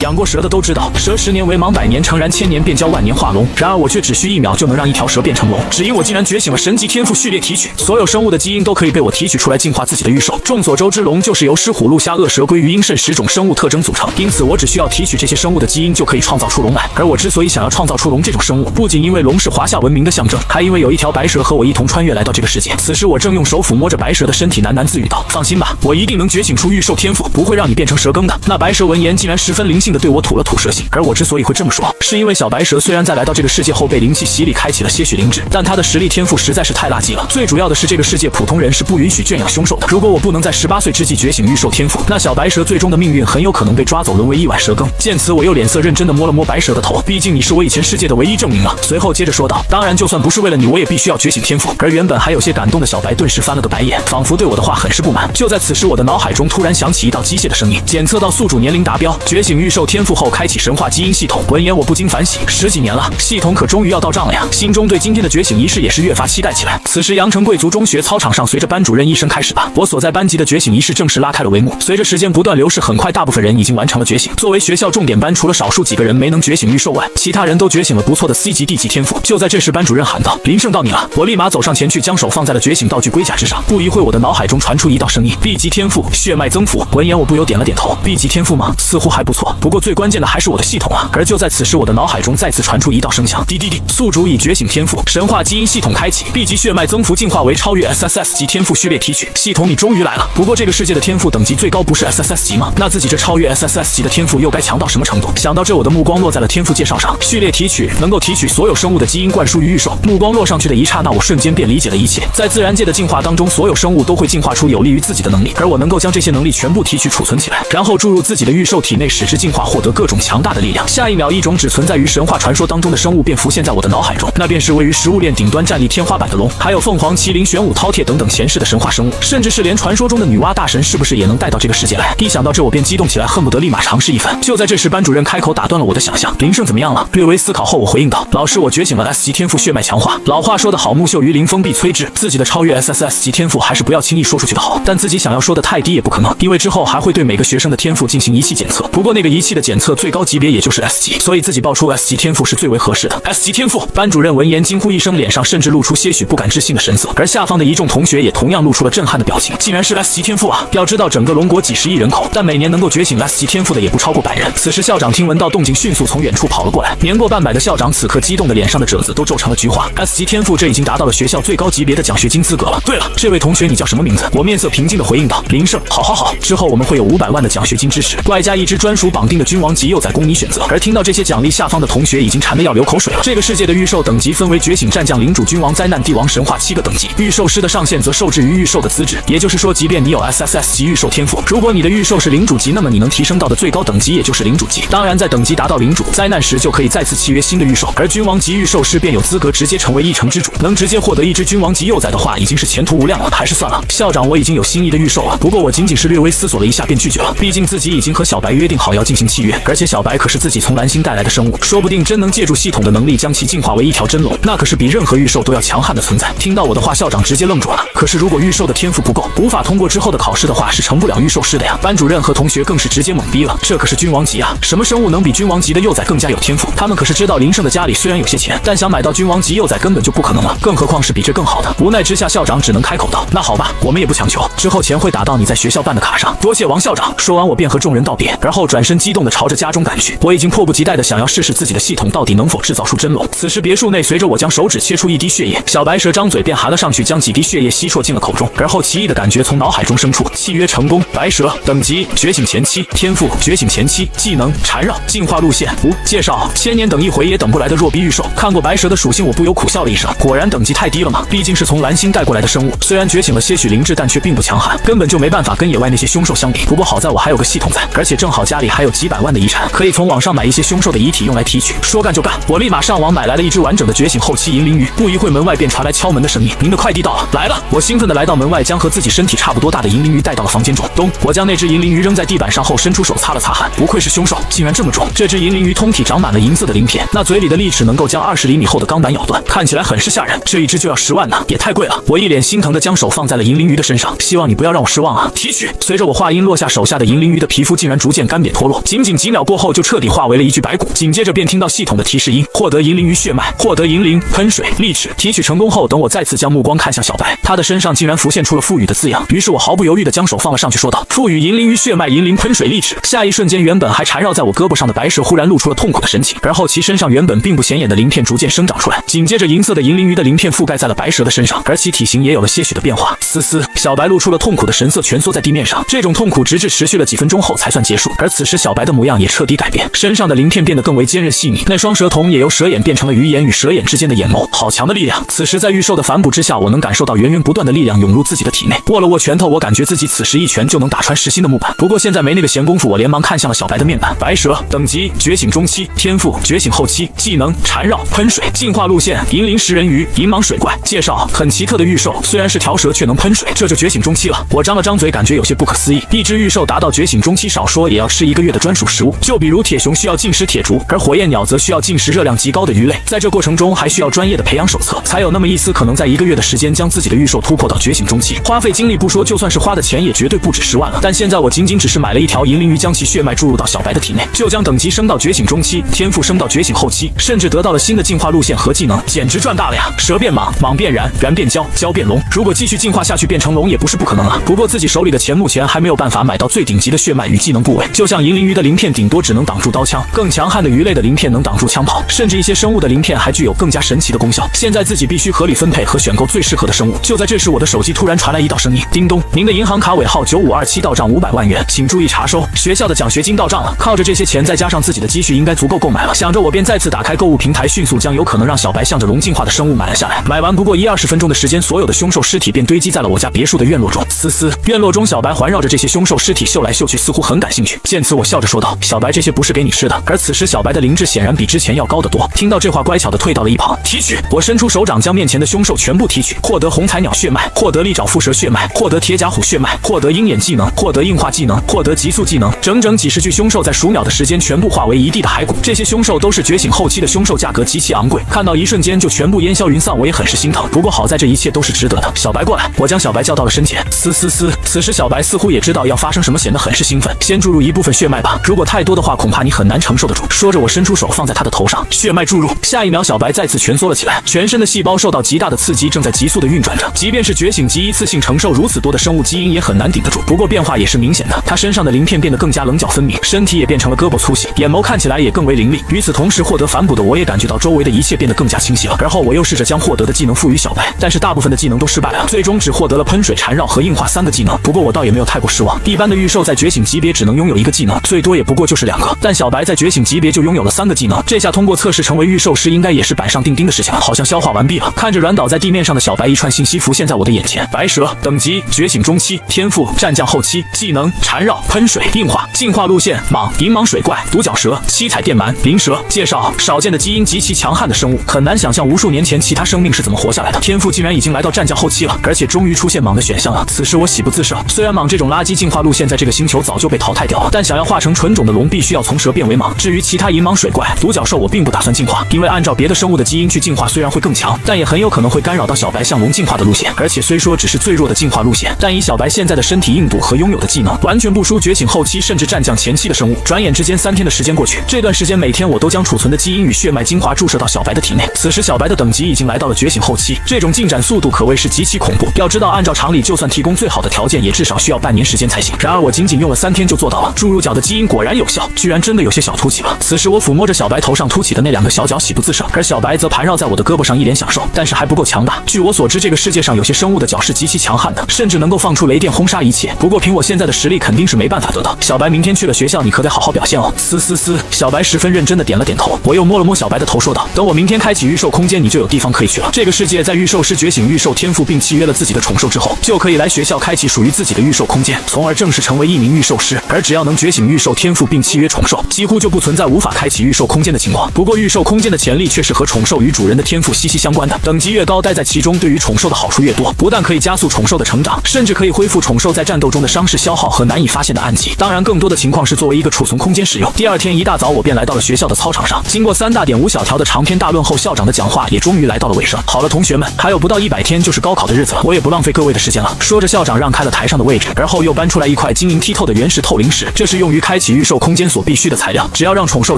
养过蛇的都知道，蛇10年为芒，100年诚然，1000年便教万年化龙。然而我却只需1秒就能让一条蛇变成龙，只因我竟然觉醒了神级天赋序列提取，所有生物的基因都可以被我提取出来，进化自己的御兽。众所周知，龙就是由狮、虎、鹿、虾、鳄、蛇、龟、鱼、鹰、肾10种生物特征组成，因此我只需要提取这些生物的基因就可以创造出龙来。而我之所以想要创造出龙这种生物，不仅因为龙是华夏文明的象征，还因为有一条白蛇和我一同穿越来到这个世界。此时我正用手抚摸着白蛇的身体，喃喃自语道：“放心吧，我一定能觉醒出御兽天赋，不会让你变成蛇羹的。”那白蛇闻言，竟然十分灵性的对我吐了吐蛇信。而我之所以会这么说，是因为小白蛇虽然在来到这个世界后被灵气洗礼，开启了些许灵智，但它的实力天赋实在是太垃圾了。最主要的是，这个世界普通人是不允许圈养凶兽的。如果我不能在18岁之际觉醒御兽天赋，那小白蛇最终的命运很有可能被抓走，沦为一碗蛇羹。见此，我又脸色认真的摸了摸白蛇的头，毕竟你是我以前世界的唯一证明了。随后接着说道：“当然，就算不是为了你，我也必须要觉醒天赋。”而原本还有些感动的小白顿时翻了个白眼，仿佛对我的话很是不满。就在此时，我的脑海中突然响起一道机械的声音：“检测到宿主年龄达标，觉醒御兽天赋后开启神话基因系统。”闻言，我不禁反省，10几年了，系统可终于要到账了呀！心中对今天的觉醒仪式也是越发期待起来。此时，阳城贵族中学操场上，随着班主任一声开始吧，我所在班级的觉醒仪式正式拉开了帷幕。随着时间不断流逝，很快大部分人已经完成了觉醒。作为学校重点班，除了少数几个人没能觉醒御兽外，其他人都觉醒了不错的 C 级、D 级天赋。就在这时，班主任喊道：“林胜，到你了！”我立马走上前去，将手放在了觉醒道具龟甲之上。不一会，我的脑海中传出一道声音：“B 级天赋，血脉增幅。”闻言，我不由点了点头。B 级天赋吗？似乎还不错。不过最关键的还是我的系统啊！而就在此时，我的脑海中再次传出一道声响：“滴滴滴！”宿主已觉醒天赋，神话基因系统开启 ，B 级血脉增幅进化为超越 SSS 级天赋序列提取。系统，你终于来了！不过这个世界的天赋等级最高不是 SSS 级吗？那自己这超越 SSS 级的天赋又该强到什么程度？想到这，我的目光落在了天赋介绍上，序列提取能够提取所有生物的基因灌输于御兽。目光落上去的一刹那，我瞬间便理解了一切。在自然界的进化当中，所有生物都会进化出有利于自己的能力，而我能够将这些能力全部提取储存起来，然后注入自己的御兽体内，使之进化，获得各种强大的力量。下一秒，一种只存在于神话传说当中的生物便浮现在我的脑海中，那便是位于食物链顶端站立天花板的龙，还有凤凰、麒麟、玄武、饕餮等等闲适的神话生物，甚至是连传说中的女娲大神是不是也能带到这个世界来？一想到这，我便激动起来，恨不得立马尝试一番。就在这时，班主任开口打断了我的想象：“林胜怎么样了？”略微思考后，我回应道：“老师，我觉醒了 S 级天赋血脉强化。老话说得好，木秀于林，风必摧之。自己的超越 SSS 级天赋还是不要轻易说出去的好。但自己想要说的太低也不可能，因为之后还会对每个学生的天赋进行仪器检测。不过那个仪器的检测最高级别也就是 S 级，所以自己报出 S 级天赋是最为合适的。S 级天赋！”班主任闻言惊呼一声，脸上甚至露出些许不敢置信的神色，而下方的一众同学也同样露出了震撼的表情。竟然是 S 级天赋啊！要知道整个龙国几十亿人口，但每年能够觉醒 S 级天赋的也不超过100人。此时校长听闻到动静，迅速从远处跑了过来。年过半百的校长此刻激动的脸上的褶子都皱成了菊花。S 级天赋，这已经达到了学校最高级别的奖学金资格了。对了，这位同学你叫什么名字？我面色平静的回应道：“林胜。”好，之后我们会有500万的奖学金支持，外加一只专属绑定的君王级幼崽供你选择。而听到这些奖励，下方的同学已经馋得要流口水了。这个世界的御兽等级分为觉醒、战将、领主、君王、灾难、帝王、神话7个等级，御兽师的上限则受制于御兽的资质。也就是说，即便你有 SSS 级御兽天赋，如果你的御兽是领主级，那么你能提升到的最高等级也就是领主级。当然，在等级达到领主、灾难时，就可以再次契约新的御兽。而君王级御兽师便有资格直接成为一城之主，能直接获得一只君王级幼崽的话，已经是前途无量了。还是算了，校长，我已经有心仪的御兽了。不过我仅仅是略微思索了一下便拒绝了，毕竟自己已经和小白约定好要进行契约，而且小白可是自己从蓝星带来的生物，说不定真能借助系统的能力将其进化为一条真龙，那可是比任何御兽都要强悍的存在。听到我的话，校长直接愣住了。可是如果御兽的天赋不够，无法通过之后的考试的话，是成不了御兽师的呀。班主任和同学更是直接懵逼了，这可是君王级啊！什么生物能比君王级的幼崽更加有天赋？他们可是知道林胜的家里虽然有些钱，但想买到君王级幼崽根本就不可能了，更何况是比这更好的。无奈之下，校长只能开口道：“那好吧，我们也不强求，之后钱会打到你在学校办的卡上。多谢王校长。”说完，我便和众人道别，而后转身激动地朝着家中赶去。我已经迫不及待地想要试试自己的系统到底能否制造出真龙。此时别墅内，随着我将手指切出一滴血液，小白蛇张嘴便含了上去，将几滴血液吸啜进了口中。而后奇异的感觉从脑海中生出，契约成功。白蛇等级觉醒前期，天赋觉醒前期，技能缠绕，进化路线无介绍。1000年等一回也等不来的弱逼御兽。看过白蛇的属性，我不由苦笑了一声，果然等级太低了嘛，毕竟是从蓝星带过来的生物，虽然觉醒了些许灵智，但却并不强悍，根本就没办法跟野外那些凶兽相比。不过好在我还有个系统在，而且正好家里还有几百万的遗产，可以从网上买一些凶兽的遗体用来提取。说干就干，我立马上网买来了一只完整的觉醒后期银鳞鱼。不一会，门外便传来敲门的声音：“您的快递到了。”来了！我兴奋地来到门外，将和自己身体差不多大的银鳞鱼带到了房间中。咚！我将那只银鳞鱼扔在地板上后，伸出手擦了擦汗，不愧是凶兽，竟然这么重。这只银鳞鱼通体长满了银色的鳞片，那嘴里的利齿能够将20厘米厚的钢板咬断，看起来很是吓人。这一只就要10万呢，也太贵了。我一脸心疼地将手放在了银鳞鱼的身上，希望你不要让我失望啊！提取。随着我话音落下，手下的银鳞鱼的皮肤竟然逐渐干瘪脱落，仅仅几秒过后就彻底化为了一具白骨。紧接着便听到系统的提示音：获得银鳞鱼血脉，获得银鳞喷水利齿。提取成功后，等我再次将目光看向小白，他的身上竟然浮现出了赋予的字样。于是我毫不犹豫地将手放了上去，说道：赋予银鳞鱼血脉，银鳞喷水利齿。下一瞬间，原本还缠绕在我胳膊上的白蛇忽然露出了痛苦的神情，而后其身上原本并不显眼的鳞片逐渐生长出来，紧接着银色的银鳞鱼的鳞片覆盖在了白蛇的身上，而其体型也有了些许的变化。嘶嘶，小白露出了痛苦的神色，蜷缩在地面上。这种痛苦直至持续了几分钟后才算结束。而此时小白的模样也彻底改变，身上的鳞片变得更为坚韧细腻，那双蛇瞳也由蛇眼变成了鱼眼与蛇眼之间的眼眸。好强的力量！此时在御兽的反哺之下，我能感受到源源不断的力量涌入自己的体内。握了握拳头，我感觉自己此时一拳就能打穿实心的木板。不过现在没那个闲工夫，我连忙看向了小白的面板。白蛇等级觉醒中期，天赋觉醒后期，技能缠绕喷水，进化路线银鳞食人鱼，银蟒水怪。介绍：很奇特的御兽，虽然是条蛇却能喷水，这就觉醒中期了。我张了张嘴，感觉有些不可思议。一只御兽达到觉醒中期，少说也要吃1个月的专属食物。就比如铁熊需要进食铁竹，而火焰鸟则需要进食热量极高的鱼类。在这过程中还需要专业的培养手册，才有那么一丝可能在1个月的时间将自己的御兽突破到觉醒中期。花费精力不说，就算是花的钱也绝对不止10万了。但现在我仅仅只是买了一条银鳞鱼，将其血脉注入到小白的体内，就将等级升到觉醒中期，天赋升到觉醒后期，甚至得到了新的进化路线和技能，简直赚大了呀！蛇变蟒，蟒变燃，燃变蛟，蛟变龙。如果继续进化下去变成龙也不是不可能啊。不过自己手里的钱目前还没有办法买到最顶级的血脉与技能部位，就像银鳞鱼的鳞片顶多只能挡住刀枪，更强悍的鱼类的鳞片能挡住枪炮，甚至一些生物的鳞片还具有更加神奇的功效。现在自己必须合理分配和选购最适合的生物。就在这时，我的手机突然传来一道声音：叮咚，您的银行卡尾号9527到账500万元，请注意查收。学校的奖学金到账了，靠着这些钱再加上自己的积蓄，应该足够购买了。想着我便再次打开购物平台，迅速将有可能让小白向着龙进化的生物买了下来。买完不过20分钟的时间，所有的凶兽尸体便堆积在了我家别墅的院落中。嘶嘶，院落中小白环绕着这些凶兽尸体嗅来嗅去，似乎很感兴趣。见此我笑着说道：小白，这些不是给你吃的。而此时小白的灵智显然比之前要高得多，听到这话乖巧的退到了一旁。提取，我伸出手掌将面前的凶兽全部提取，获得红彩鸟血脉，获得利爪蝮蛇血脉，获得铁甲虎血脉，获得鹰眼技能，获得硬化技能，获得极速技能。整整几十具凶兽在数秒的时间全部化为一地的骸骨。这些凶兽都是觉醒后期的凶兽，价格极其昂贵，看到一瞬间就全部烟消云散，我也很是心疼。不过好在这一切都是值得的。小白过来，我将小白叫到了身前。嘶嘶嘶，此时小白似乎也知道要发生什么，显得很是兴奋。先注入一部分血脉吧，如果太多的话，恐怕你很难承受得住。说着，我伸出手放在他的头上，血脉注入。下一秒，小白再次蜷缩了起来，全身的细胞受到极大的刺激，正在急速的运转着。即便是觉醒级一次性承受如此多的生物基因，也很难顶得住。不过变化也是明显的，他身上的鳞片变得更加棱角分明，身体也变成了胳膊粗细，眼眸看起来也更为凌厉。与此同时，获得反哺的我也感觉到周围的一切变得更加清晰了。而后我又试着将获得的技能赋予小白，但是大部分的技能都失败了，最终只获得了喷水、缠绕和硬化3个技能。不过我倒也没有太过失望，一般的御兽在觉醒级别只能拥有1个技能，最多也不过就是2个，但小白在觉醒级别就拥有了3个技能，这下通过测试成为御兽师应该也是板上钉钉的事情了。好像消化完毕了，看着软倒在地面上的小白，一串信息浮现在我的眼前：白蛇等级觉醒中期，天赋战将后期，技能缠绕喷水硬化，进化路线蟒、银蟒水怪、独角蛇、七彩电鳗、灵蛇。介绍：少见的基因极其强悍的生物，很难想象无数年前其他生命是怎么活下来的。天赋竟然已经来到战将后期了，而且终于出现蟒的选项了。此时我喜不自胜，虽然蟒这种垃圾进化路线在这个星球早就被淘汰掉了，但想要化成纯种的龙，必须要从蛇变为蟒。至于其他银蟒水怪、独角兽，我并不打算进化，因为按照别的生物的基因去进化，虽然会更强，但也很有可能会干扰到小白向龙进化的路线。而且虽说只是最弱的进化路线，但以小白现在的身体硬度和拥有的技能，完全不输觉醒后期甚至战将前期的生物。转眼之间3天的时间过去，这段时间每天我都将储存的基因与血脉精华注射到小白的体内。此时小白的等级已经来到了觉醒后期，这种进展速度可谓是极其恐怖。要知道，按照常理，就算提供最好的条件，也至少需要半年时间才行。然而我仅仅用了3天就做到了。注入角的基因果然有效，居然真的有些小凸起了。此时我抚摸着小白头上凸起的那2个小角，喜不自胜，而小白则盘绕在我的胳膊上，一脸享受。但是还不够强大。据我所知，这个世界上有些生物的角是极其强悍的，甚至能够放出雷电轰杀一切。不过凭我现在的实力，肯定是没办法得到。小白，明天去了学校，你可得好好表现哦。嘶嘶嘶，小白十分认真的点了点头。我又摸了摸小白的头，说道：等我明天开启御兽空间，你就有地方可以去了。这个世界在御兽师觉醒御兽天赋并契约了自己的宠兽之后，就可以来学校开启属于自己的御兽空间，从而正式成为一名御兽师。而只要能觉醒御兽天赋并契约宠兽，几乎就不存在无法开启御兽空间的情况。不过御兽空间的潜力却是和宠兽与主人的天赋息息相关的，等级越高，待在其中对于宠兽的好处越多，不但可以加速宠兽的成长，甚至可以恢复宠兽在战斗中的伤势消耗和难以发现的暗疾。当然更多的情况是作为一个储存空间使用。第二天一大早，我便来到了学校的操场上，经过3大点5小条的长篇大论后，校长的讲话也终于来到了尾声。好了，同学们，还有不到100天就是高考的日子了，我也不浪费各位的时间了。说着，校长让开了台上的位置，而后又搬出来一块晶莹剔透的原石透灵石，这是用于开启御兽空间所必须的材料，只要让宠兽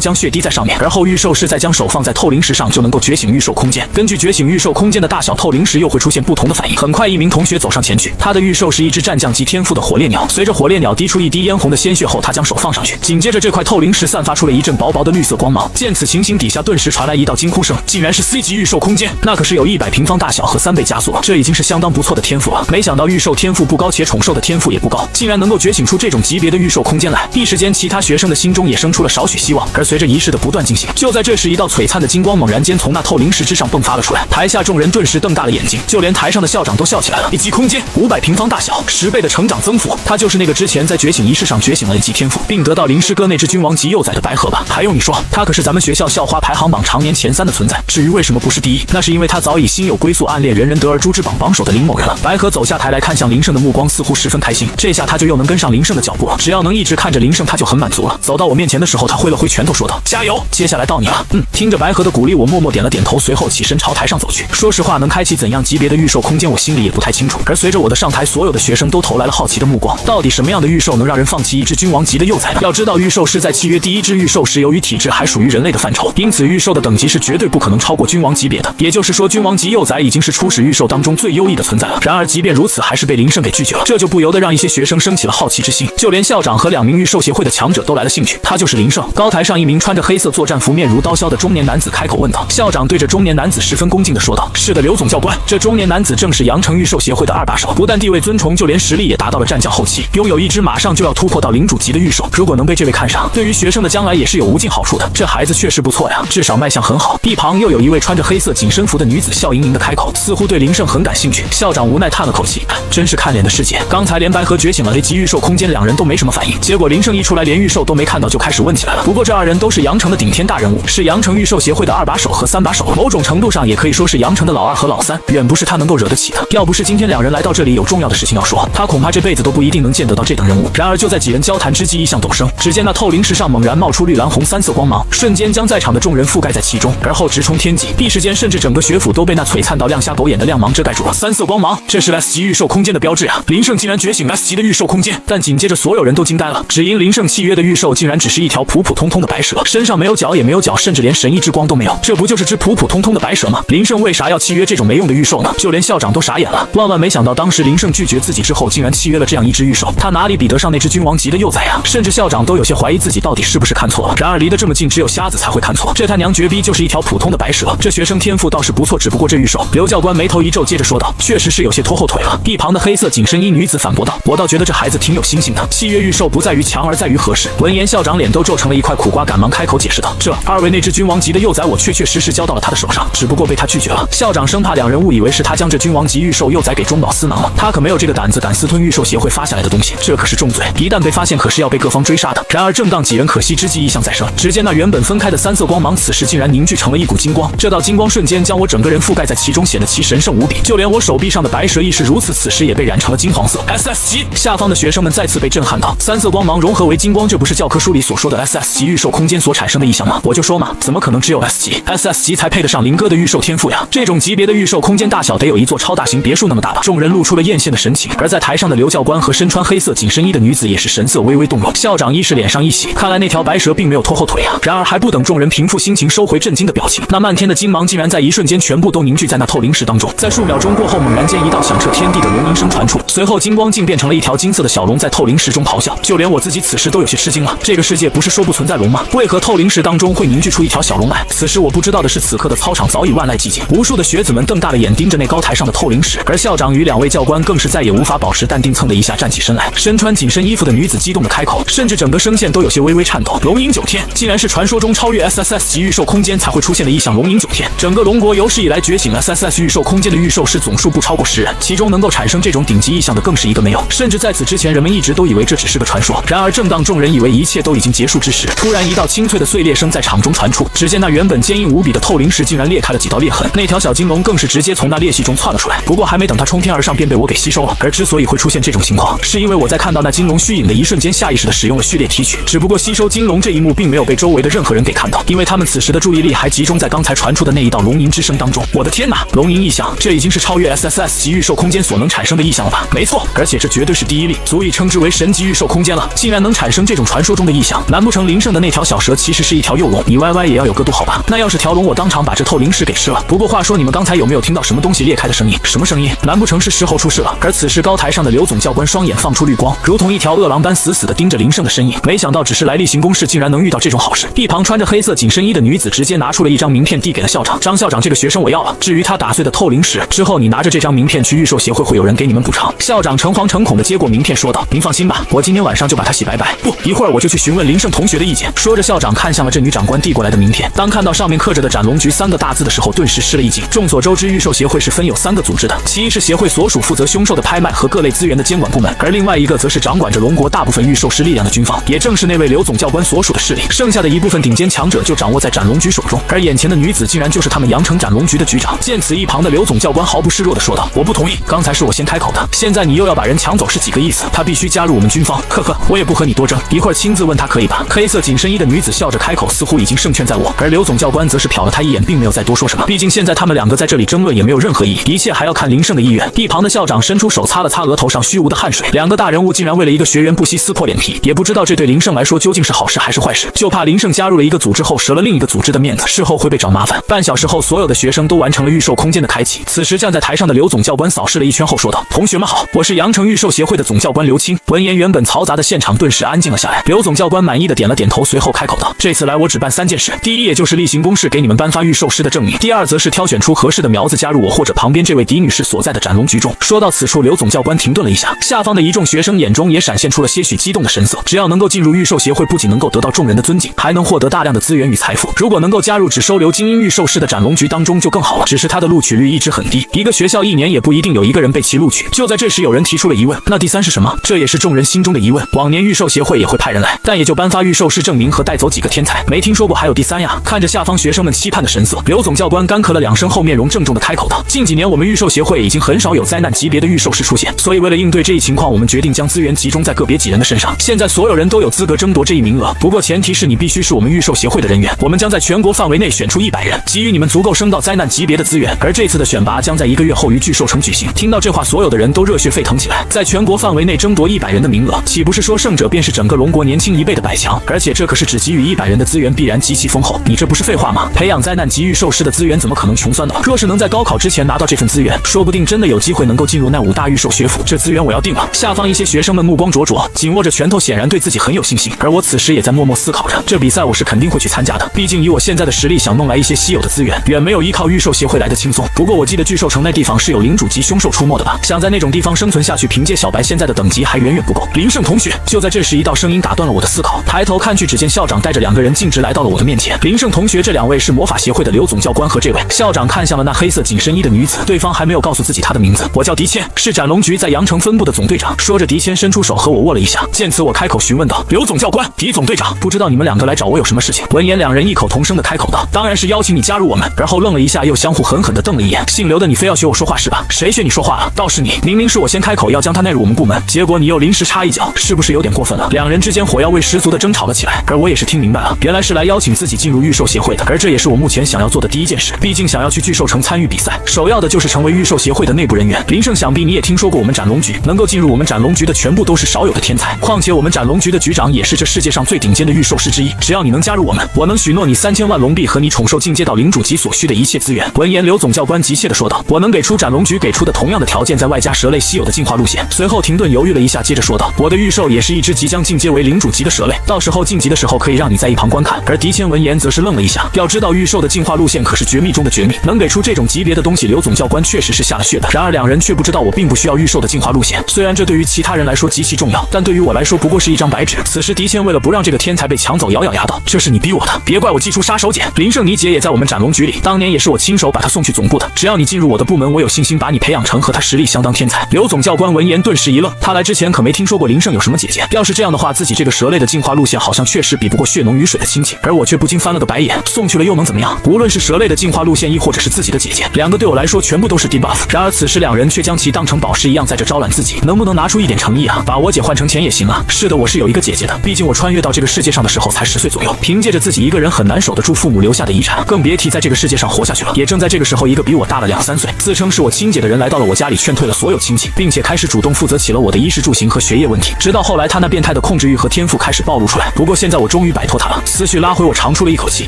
将血滴在上面，而后御兽师再将手放在透灵石上，就能够觉醒御兽空间。根据觉醒御兽空间的大小，透灵石又会出现不同的反应。很快，一名同学走上前去，他的御兽是一只战将级天赋的火烈鸟。随着火烈鸟滴出一滴嫣红的鲜血后，他将手放上去，紧接着这块透灵石散发出了一阵薄薄的绿色光芒。见此情形，底下顿时传来一道惊呼声，竟然是 C 级御兽空间，那可是有100平方大小和3倍加速，这已经是相当不错的天赋了。没想到御兽天赋不高，且宠兽的天赋也不高，竟然能够觉醒出这种级别的御兽空间来。一时间，其他学生的心中也生出了少许希望。而随着仪式的不断进行，就在这时，一道璀璨的金光猛然间从那透灵石之上迸发了出来。台下众人顿时瞪大了眼睛，就连台上的校长都笑起来了。1级空间500平方大小，10倍的成长增幅，他就是那个之前在觉醒仪式上觉醒了1级天赋，并得到灵师哥那只君王级幼崽的白鹤吧？还用你说，他可是咱们学校校花排行榜常年前3的存在。至于为什么不是第一，那是因为他早已心有归宿，暗恋人人得而诛之榜榜首的林某人了。白鹤走下台来，看向林胜的目光似乎十分开心，这下他就又能跟上林胜的脚步了。只要能一直看着林胜，他就很满足了。走到我面前的时候，他挥了挥拳头说道：“加油，接下来到你了。”听着白鹤的鼓励，我默默点了点头，随后起身朝台上走去。说实话，能开启怎样级别的御兽空间，我心里也不太清楚。而随着我的上台，所有的学生都投来了好奇的目光，到底什么样的御兽能让人放弃一只君王级的幼崽呢？要知道，御兽是在契约第1只御兽时，由于体质还属于人类的范畴，因此御兽的等级是绝对不可能超过君王级别的。也就是说，君王级幼崽已经是初始御兽当中最优异的存在了。然而，即便如此，还是被林胜给拒绝了，这就不由得让一些学生升起了好奇之心。就连校长和2名御兽协会的强者都来了兴趣。他就是林胜。高台上，一名穿着黑色作战服、面如刀削的中年男子开口问道。校长对着中年男子十分恭敬地说道：“是的，刘总教官。”这中年男子正是阳城御兽协会的2把手，不但地位尊崇，就连实力也达到了战将后期，拥有一只马上就要突破到领主级的御兽。如果能被这位看上，对于学生的将来也是有无尽好处的。这孩子确实不错呀，至少卖相很好。一旁又有一位穿着黑色紧身服的女子笑盈盈的开口，似乎对林胜很感兴趣。校长无奈叹了口气，真是看脸的世界。刚才连白鹤觉醒了 A 级御兽空间2人都没什么反应，结果林胜一出来，连御兽都没看到就开始问起来了。不过这2人都是阳城的顶天大人物，是阳城御兽协会的2把手和3把手，某种程度上也可以说是阳城的老2和老3，远不是他能够惹得起的。要不是今天2人来到这里有重要的事情要说，他恐怕这辈子都不一定能见得到这等人物。然而就在几人交谈之际，异象陡生，只见那透灵石上猛然冒出绿蓝红3色光芒，瞬间将在场的众人覆盖在其中，而后直冲天际。一时间，甚至整个学府都被那璀璨到亮瞎狗眼的亮芒遮盖住了。3色光芒，这是 S 级御兽空间的标志啊！林胜竟然觉醒 S 级的御兽空间，但紧接着所有人都惊呆了，只因林胜契约的御兽竟然只是一条普普通通的白蛇，身上没有角也没有角，甚至连神异之光都没有。这不就是只普普通通的白蛇吗？林胜为啥要契约这种没用的御兽呢？就连校长都傻眼了。万万没想到，当时林胜拒绝自己之后，竟然契约了这样一只御兽，他哪里比得上那只君王级的幼崽呀？甚至校长都有些怀疑自己到底是不是看错了。然而离得这么近，只有瞎子才会看错，这他娘绝逼就是一条普通的白蛇。这学生天赋倒是不错，只不过这御兽……刘教官眉头一皱，接着说道：“确实是有些拖后腿了。”一旁的黑色紧身衣女子反驳道：“我倒觉得这孩子挺有心性的。契约御兽不在于强，而在于合适。”闻言，校长脸都皱成了一块苦瓜，赶忙开口解释道：“这2位那只君王级的幼崽，我确确实实交到了他的手上，只不过被他拒绝了。”校长生怕2人误以为是他将这君王级御兽幼崽给中饱私囊了，他可没有这个胆子敢私吞御兽协会发下来的东西，这可是重罪，一旦被发现，可是要被各方追杀的。然而正当几人可惜之际，异象再生，只见那原本分开的3色光芒，此时竟然凝聚成了一股金光。这道金光瞬间将我整个人覆盖在其中，显得其神圣无比。就连我手臂上的白蛇亦是如此，此时也被染成了金黄色。SS 级下方的学生们再次被震撼到，3色光芒融合为金光，这不是教科书里所说的 SS 级御兽空间所产生的异象吗？我就说嘛，怎么可能只有 S 级？SS 级才配得上林哥的御兽天赋呀！这种级别的御兽空间大小得有一座超大型别墅那么大吧？众人露出了艳羡的神情，而在台上的刘教官和身穿黑色紧身衣的女子也是神色微微动容。校长一是脸上一喜，看来那条白蛇并没有拖后腿啊。然而还不等众人平复心情，收回震惊的表情，那漫天的金芒竟然在一瞬间全部都凝聚在那透灵石当中。在数秒钟过后，猛然间一道响彻天地的龙吟声传出，随后金光竟变成了一条金色的小龙在透灵石中咆哮。就连我自己此时都有些吃惊了，这个世界不是说不存在龙吗？为何透灵石当中会凝聚出一条小龙来？此时我不知道的是，此刻的操场早已万籁寂静，无数的学子们瞪大了眼盯着那高台上的透灵石，而校长与2位教官更是再也无法保持淡定，蹭的一下站起身来。身穿紧身衣服的女子激动的开口，甚至整个声线都有些微微颤抖。龙吟9天，竟然是传说中超越 SSS 级御兽空间才会出现的异象。龙吟9天，整个龙国有史以来觉醒 SSS 御兽空间的御兽师总数不超过10人，其中能够产生这种顶级异象的更是一个没有。甚至在此之前，人们一直都以为这只是个传说。然而正当众人以为一切都已经结束之时，突然一道清脆的碎裂声在场中传出，只见那原本坚硬无比的透灵石竟然裂开了几道裂痕，那条小金龙更是直接从那裂隙中窜了出来。不过还没等它冲天而上，便被我给吸收了。而之所以会出现这种情况，是因为我在看到那金龙虚影的一瞬间，下意识的使用了序列提取。只不过吸收金龙这一幕并没有被周围的任何人给看到，因为他们此时的注意力还集中在刚才传出的那一道龙吟之声当中。我的天哪，龙吟异象，这已经是超越 SSS 级御兽空间所能产生的异象了吧？没错，而且这绝对是第一例，足以称之为神级御兽空间了，竟然能产生这种传说中的异象。难不成林胜的那条小蛇其实是一条幼龙？你歪歪也要有个度好吧？那要是条龙，我当场把这透灵石给吃了。不过话说，你们刚才有没有听到什么东西裂开的声音？什么声音？难不成是时候出事了？而此时高台上的刘总教官双眼放出绿光，如同一条饿狼般死死地盯着林胜的身影。没想到只是来例行公事，竟然能遇到这种好事。一旁穿着黑色紧身衣的女子直接拿出了一张名片递给了校长。张校长，这个学生我要了。至于他打碎的透灵石之后，你拿着这张名片去预售协会，会有人给你们补偿。校长诚惶诚恐地接过名片说道：“您放心吧，我今天晚上就把它洗白白。不一会儿我就去询问林胜同学的意见。”说着，校长看向了这女长官递过来的名片。当看到上面刻着的斩龙局3个大字的时候，顿时吃了一惊。众所周知，预售协会是分有3个组织的，其一是协会所属负责凶兽的拍卖和各类资源的监管部门，而另外一个则是掌管着龙国大部分预售师力量的军方，也正是那位刘总教官所属的势力。剩下的一部分顶尖强者就掌握在斩龙局手中，而眼前的女子竟然就是他们阳城斩龙局的局长。见此，一旁的刘总教官毫不示弱地说道：“我不同意，刚才是我先开口的，现在你又要把人抢走，是几个意思？他必须加入我们军方。呵呵，我也不和你多争，一会儿亲自问他可以吧？”黑色紧身衣的女子笑着开口，似乎已经胜券在握，而刘总教官则是瞟了他一眼，并没有再多说什么。毕竟现在他们2个在这里争论也没有任何意义，一切还要看林胜的意愿。一旁的校长伸出手擦了擦额头上虚无的汗水，2个大人物竟然为了一个学员不惜撕破脸皮，也不知道这对林胜来说究竟是好事还是坏事，就怕林胜加入了一个组织后折了另一个组织的面子，事后会被找麻烦。半小时后，所有的学生都完成了预售空间的开启。此时站在台上的刘总教官扫视了一圈后说道：“同学们好，我是阳城预售协会的总教官刘青。”闻言，原本嘈杂的现场顿时安静了下来。刘总教官满意的点了点头，随后开口道：“这次来我只办3件事，第一也就是例行公事给你们颁发预售师的证明，第二则是挑选出合适的苗子加入我或者旁边这位狄女士所在的斩龙局中。”说到此处，刘总教官停顿了一下，下方的一众学生眼中也闪现出了些许激动的神色。只要能够进入预售协会，不仅能够得到众人的尊敬，还能获得大量的资源与财富。如果能够加入只收留精英预售师的斩龙局当中就更好了，只是他的录取率一直很低，一个学校1年也不一定有一个人被其录取。就在这时，有人提出了疑问，那第3是什么？这也是众人心中的疑问。往年预售协会也会派人来，但也就颁发预售师证明和带走几个天才，没听说过还有第3呀。看着下方学生们期盼的神色，刘总教官干咳了2声后，面容郑重地开口道：“近几年我们预售协会已经很少有灾难级别的预售师出现，所以为了应对这一情况，我们决定将资源集中在个别几人的身上。现在所有人都有资格争夺这一名额，不过前提是你必须是我们预售协会的人员。我们将在全国范围内选出100人，给予你们足够升到灾难级别的资源。而这次的选拔将在1个月后于巨兽城举行。”听到这话，所有的人都热血沸腾起来。在全国范围内争夺100人的名额，岂不是说胜者便是整个龙国年轻一辈的百强？而且这可是只给予100人的资源，必然极其丰厚。你这不是废话吗？培养灾难级预售师的资源怎么可能穷酸呢？若是能在高考之前拿到这份资源，说不定真的有机会能够进入那5大预售学府。这资源我要定了。下方一些学生们目光灼灼，紧握着拳头，显然对自己很有信心。而我此时也在默默思考着，这比赛我是肯定会去参加的。毕竟以我现在的实力，想弄来一些稀有的资源，远没有依靠预售协会来的轻松。不过我记得巨兽城那地方是有领主级凶兽出没的吧？想在那种地方生存下去，凭借小白现在的等级还远远不够。林胜同学，就在这时，一道声音打断了我的思考。抬头看去，只见校长带着2个人径直来到了我的面前。林胜同学，这2位是魔法协会的刘总教官和这位。校长看向了那黑色紧身衣的女子，对方还没有告诉自己她的名字。我叫狄谦，是斩龙局在阳城分部的总队长。说着，狄谦伸出手和我握了一下。见此，我开口询问道：“刘总教官，狄总队长，不知道你们2个来找我有什么事情？”闻言，2人异口同声的开口道：“当然是邀请你加入我们。”而后愣了一下，又相互狠狠地瞪了一眼。姓刘的，你非要学我说话是吧？谁学你说话了？倒是你，明明是我先开口要将他纳入我们部门，结果你又临时插一脚，是不是有点过分了？2人之间火药味十足的争吵了起来。而我也是听明白了，原来是来邀请自己进入预售协会的，而这也是我目前想要做的第一件事。毕竟想要去巨兽城参与比赛，首要的就是成为预售协会的内部人员。林胜，想必你也听说过我们斩龙局，能够进入我们斩龙局的全部都是少有的天才，况且我们斩龙局的局长也是这世界上最顶尖的预售师之一。只要你能加入我们，我能许诺你3000万龙币和你宠兽进阶到领主级所需的一切资源。闻言，刘总教官急切地说道：“我能给出斩龙局给出的同样的条件，再外加蛇类稀有的进化路线。”随后停顿犹豫了一下，接着说道：“我的预售也是一只即将进阶为领主级的蛇类，到时候晋级的时候可以让你在一旁观看。”而狄谦闻言则是愣了一下，要知道预售的进化路线可是绝密中的绝密，能给出这种级别的东西，刘总教官确实是下了血的。然而2人却不知道我并不需要预售的进化路线，虽然这对于其他人来说极其重要，但对于我来说不过是一张白纸。此时狄谦为了不让这个天才被抢走，咬咬牙道：“这是你逼我的，别怪我祭出杀手锏。林胜你姐也在我们斩龙局里，当年也是我亲手把她送去总部的。只要你进入我的部门，我有信心把你培养成和她实力相当天才。”刘总教官闻言顿时一愣，他来之前可没听说过林胜有什么姐姐，要是这样的话，自己这个蛇类的进化路线好像确实比不过血浓于水的亲戚。而我却不禁翻了个白眼，送去了又能怎么样？无论是蛇类的进化路线，亦或者是自己的姐姐，2个对我来说全部都是 debuff。然而此时2人却将其当成宝石一样在这招揽自己，能不能拿出一点诚意啊？把我姐换成钱也行啊。是的，我是有一个姐姐的，毕竟我穿越到这个世界上的时候才10岁左右，凭借着自己一个人很难守得住父母留下的遗产，更别提在这个世界上活下去了。也正在这个时候，一个比我大了2-3岁，自称是我亲姐的人来到了我家里，劝退了所有亲戚，并且开始主动负责起了我的衣食住行和学业问题。直到后来他那变态态的控制欲和天赋开始暴露出来。不过现在我终于摆脱它了，思绪拉回，我长出了一口气，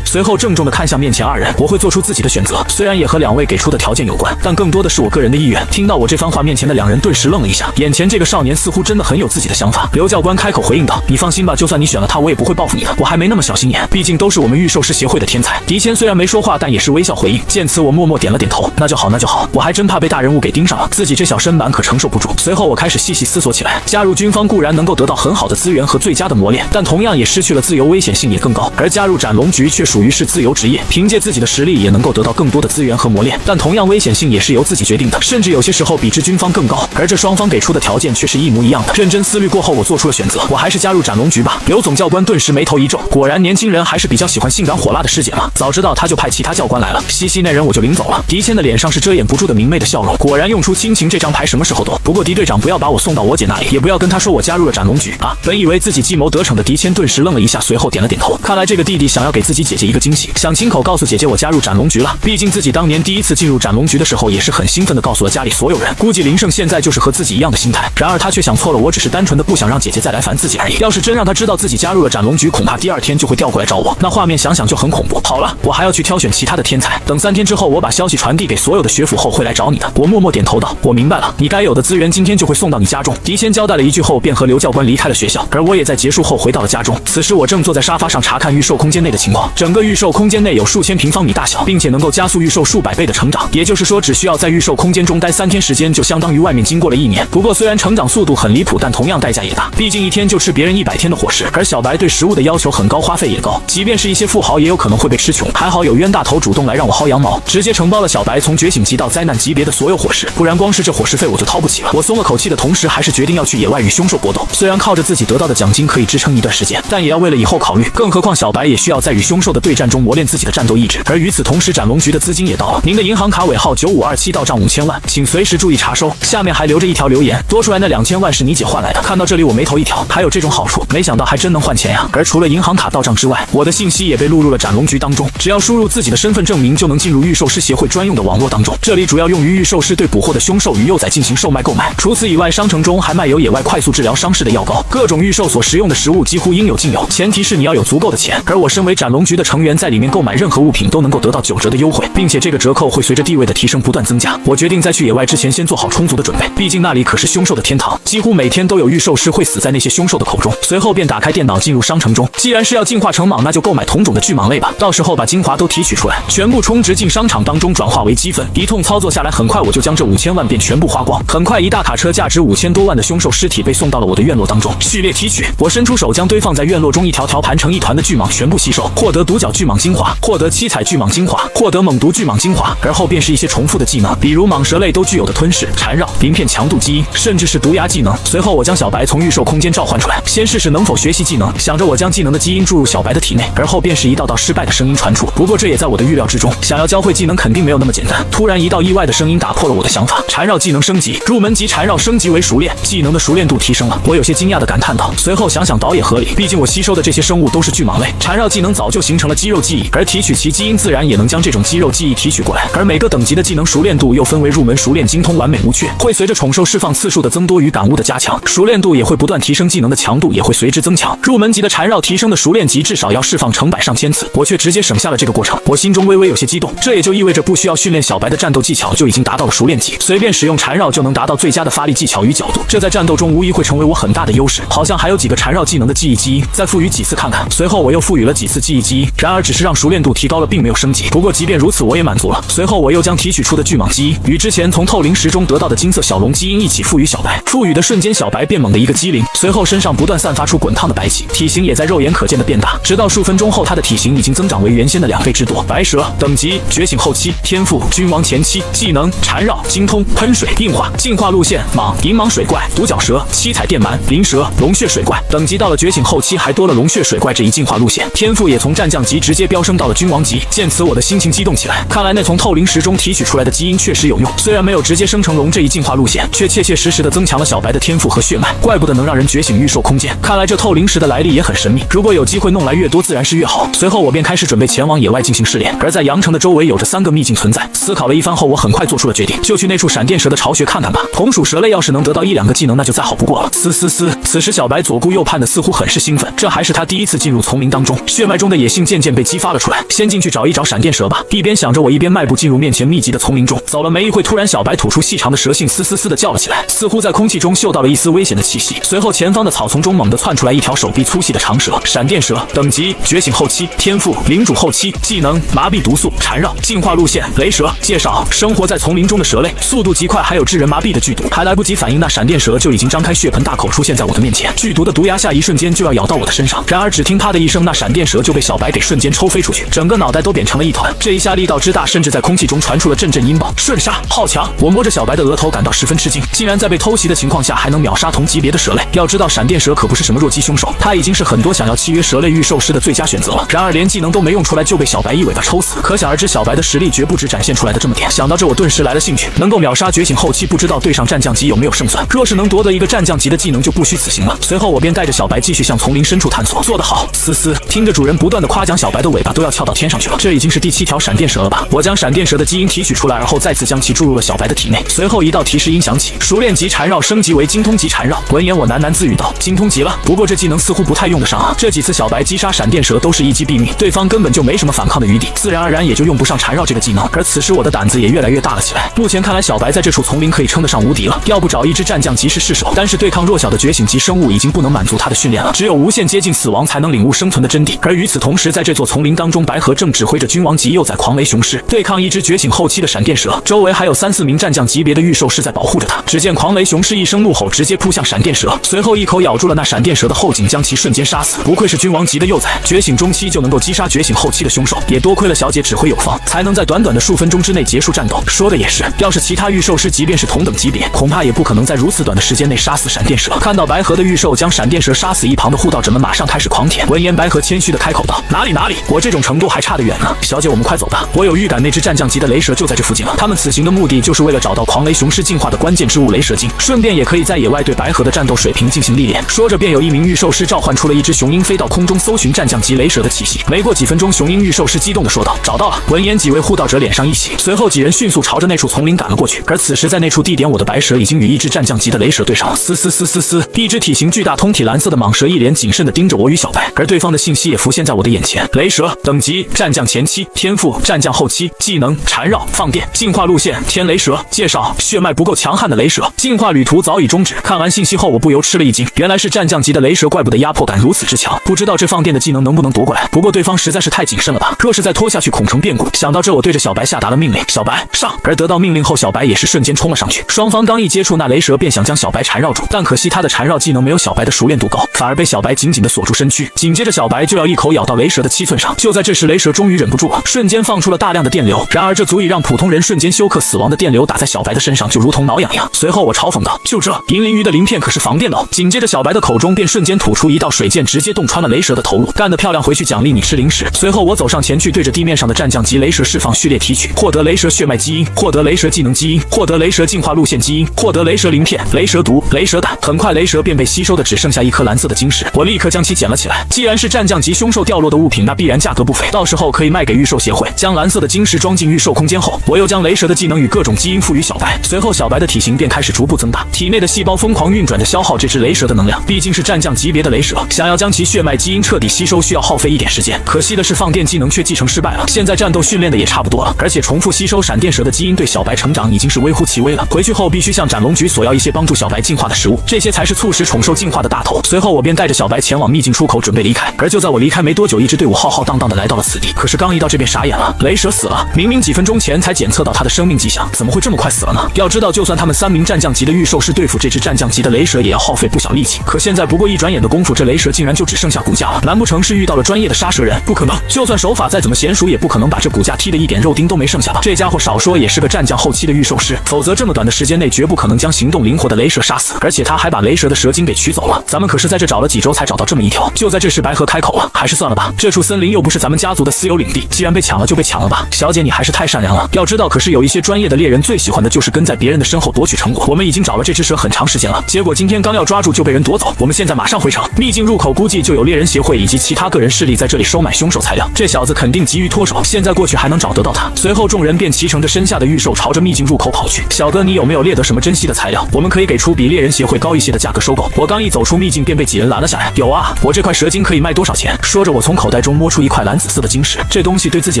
随后郑重地看向面前二人。我会做出自己的选择，虽然也和两位给出的条件有关，但更多的是我个人的意愿。听到我这番话，面前的两人顿时愣了一下，眼前这个少年似乎真的很有自己的想法。刘教官开口回应道：“你放心吧，就算你选了他，我也不会报复你的。我还没那么小心眼，毕竟都是我们御兽师协会的天才。”狄谦虽然没说话，但也是微笑回应。见此，我默默点了点头。那就好，那就好。我还真怕被大人物给盯上了，自己这小身板可承受不住。随后我开始细细思索起来，加入军方固然能够得到很好的资源和最佳的磨练，但同样也失去了自由，危险性也更高。而加入斩龙局却属于是自由职业，凭借自己的实力也能够得到更多的资源和磨练，但同样危险性也是由自己决定的，甚至有些时候比之军方更高。而这双方给出的条件却是一模一样的。认真思虑过后，我做出了选择，我还是加入斩龙局吧。刘总教官顿时眉头一皱，果然年轻人还是比较喜欢性感火辣的师姐嘛，早知道他就派其他教官来了。嘻嘻，那人我就领走了。狄谦的脸上是遮掩不住的明媚的笑容，果然用出亲情这张牌什么时候都。不过狄队长不要把我送到我姐那里，也不要跟她说我加入了斩龙局啊！本以为自己计谋得逞的狄谦顿时愣了一下，随后点了点头。看来这个弟弟想要给自己姐姐一个惊喜，想亲口告诉姐姐我加入斩龙局了。毕竟自己当年第一次进入斩龙局的时候，也是很兴奋的告诉了家里所有人。估计林胜现在就是和自己一样的心态，然而他却想错了，我只是单纯的不想让姐姐再来烦自己而已。要是真让他知道自己加入了斩龙局，恐怕第二天就会调过来找我，那画面想想就很恐怖。好了，我还要去挑选其他的天才，等3天之后我把消息传递给所有的学府后会来找你的。我默默点头道：“我明白了，你该有的资源今天就会送到你家中。”狄谦交代了一句后，便和刘教官离开了学校，而我也在结束后回到了家中。此时我正坐在沙发上查看御兽空间内的情况，整个御兽空间内有数千平方米大小，并且能够加速御兽数百倍的成长，也就是说只需要在御兽空间中待3天时间，就相当于外面经过了1年。不过虽然成长速度很离谱，但同样代价也大，毕竟一天就吃别人100天的伙食，而小白对食物的要求很高，花费也高，即便是一些富豪也有可能会被吃穷。还好有冤大头主动来让我薅羊毛，直接承包了小白从觉醒级到灾难级别的所有伙食，不然光是这伙食费我就掏不起了。我松了口气的同时，还是决定要去野外与凶兽搏斗。虽然靠着自己得到的奖金可以支撑一段时间，但也要为了以后考虑，更何况小白也需要在与凶兽的对战中磨练自己的战斗意志。而与此同时，斩龙局的资金也到了，您的银行卡尾号9527到账5000万，请随时注意查收。下面还留着一条留言，多出来那2000万是你姐换来的。看到这里我眉头一挑，还有这种好处，没想到还真能换钱呀。而除了银行卡到账之外，我的信息也被录入了斩龙局当中，只要输入自己的身份证明，就能进入御兽师协会专用的网络当中。这里主要用于御兽师对捕获的凶兽与幼崽进行售卖购买。除此以外，商城中还卖有野外快速治疗伤势的药膏，各种御兽所食用的食物几乎应有尽有，前提是你要有足够的钱。而我身为斩龙局的成员，在里面购买任何物品都能够得到9折的优惠，并且这个折扣会随着地位的提升不断增加。我决定在去野外之前先做好充足的准备，毕竟那里可是凶兽的天堂，几乎每天都有御兽师会死在那些凶兽的口中。随后便打开电脑进入商城中，既然是要进化成蟒，那就购买同种的巨蟒类吧，到时候把精华都提取出来，全部充值进商场当中转化为积分。一通操作下来，很快我就将这5000万便全部花光。很快一大卡车价值5000多万的凶兽尸体被送到了我的院落当中，序列提取。我伸出手将堆放在院落中一条条盘成一团的巨蟒全部吸收，获得独角巨蟒精华，获得七彩巨蟒精华，获得猛毒巨蟒精华。而后便是一些重复的技能，比如蟒蛇类都具有的吞噬、缠绕、鳞片强度基因，甚至是毒牙技能。随后我将小白从御兽空间召唤出来，先试试能否学习技能。想着我将技能的基因注入小白的体内，而后便是一道道失败的声音传出。不过这也在我的预料之中，想要教会技能肯定没有那么简单。突然一道意外的声音打破了我的想法，缠绕技能升级，入门级缠绕升级为熟练，技能的熟练度提升了。我有些惊讶的感叹道，随后想想倒也合理，毕竟我吸收的这些生物都是巨蟒类，缠绕技能早就形成了肌肉记忆，而提取其基因自然也能将这种肌肉记忆提取过来。而每个等级的技能熟练度又分为入门熟练、精通、完美无缺，会随着宠兽释放次数的增多与感悟的加强，熟练度也会不断提升，技能的强度也会随之增强。入门级的缠绕提升的熟练级至少要释放成百上千次，我却直接省下了这个过程，我心中微微有些激动。这也就意味着不需要训练小白的战斗技巧就已经达到了熟练级，随便使用缠绕就能达到最佳的发力技巧与角度，这在战斗中无疑会成为我很大的优势。好像还有几个缠绕技能的记忆基因，再赋予几次看看。随后我又赋予了几次记忆基因，然而只是让熟练度提高了，并没有升级。不过即便如此我也满足了。随后我又将提取出的巨蟒基因与之前从透灵石中得到的金色小龙基因一起赋予小白，赋予的瞬间小白变猛的一个机灵，随后身上不断散发出滚烫的白气，体型也在肉眼可见的变大，直到数分钟后它的体型已经增长为原先的2倍之多。白蛇等级觉醒后期，天赋君王前期，技能缠绕、精通、喷水、硬化，进化路线蟒、银蟒水怪、独角蛇、七彩电鳗、灵蛇、龙血水怪。等级到了觉醒后期还多了龙血水怪这一进化路线，天赋也从战将级直接飙升到了君王级。见此我的心情激动起来，看来那从透灵石中提取出来的基因确实有用，虽然没有直接生成龙这一进化路线，却切切实实的增强了小白的天赋和血脉，怪不得能让人觉醒御兽空间。看来这透灵石的来历也很神秘，如果有机会弄来越多自然是越好。随后我便开始准备前往野外进行试炼，而在阳城的周围有着3个秘境存在。思考了一番后，我很快做出了决定，就去那处闪电蛇的巢穴看看吧。同属蛇类要是能得到1、2个技能，那就再好不过了。此时小白左顾右盼的，似乎很是兴奋。这还是他第一次进入丛林当中，血脉中的野性渐渐被激发了出来。先进去找一找闪电蛇吧。一边想着，我一边迈步进入面前密集的丛林中。走了没一会，突然小白吐出细长的蛇信，嘶嘶嘶的叫了起来，似乎在空气中嗅到了一丝危险的气息。随后前方的草丛中猛地窜出来一条手臂粗细的长蛇。闪电蛇等级：觉醒后期，天赋领主后期，技能麻痹毒素缠绕，进化路线雷蛇。介绍：生活在丛林中的蛇类，速度极快，还有致人麻痹的剧毒。还来不及反应，那闪电蛇就已经张开血盆大口出现在我的面前，剧毒的毒牙下一瞬间就要咬到我的身上。然而只听啪的一声，那闪电蛇就被小白给瞬间抽飞出去，整个脑袋都扁成了一团。这一下力道之大，甚至在空气中传出了阵阵音爆。瞬杀好强！我摸着小白的额头感到十分吃惊，竟然在被偷袭的情况下还能秒杀同级别的蛇类。要知道闪电蛇可不是什么弱鸡凶手，它已经是很多想要契约蛇类御兽师的最佳选择了。然而连技能都没用出来就被小白一尾巴抽死，可想而知小白的实力绝不止展现出来的这么点。想到这我顿时来了兴趣，能够秒杀觉醒后期，不知道对上战将级有没有胜算。若是能夺得一个战将级的技能就不虚此行了。随后我便带着小白继续向丛林深处探索。做得好，嘶嘶！听着主人不断的夸奖，小白的尾巴都要翘到天上去了。这已经是第7条闪电蛇了吧？我将闪电蛇的基因提取出来，而后再次将其注入了小白的体内。随后一道提示音响起，熟练级缠绕升级为精通级缠绕。闻言我喃喃自语道：精通级了，不过这技能似乎不太用得上啊。这几次小白击杀闪电蛇都是一击毙命，对方根本就没什么反抗的余地，自然而然也就用不上缠绕这个技能。而此时我的胆子也越来越大了起来。目前看来小白在这处丛林可以称得上无敌了，要不找一只战将级是试手，但是对抗弱小的觉醒级生物已经不能满足他的训练了，只有无限接近死亡才能领悟生存的真谛。而与此同时，在这座丛林当中，白河正指挥着君王级幼崽狂雷雄狮对抗一只觉醒后期的闪电蛇，周围还有3、4名战将级别的御兽师在保护着他。只见狂雷雄狮一声怒吼，直接扑向闪电蛇，随后一口咬住了那闪电蛇的后颈，将其瞬间杀死。不愧是君王级的幼崽，觉醒中期就能够击杀觉醒后期的凶手，也多亏了小姐指挥有方，才能在短短的数分钟之内结束战斗。说的也是，要是其他御兽师即便是同等级别，恐怕也不可能在如此短的时间内杀死闪电蛇。看到白河的御兽将闪电蛇杀死，一旁的护道者们马上开始狂舔。闻言，白河谦虚的开口道：哪里，我这种程度还差得远呢。小姐，我们快走吧，我有预感那只战将级的雷蛇就在这附近了。他们此行的目的就是为了找到狂雷雄狮进化的关键之物雷蛇精，顺便也可以在野外对白河的战斗水平进行历练。说着便有一名御兽师召唤出了一只雄鹰，飞到空中搜寻战将级雷蛇的气息。没过几分钟，雄鹰御兽师激动地说道：找到了！闻言，几位护道者脸上一喜，随后几人迅速朝着那处丛林赶了过去。而此时在那处地点，我的白蛇已经与一只战将级的雷蛇对上了。嘶嘶嘶嘶嘶！一只体型巨大、通体蓝色的蟒蛇一脸谨慎地盯着我与小白，而对方的信息也浮现在我的眼前。雷蛇等级：战将前期，天赋战将后期，技能缠绕放电，进化路线天雷蛇。介绍：血脉不够强悍的雷蛇，进化旅途早已终止。看完信息后，我不由吃了一惊，原来是战将级的雷蛇，怪不得压迫感如此之强。不知道这放电的技能能不能夺过来？不过对方实在是太谨慎了吧，若是再拖下去，恐成变故。想到这，我对着小白下达了命令：小白上！而得到命令后，小白也是瞬间冲了上去。双方刚一接触，那雷蛇便想将小白缠绕住，但可惜他的缠绕技能没有小白的熟练度高，反而被小白紧紧地锁住身躯。紧接着小白就要一口咬到雷蛇的7寸上。就在这时，雷蛇终于忍不住了，瞬间放出了大量的电流。然而这足以让普通人瞬间休克死亡的电流打在小白的身上，就如同挠痒痒。随后我嘲讽道：就这，银鳞鱼的鳞片可是防电的哦。紧接着小白的口中便瞬间吐出一道水箭，直接洞穿了雷蛇的头颅。干得漂亮，回去奖励你吃零食。随后我走上前去，对着地面上的战将级雷蛇释放序列提取，获得雷蛇血脉基因，获得雷蛇技能基因，获得雷蛇进化路线基因，获得雷蛇鳞片、雷蛇毒、雷蛇胆。很快雷蛇便被吸收的只剩下一颗蓝色的晶石，我立刻将其捡了起来。既然是战将级凶兽掉落的物品，那必然价格不菲，到时候可以卖给御兽协会。将蓝色的晶石装进御兽空间后，我又将雷蛇的技能与各种基因赋予小白。随后小白的体型便开始逐步增大，体内的细胞疯狂运转着消耗这只雷蛇的能量。毕竟是战将级别的雷蛇，想要将其血脉基因彻底吸收，需要耗费一点时间。可惜的是放电技能却继承失败了。现在战斗训练的也差不多了，而且重复吸收闪电蛇的基因对小白成长已经是微乎其微了。回去后必须向斩龙局索要一些帮助小白进化的食物，这些才是促使宠兽进化的大头。随后我便带着小白前往秘境出口准备离开。而就在我离开没多久，一支队伍浩浩荡荡的来到了此地。可是刚一到这边傻眼了，雷蛇死了，明明几分钟前才检测到他的生命迹象，怎么会这么快死了呢？要知道就算他们3名战将级的御兽师对付这只战将级的雷蛇也要耗费不小力气，可现在不过一转眼的功夫，这雷蛇竟然就只剩下骨架了。难不成是遇到了专业的杀蛇人？不可能，就算手法再怎么娴熟，也不可能把这骨架踢得一点肉丁都没剩下吧。这家伙少说也是个战将后期的御兽师，否则这么短的时间内绝不可能将行动灵活的雷蛇杀死，而且他还把雷蛇的蛇精给取走了。咱们可是在这找了几周才找到这么一条。就在这时，白河开口了：还是算了吧，这处森林又不是咱们家族的私有领地，既然被抢了就被抢了吧。小姐，你还是太善良了。要知道，可是有一些专业的猎人最喜欢的就是跟在别人的身后夺取成果。我们已经找了这只蛇很长时间了，结果今天刚要抓住就被人夺走。我们现在马上回城，秘境入口估计就有猎人协会以及其他个人势力在这里收买凶手材料。这小子肯定急于脱手，现在过去还能找得到他。随后众人便骑乘着身下的御兽朝着秘境入口跑去。小哥，你有没有猎得什么珍稀的材料？我们可以给出比猎人协会高一些的价格收购。我刚一走出秘境，便被几人拦了下来。有啊，我这块蛇精可以卖多少钱？说着，我从口袋中摸出一块蓝紫色的晶石，这东西对自己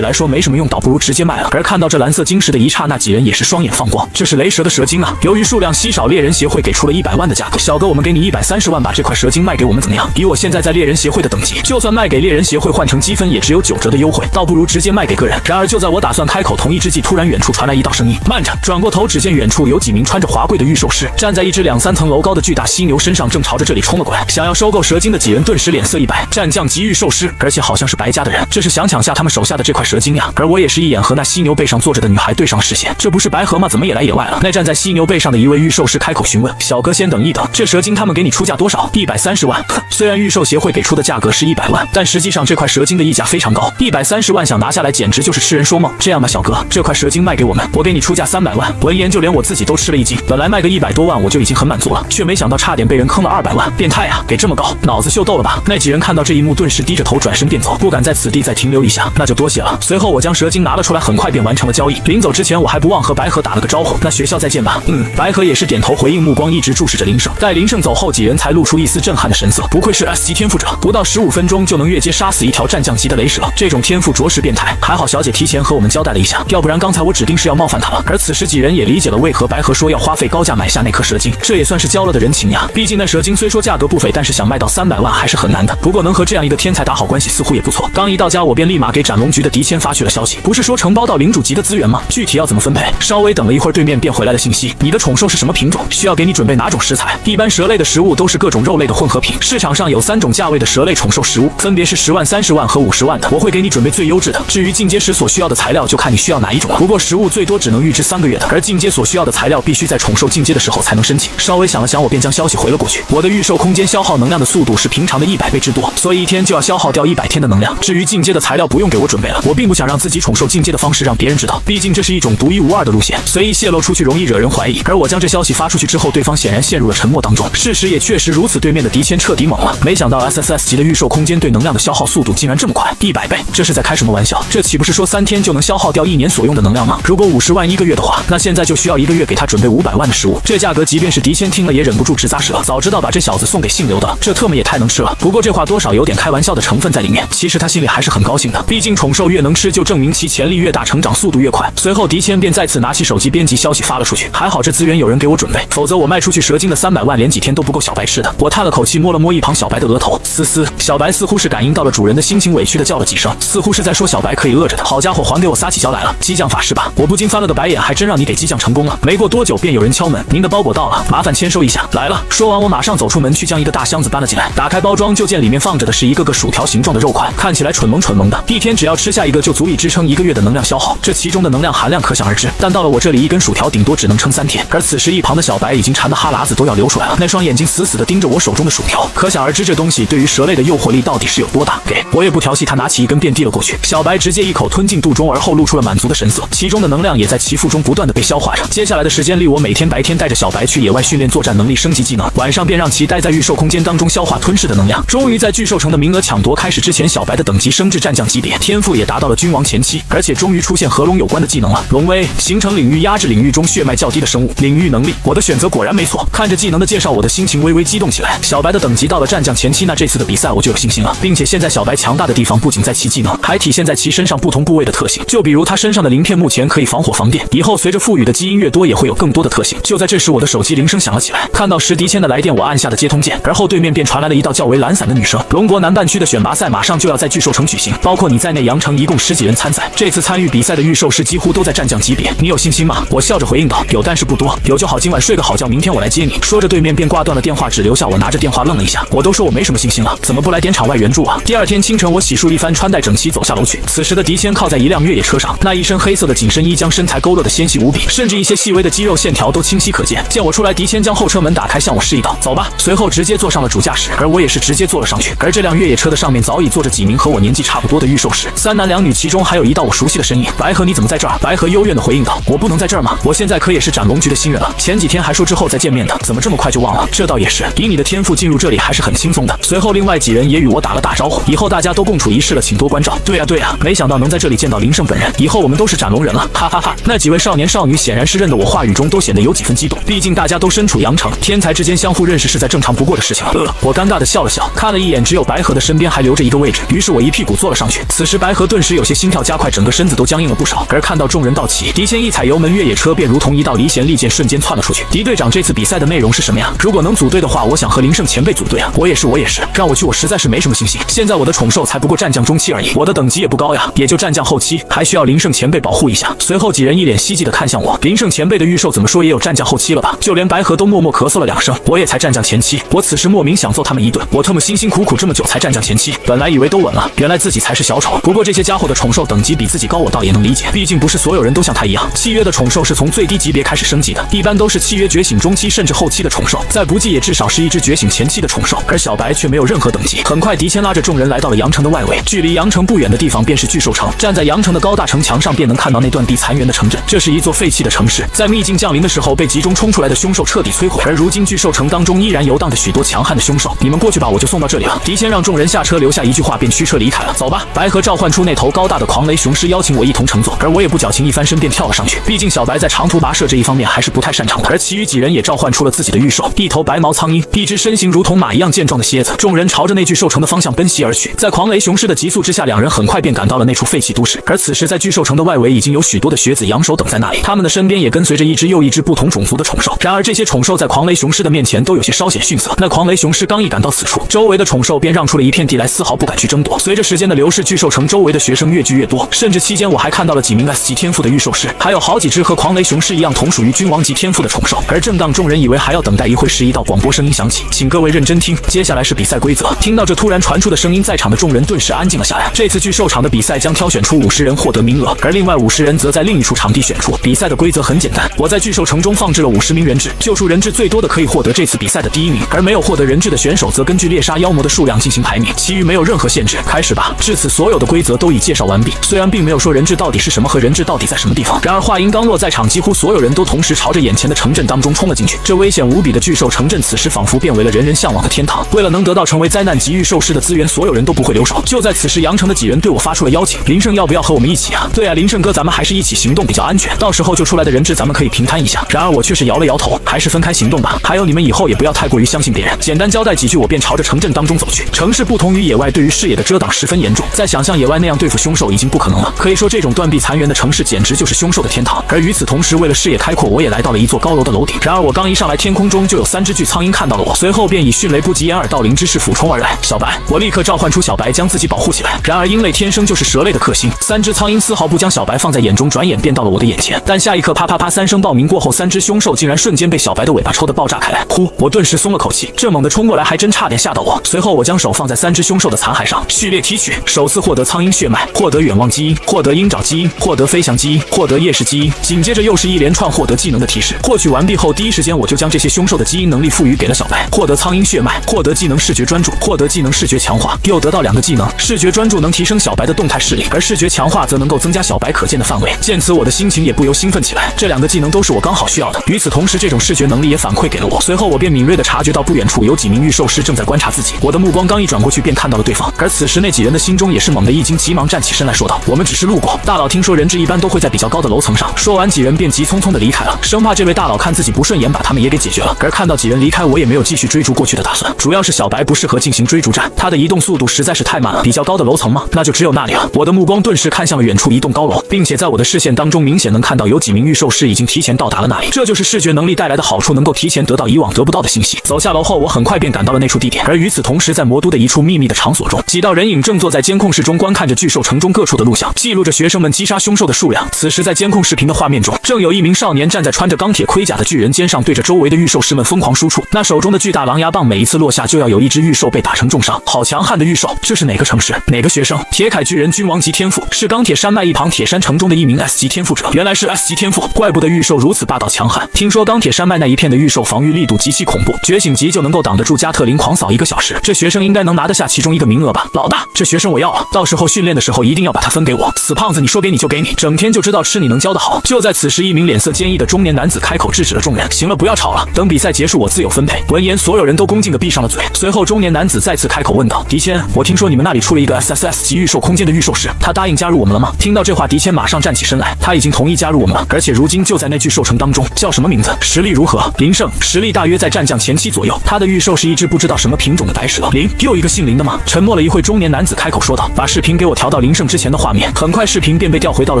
来说没什么用，倒不如直接卖了。而看到这蓝色晶石的一刹那，几人也是双眼放光。这是雷蛇的蛇精啊！由于数量稀少，猎人协会给出了100万的价格。小哥，我们给你130万，把这块蛇精卖给我们怎么样？以我现在在猎人协会的等级，就算卖给猎人协会换成积分，也只有9折的优惠，倒不如直接卖给个人。然而就在我打算开口同意之际，突然远处传来一道声音：慢着！转过头，只见远处有几名穿着华贵的御兽师站在一只2、3层楼高的巨大犀牛身上，正朝着这里冲了过来。想要收购蛇精的几人顿时脸色一白，战将级御兽师，而且好像是白家的人，这是想抢下他们手下的这块蛇精呀！而我也是一眼和那犀牛背上坐着的女孩对上视线，这不是白河吗？怎么也来野外了？那站在犀牛背上的一位御兽师开口询问：小哥先等一等，这蛇精他们给你出价多少？130万。虽然御兽协会给出的价格是100万，但实际上这块蛇精的溢价非常高，130万想拿下来简直就是痴人说梦。这样吧，小哥，这块蛇精卖给我们，我给你出价300万。闻言就连我自己都吃了一惊，本来卖个100多万我就已经很满足了，却没想到差点被人坑了200万，变态啊！给这么高，脑子秀逗了吧？那几人看到这一幕，顿时低着头转身便走，不敢在此地再停留一下，那就多谢了。随后我将蛇精拿了出来，很快便完成了交易。临走之前，我还不忘和白河打了个招呼，那学校再见吧。白河也是点头回应，目光一直注视着林胜。待林胜走后，几人才露出一丝震撼的神色，不愧是 S 级天赋者，不到15分钟就能越阶杀死一条战将级的雷蛇，这种天赋着实变态。还好小姐提前和我们交代了一下，要不然刚才我指定是要冒犯她了。而此时几人也理解了为何白河说要花费高价买下那颗蛇精，这也算是交了的人情呀。毕竟那蛇精虽说价格不菲，但是想卖到300万还是很难的。不过能和这样一个天才打好关系似乎也不错。刚一到家，我便立马给斩龙局的狄谦发去了消息，不是说承包到领主级的资源吗？具体要怎么分配？稍微等了一会儿，对面便回来了信息，你的宠兽是什么品种？需要给你准备哪种食材？一般蛇类的食物都是各种肉类的混合品，市场上有3种价位的蛇类宠兽食物，分别是10万、30万和50万的，我会给你准备最优质的。至于进阶时所需要的材料，就看你需要哪一种了。不过食物最多只能预支3个月的，而进阶所需要的材料必须在宠兽进阶的时候才能申请。稍微想了想，我便将消息回了过去。我的御兽空间消耗能量的速度是平常的100倍之多，所以一天就要消耗掉100天的能量。至于进阶的材料不用给我准备了，我并不想让自己宠兽进阶的方式让别人知道，毕竟这是一种独一无二的路线，随意泄露出去容易惹人怀疑。而我将这消息发出去之后，对方显然陷入了沉默当中。事实也确实如此，对面的狄谦彻底懵了。没想到 SSS 级的御兽空间对能量的消耗速度竟然这么快，100倍，这是在开什么玩笑？这岂不是说3天就能消耗掉1年所用的能量吗？如果50万1个月的话，那现在就需要1个月给他准备500万的食物，这价格即便是狄谦听了也忍不住直咂舌。早知道把这小子送给姓刘的，这特么也太能吃了。不过这话多少有点开玩笑的成分在里面，其实他心里还是很高兴的，毕竟宠兽越能吃就证明其潜力越大，成长速度越快。随后狄谦便再次拿起手机编辑消息发了出去，还好这资源有人给我准备，否则我卖出去蛇精的300万连几天都不够小白吃的。我叹了口气，摸了摸一旁小白的额头，嘶嘶，小白似乎是感应到了主人的心情，委屈的叫了几声，似乎是在说小白可以饿着的。好家伙，还给我撒起娇来了，激将法是吧？我不禁翻了个白眼，还真让你给激将成功了。没过多久便有人敲门，您的包裹到了，麻烦签收一下。来了。说完我马上走出门去，将一个大箱子搬了进来，打开包装就见里面放着的是一个个薯条形状的肉块，看起来蠢萌蠢萌的，一天只要吃下一个就足以支撑1个月的能量消耗，这其中的能量含量可想而知。但到了我这里，一根薯条顶多只能撑3天。而此时一旁的小白已经馋得哈喇子都要流出来了，那双眼睛死死地盯着我手中的薯条，可想而知这东西对于蛇类的诱惑力到底是有多大。给我也不调戏，他拿起一根便递了过去，小白直接一口吞进肚中，而后露出了满足的神色，其中的能量也在其腹中不断的被消化着。接下来的时间里，我每天白天带着小白去野外训练作战能力升级技能，晚上便让其待在御兽空间当中消化吞噬的能量。终于在巨兽城的名额抢夺开始之前，小白的等级升至战将级别，天赋也达到了君王前期，而且终于出现和龙有关的技能了。龙威，形成领域压制领域中血脉较低的生物。领域能力，我的选择果然没错。看着技能的介绍，我的心情微微激动起来。小白的等级到了战将前期，那这次的比赛我就有信心了。并且现在小白强大的地方不仅在其技能，还体现在其身上不同部位的特性。就比如他身上的鳞片目前可以防火防电，以后随着赋予的基因越多，也会有更多的特性。就在这时，我的手机铃声响了起来。看到石迪谦的来电，我按下了接通键，而后对面便传来了一道较为懒散的女声：龙国南半区的选拔赛马上就要在巨兽城举行，包括你在内，阳城一共10几人参赛。这次参与比赛的御兽师几乎都在战将级别，你有信心吗？我笑着回应道：有，但是不多。有就好，今晚睡个好觉，明天我来接你。说着对面便挂断了电话，只留下我拿着电话愣了一下。我都说我没什么信心了，怎么不来点场外援助啊？第二天清晨，我洗漱一番，穿戴整齐走下楼去。此时的狄谦靠在一辆越野车上，那一身黑色的紧身衣将身材勾勒得纤细无比，甚至一些细微的肌肉线条都清晰可见。见我出来，狄谦将后车门打开，向我示意道：走吧。随后直接坐上了主驾驶，而我也是直接坐了上去。而这辆越野车的上面早已坐着几名和我年纪差不多的御兽师，3男2女，其中还有一道我熟悉的身影。白河，你怎么在这儿？白河幽怨地回应道：我不能在这儿吗？我现在可也是斩龙局的新人了，前几天还说之后再见面的，怎么这么快就忘了？这倒也是，以你的天赋进入这里还是很轻松的。随后另外几人也与我打了打招呼，以后大家都共处一室了，请多关照。对呀，没想到能在这里见到林胜本人，以后我们都是斩龙人了，哈哈哈。那几位少年少女显然是认得我，话语中都显得有几分激动，毕竟大家都身处阳城，天才之间相互认识认识是再正常不过的事情了。我尴尬的笑了笑，看了一眼只有白河的身边还留着一个位置，于是我一屁股坐了上去。此时白河顿时有些心跳加快，整个身子都僵硬了不少。而看到众人到齐，狄谦一踩油门，越野车便如同一道离弦利箭，瞬间窜了出去。狄队长，这次比赛的内容是什么呀？如果能组队的话，我想和林胜前辈组队啊。我也是，让我去，我实在是没什么信心。现在我的宠兽才不过战将中期而已，我的等级也不高呀，也就战将后期，还需要林胜前辈保护一下。随后几人一脸希冀的看向我，林胜前辈的御兽怎么说也有战将后期了吧？就连白河都默默咳嗽了2声，我也才战将前期。我此时莫名想揍他们一顿，我特么辛辛苦苦这么久才战将前期，本来以为都稳了，原来自己才是小丑。不过这些家伙的宠兽等级比自己高，我倒也能理解，毕竟不是所有人都像他一样。契约的宠兽是从最低级别开始升级的，一般都是契约觉醒中期甚至后期的宠兽，再不济也至少是一只觉醒前期的宠兽。而小白却没有任何等级。很快，狄谦拉着众人来到了阳城的外围，距离阳城不远的地方便是巨兽城。站在阳城的高大城墙上，便能看到那段地残垣的城镇。这是一座废弃的城市，在秘境降临的时候被集中冲出来的凶兽彻底摧毁。而如今巨兽城当中依然游荡着许多强悍的凶兽。你们过去吧，我就送到这里了。狄谦让众人下车，留下一句话便驱车离开了。走吧。白河召唤出那头高大的狂雷雄狮，邀请我一同乘坐。而我也不矫情，一翻身便跳了上去。毕竟小白在长途跋涉这一方面还是不太擅长的。而其余几人也召唤出了自己的御兽，一头白毛苍鹰，一只身形如同马一样健壮的蝎子。众人朝着那具兽城的方向奔袭而去。在狂雷雄狮的急速之下，两人很快便赶到了那处废弃都市。而此时在巨兽城的外围已经有许多的学子扬手等在那里，他们的身边也跟随着一只又一只不同种族的宠兽。然而这些宠兽在狂雷雄狮的面前都有些稍显逊色。那狂雷雄狮刚一赶到此处，周围的宠兽便让出了一片地来，丝毫不敢去争夺。随着时间的流逝，巨兽城周围的学生越聚越多，甚至期间我还看到了几名 S 级天赋的御兽师，还有好几只和狂雷雄狮一样同属于君王级天赋的宠兽。而正当众人以为还要等待一会时，一道广播声音响起，请各位认真听，接下来是比赛规则。听到这突然传出的声音，在场的众人顿时安静了下来。这次巨兽场的比赛将挑选出50人获得名额，而另外50人则在另一处场地选出。比赛的规则很简单，我在巨兽城中放置了50名人质，救出人质最多的可以获得这次比赛的第1名，而没有获得人质的选手则根据猎杀妖魔的数量进行排名，其余没有任何限制。开始吧。至此所有的规则都已介绍完毕，虽然并没有说人质到底是什么和人质到底在什么地方，然而话音刚落，在场几乎所有人都同时朝着眼前的城镇当中冲了进去。这危险无比的巨兽城镇此时仿佛变为了人人向往的天堂。为了能得到成为灾难级御兽师的资源，所有人都不会留手。就在此时，阳城的几人对我发出了邀请，林胜要不要和我们一起啊？对啊，林胜哥，咱们还是一起行动比较安全，到时候救出来的人质咱们可以平摊一下。然而我却是摇了摇头，还是分开行动吧。还有你们以后也不要太过于相信别人。简单交代几句，我便朝着城镇当中走去。城市不同于野外，对于视野的遮挡十分严重，再想象野外那样对付凶兽已经不可能了。可以说这种断壁残垣的城市简直就是凶兽的天堂。而与此同时，为了视野开阔，我也来到了一座高楼的楼顶。然而我刚一上来，天空中就有3只巨苍鹰看到了我，随后便以迅雷不及掩耳盗铃之势俯冲而来。小白，我立刻召唤出小白将自己保护起来。然而鹰类天生就是蛇类的克星，3只苍鹰丝毫不将小白放在眼中，转眼便到了我的眼前。但下一刻，啪啪啪3声爆鸣过后，3只凶兽竟然瞬间被小白的尾巴抽得爆炸开来。呼，我顿时松了口气，这猛地冲过来还真差点吓到我。随后我将手放在3只凶兽的残骸上，序列提取，首次获得苍鹰血脉，获得远望基因，获得鹰爪基因，获得飞翔基因，获得夜视基因。紧接着又是一连串获得技能的提示。获取完毕后，第一时间我就将这些凶兽的基因能力赋予给了小白。获得苍鹰血脉，获得技能视觉专注，获得技能视觉强化，又得到2个技能。视觉专注能提升小白的动态视力，而视觉强化则能够增加小白可见的范围。见此，我的心情也不由兴奋起来。这2个技能都是我刚好需要的。与此同时，这种视觉能力也反馈给了我。随后我便敏锐地察觉到不远处有几名御兽师正在观察自己。我的目光刚一转过去，便看到了对方。而此时那几人的心中也是猛地一惊，急忙站起身来说道：“我们只是路过，大佬听说人质一般都会在比较高的楼层上。”说完，几人便急匆匆地离开了，生怕这位大佬看自己不顺眼，把他们也给解决了。而看到几人离开，我也没有继续追逐过去的打算。主要是小白不适合进行追逐战，他的移动速度实在是太慢了。比较高的楼层吗？那就只有那里了。我的目光顿时看向了远处一栋高楼，并且在我的视线当中明显能看到有几名御兽师已经提前到达了那里。这就是视觉能力带来的好处，能够提前得到以往得不到的信息。走下楼后，我很快便赶到了那处地点。而与此同时，在魔都的一处秘密的场所中，几道人影正坐在监控室中观看着巨兽城中各处的录像，记录着学生们击杀凶兽的数量。此时在监控视频的画面中，正有一名少年站在穿着钢铁盔甲的巨人肩上，对着周围的御兽师们疯狂输出。那手中的巨大狼牙棒每一次落下，就要有一只御兽被打成重伤。好强悍的御兽！这是哪个城市？哪个学生？铁铠巨人君王级天赋，是钢铁山脉一旁铁山城中的一名 S 级天赋者。原来是 S 级天赋，怪不得御兽如此霸道强悍。听说钢铁山脉那一片的御兽防御力度极其恐怖，觉醒级就能够挡得住加特林狂扫1个小时。这学生应该能拿得下其中1个名额吧？老大，这学生我要了，到时候训练的时候一定要把他分给我。死胖子，你说给你就给你，整天就知道吃你能教得好。就在此时，一名脸色坚毅的中年男子开口制止了众人。行了，不要吵了，等比赛结束我自有分配。闻言，所有人都恭敬地闭上了嘴。随后，中年男子再次开口问道：“狄谦，我听说你们那里出了一个 SSS 级御兽空间的御兽师，他答应加入我们了吗？”听到这话，狄谦马上站起身来，他已经同意加入我们了，而且如今就在那具兽城当中。叫什么名字？实力如何？林胜，实力大约在战战将前期左右，他的预售是一只不知道什么品种的白蛇。林，又一个姓林的吗？沉默了一会，中年男子开口说道：“把视频给我调到林胜之前的画面。”很快，视频便被调回到了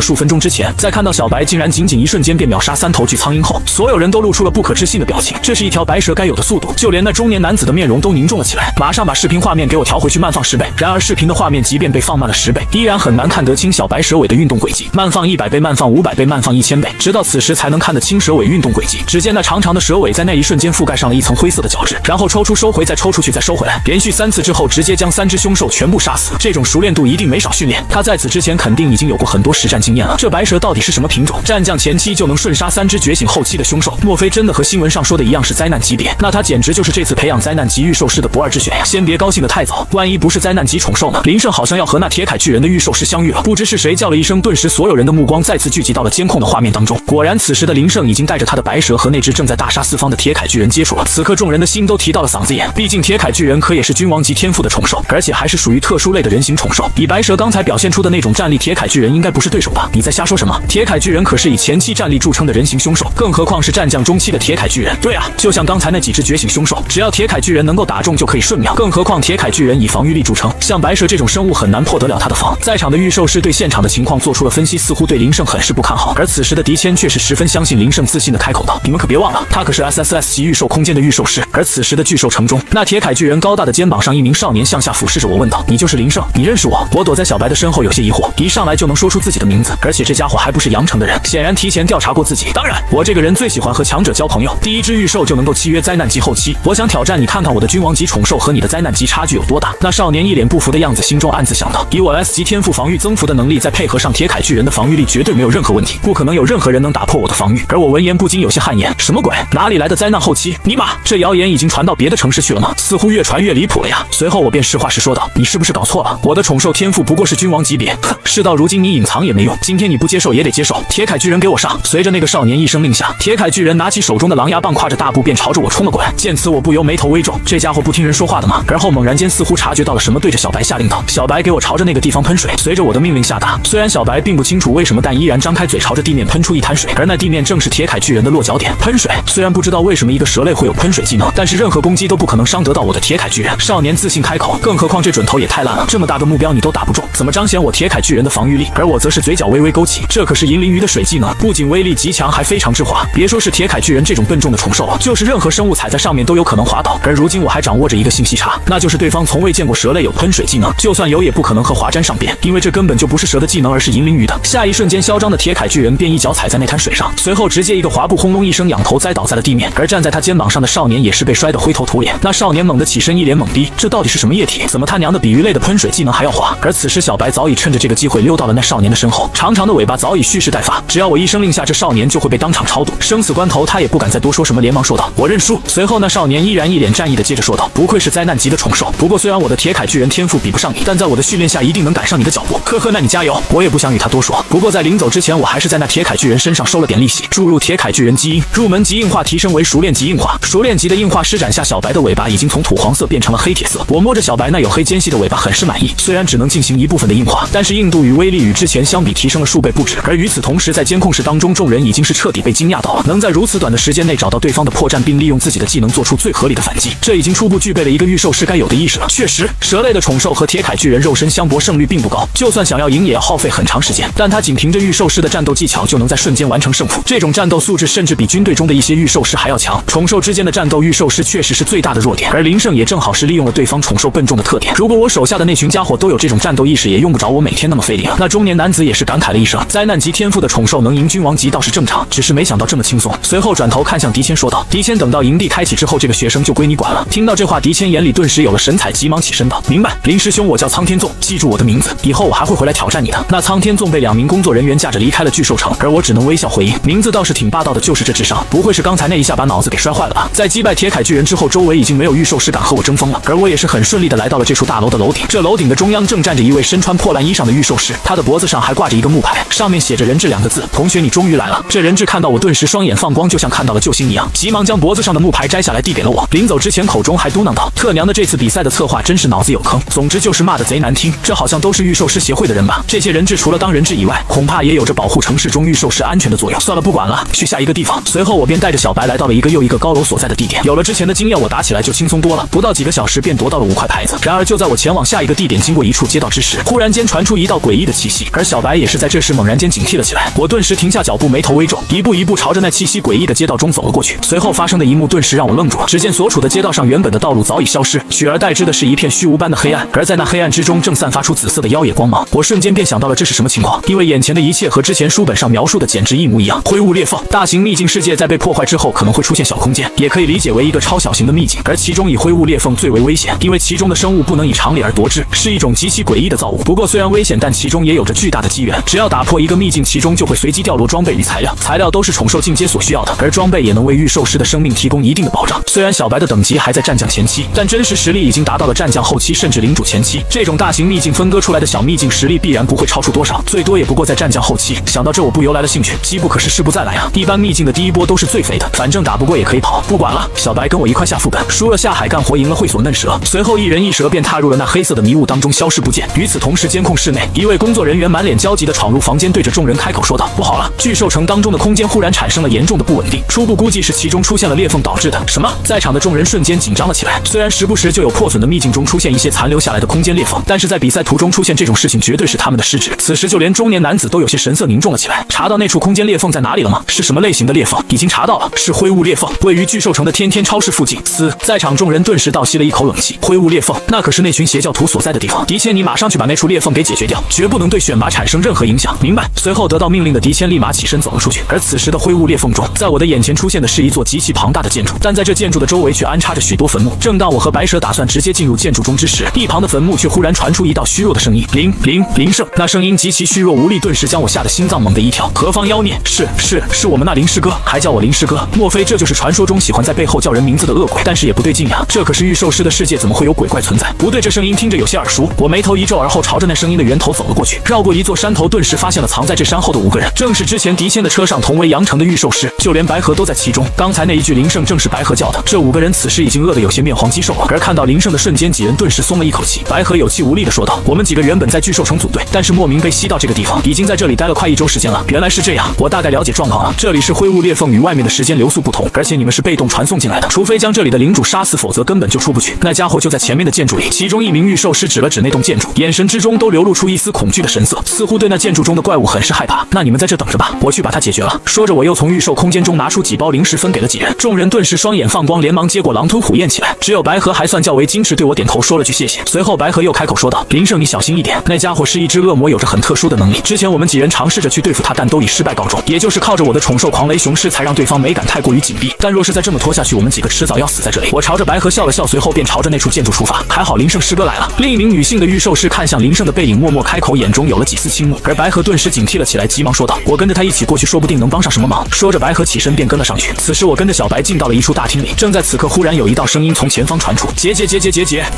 数分钟之前。在看到小白竟然仅仅一瞬间便秒杀3头巨苍鹰后，所有人都露出了不可置信的表情。这是一条白蛇该有的速度，就连那中年男子的面容都凝重了起来。马上把视频画面给我调回去，慢放10倍。然而，视频的画面即便被放慢了10倍，依然很难看得清小白蛇尾的运动轨迹。慢放100倍，慢放500倍，慢放1000倍，直到此时才能看得清蛇尾运动轨迹。只见那长长的蛇尾在那一瞬间覆盖上了一层灰色的角质，然后抽出收回，再抽出去，再收回来，连续3次之后，直接将3只凶兽全部杀死。这种熟练度一定没少训练，他在此之前肯定已经有过很多实战经验了。这白蛇到底是什么品种？战将前期就能瞬杀3只觉醒后期的凶兽，莫非真的和新闻上说的一样是灾难级别？那他简直就是这次培养灾难级御兽师的不二之选呀！先别高兴得太早，万一不是灾难级宠兽呢？林胜好像要和那铁铠巨人的御兽师相遇了，不知是谁叫了一声，顿时所有人的目光再次聚集到了监控的画面当中。果然，此时的林胜已经带着他的白蛇和那只正在大杀四方的铁铠巨人接触了。此刻众人的心都提到了嗓子眼，毕竟铁铠巨人可也是君王级天赋的宠兽，而且还是属于特殊类的人形宠兽。以白蛇刚才表现出的那种战力，铁铠巨人应该不是对手吧？你在瞎说什么？铁铠巨人可是以前期战力著称的人形凶兽，更何况是战将中期的铁铠巨人。对啊，就像刚才那几只觉醒凶兽，只要铁铠巨人能够打中就可以瞬秒，更何况铁铠巨人以防御力著称，像白蛇这种生物很难破得了他的防。在场的御兽师对现场的情况做出了分析，似乎对林胜很是不看好。而此时的狄谦却是十分相信林胜，自信的开口道：“你们可别忘了，他可是 SSS 级御兽空间的御兽师。”而此时的巨兽城中，那铁铠巨人高大的肩膀上，一名少年向下俯视着我，问道：“你就是林胜？你认识我？”我躲在小白的身后，有些疑惑，一上来就能说出自己的名字，而且这家伙还不是阳城的人，显然提前调查过自己。当然，我这个人最喜欢和强者交朋友，第一只御兽就能够契约灾难级后期，我想挑战你，看看我的君王级宠兽和你的灾难级差距有多大。那少年一脸不服的样子，心中暗自想到：以我 S 级天赋防御增幅的能力，再配合上铁铠巨人的防御力，绝对没有任何问题，不可能有任何人能打破我的防御。而我闻言不禁有些汗颜，什么鬼？哪里来的灾难后期？尼玛，这谣言已经传到别的城市去了吗？似乎越传越离谱了呀。随后我便实话实说道：“你是不是搞错了？我的宠兽天赋不过是君王级别。哼，事到如今你隐藏也没用，今天你不接受也得接受。铁铠巨人给我上！”随着那个少年一声令下，铁铠巨人拿起手中的狼牙棒，跨着大步便朝着我冲了过来。见此，我不由眉头微皱，这家伙不听人说话的吗？而后猛然间似乎察觉到了什么，对着小白下令道：“小白，给我朝着那个地方喷水！”随着我的命令下达，虽然小白并不清楚为什么，但依然张开嘴朝着地面喷出一滩水，而那地面正是铁铠巨人的落脚点。喷水，虽然不知道为什么一个蛇类会有喷水技能，但是任何攻击都不可能伤得到我的铁铠巨人。少年自信开口，更何况这准头也太烂了，这么大个目标你都打不中，怎么彰显我铁铠巨人的防御力？而我则是嘴角微微勾起，这可是银鳞鱼的水技能，不仅威力极强，还非常之滑。别说是铁铠巨人这种笨重的宠兽了，就是任何生物踩在上面都有可能滑倒。而如今我还掌握着一个信息差，那就是对方从未见过蛇类有喷水技能，就算有也不可能和滑沾上边，因为这根本就不是蛇的技能，而是银鳞鱼的。下一瞬间，嚣张的铁铠巨人便一脚踩在那滩水上，随后直接一个滑步，轰隆一声仰头栽倒在了地面。而站在他肩膀上的少年也是被摔得灰头土脸。那少年猛地起身，一脸懵逼，这到底是什么液体？怎么他娘的比鱼类的喷水技能还要滑？而此时小白早已趁着这个机会溜到了那少年的身后，长长的尾巴早已蓄势待发，只要我一声令下，这少年就会被当场超度。生死关头，他也不敢再多说什么，连忙说道：“我认输。”随后那少年依然一脸战意的接着说道：“不愧是灾难级的宠兽，不过虽然我的铁铠巨人天赋比不上你，但在我的训练下一定能赶上你的脚步。呵呵，那你加油！”我也不想与他多说，不过在临走之前，我还是在那铁铠巨人身上收了点利息，注入铁铠巨人基因，入门级硬化提升为熟练级硬化。熟练级的硬化施展下，小白的尾巴已经从土黄色变成了黑铁色。我摸着小白那黝黑尖细的尾巴，很是满意。虽然只能进行一部分的硬化，但是硬度与威力与之前相比提升了数倍不止。而与此同时，在监控室当中，众人已经是彻底被惊讶到了，能在如此短的时间内找到对方的破绽，并利用自己的技能做出最合理的反击，这已经初步具备了一个御兽师该有的意识了。确实，蛇类的宠兽和铁铠巨人肉身相搏胜率并不高，就算想要赢也要耗费很长时间，但他仅凭着御兽师的战斗技巧就能在瞬间完成胜负，这种战斗素质甚至比军队中的一些御兽师还要强。宠兽之间的战斗，御兽师确实是最大的弱点，而林胜也正好是利用了对方宠兽笨重的特点。如果我手下的那群家伙都有这种战斗意识，也用不着我每天那么费力了。那中年男子也是感慨了一声，灾难级天赋的宠兽能赢君王级倒是正常，只是没想到这么轻松。随后转头看向狄谦说道：“狄谦，等到营地开启之后，这个学生就归你管了。”听到这话，狄谦眼里顿时有了神采，急忙起身道：“明白，林师兄，我叫苍天纵，记住我的名字，以后我还会回来挑战你的。”那苍天纵被2名工作人员架着离开了巨兽城，而我只能微笑回应，名字倒是挺霸道的，就是这智商，不会是刚才那一下把脑子给摔坏了吧？在击败铁铠巨人之后，周围已经没有御兽师敢和我争锋了，而我也是很顺利的来到了这处大楼的楼顶。这楼顶的中央正站着一位身穿破烂衣裳的御兽师，他的脖子上还挂着一个木牌，上面写着人质2个字。同学，你终于来了。这人质看到我，顿时双眼放光，就像看到了救星一样，急忙将脖子上的木牌摘下来递给了我。临走之前，口中还嘟囔道：“特娘的，这次比赛的策划真是脑子有坑，总之就是骂的贼难听。这好像都是御兽师协会的人吧？这些人质除了当人质以外，恐怕也有着保护城市中御兽师安全的作用。算了，不管了，去下一个地方。”随后我便带着小白来到了一个又一个高楼所在的地点。有了之前的经验，我打起来就轻松多了，不到几个小时便夺到了5块牌子。然而就在我前往下一个地点经过一处街道之时，忽然间传出一道诡异的气息，而小白也是在这时猛然间警惕了起来。我顿时停下脚步，眉头微皱，一步一步朝着那气息诡异的街道中走了过去。随后发生的一幕顿时让我愣住了，只见所处的街道上原本的道路早已消失，取而代之的是一片虚无般的黑暗，而在那黑暗之中正散发出紫色的妖冶光芒。我瞬间便想到了这是什么情况，因为眼前的一切和之前书本上描述的简直一模一样。灰雾裂缝，大型秘境世界在被破坏之后可能会出现小空间，也可以理解为一个超小型的秘境，而其中以灰雾裂缝最为危险，因为其中的生物不能以常理而夺之，是一种极其诡异的造物。不过虽然危险，但其中也有着巨大的机缘，只要打破一个秘境，其中就会随机掉落装备与材料，材料都是宠兽进阶所需要的，而装备也能为御兽师的生命提供一定的保障。虽然小白的等级还在战将前期，但真实实力已经达到了战将后期甚至领主前期。这种大型秘境分割出来的小秘境实力必然不会超出多少，最多也不过在战将后期。想到这，我不由来了兴趣，机不可失，失不再来啊！一般秘境的第一波都是最肥的，反正打不过也可以跑，不管了。小白跟我一块下副本，输了下海干活，赢了会所嫩蛇。随后一人一蛇便踏入了那黑色的迷雾当中，消失不见。与此同时，监控室内一位工作人员满脸焦急地闯入房间，对着众人开口说道：“不好了，巨兽城当中的空间忽然产生了严重的不稳定，初步估计是其中出现了裂缝导致的。”什么？在场的众人瞬间紧张了起来。虽然时不时就有破损的秘境中出现一些残留下来的空间裂缝，但是在比赛途中出现这种事情绝对是他们的失职。此时就连中年男子都有些神色凝重了起来。查到那处空间裂缝在哪里了吗？是什么类型的裂缝？已经查到了，是灰雾裂缝，位于巨兽城的天天超市附近。在场众人顿时倒吸了一口冷气。灰雾裂缝，那可是那群邪教徒所在的地方。狄千，你马上去把那处裂缝给解决掉，绝不能对选拔产生任何影响，明白？随后得到命令的狄千立马起身走了出去。而此时的灰雾裂缝中，在我的眼前出现的是一座极其庞大的建筑，但在这建筑的周围却安插着许多坟墓。正当我和白蛇打算直接进入建筑中之时，一旁的坟墓却忽然传出一道虚弱的声音：“林胜。”那声音极其虚弱无力，顿时将我吓得心脏猛地一跳。何方妖孽？是我们那林师哥，还叫我林师哥？莫非这就是传说中喜欢在背后叫人名字的恶鬼？但是也不对劲呀，这可是御兽师的世界，怎么会有鬼怪存在？不对，这声音听着有些耳熟。我眉头一皱，而后朝着那声音的源头走了过去。绕过一座山头，顿时发现了藏在这山后的5个人，正是之前狄千的车上同为阳城的御兽师，就连白河都在其中。刚才那一句林胜正是白河叫的。这5个人此时已经饿得有些面黄肌瘦了，而看到林胜的瞬间，几人顿时松了一口气。白河有气无力地说道：“我们几个原本在巨兽城组队，但是莫名被吸到这个地方，已经在这里待了快1周时间了。原来是这样，我大概了解状况了。这里是灰雾裂缝，与外面的时间流速不同，而且你们是被动传送进来的，除非将这里的领主杀死，否则根本就出不去。那家伙就在前面的建筑里。”其中一名御兽师指了指那栋建筑，眼神之中都流露出一丝恐惧的神色，似乎对那建筑中的怪物很是害怕。那你们在这等着吧，我去把它解决了。说着，我又从御兽空间中拿出几包零食分给了几人。众人顿时双眼放光，连忙接过狼吞虎咽起来。只有白河还算较为矜持，对我点头说了句谢谢。随后白河又开口说道：“林胜，你小心一点，那家伙是一只恶魔，有着很特殊的能力。之前我们几人尝试着去对付他，但都以失败告终。也就是靠着我的宠兽狂雷雄狮，才让对方没敢太过于紧逼。但若是再这么拖下去，我们几个迟早要死在这里。”我朝着白河笑了笑，随后便朝着那处建筑出发。还好林胜师哥来了。另一名女性的御兽师看向林胜的背影，默默开口，眼中有了几丝倾慕。而白河顿时警惕了起来，急忙说道：“我跟着他一起过去，说不定能帮上什么忙。”说着，白河起身便跟了上去。此时我跟着小白进到了一处大厅里，正在此刻，忽然有一道声音从前方传出：“结，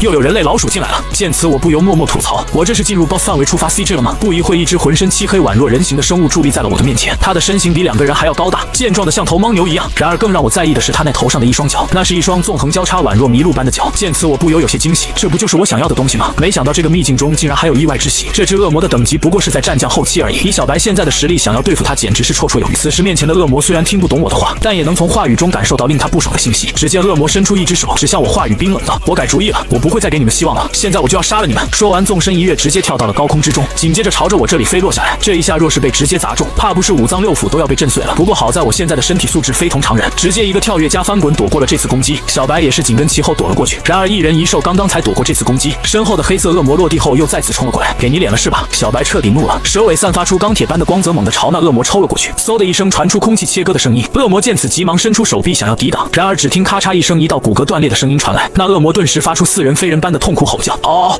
又有人类老鼠进来了。”见此，我不由默默吐槽：我这是进入 BOSS 范围触发 CG 了吗？不一会，一只浑身漆黑、宛若人形的生物伫立在了我的面前。它的身形比2个人还要高大，健壮的像头牦牛一样。然而更让我在意的是它那头上的一双脚，那是一双纵横交叉、宛若麋鹿般的脚。见此，我不由有些惊喜，这不就是我想要的东西吗？没想到这个秘境中竟然还有意外之喜。这只恶魔的等级不过是在战将后期而已，以小白现在的实力，想要对付它简直是绰绰有余。此时面前的恶魔虽然听不懂我的话，但也能从话语中感受到令他不爽的信息。只见恶魔伸出一只手，指向我，话语冰冷道：“我改主意了，我不会再给你们希望了，现在我就要杀了你们！”说完，纵身一跃，直接跳到了高空之中，紧接着朝着我这里飞落下来。这一下若是被直接砸中，怕不是5脏6腑都要被震碎了。不过好在我现在的身体素质非同常人，直接一个跳跃加翻滚躲过了这次攻击。小白也是紧跟其后躲了过去。然而一人一兽刚刚才躲过这次攻击，身后的黑色恶魔落地后又再次冲了过来。给你脸了是吧？小白彻底怒了，蛇尾散发出钢铁般的光泽，猛地朝那恶魔抽了过去。嗖的一声传出空气切割的声音，恶魔见此急忙伸出手臂想要抵挡，然而只听咔嚓一声，一道骨骼断裂的声音传来，那恶魔顿时发出似人非人般的痛苦吼叫。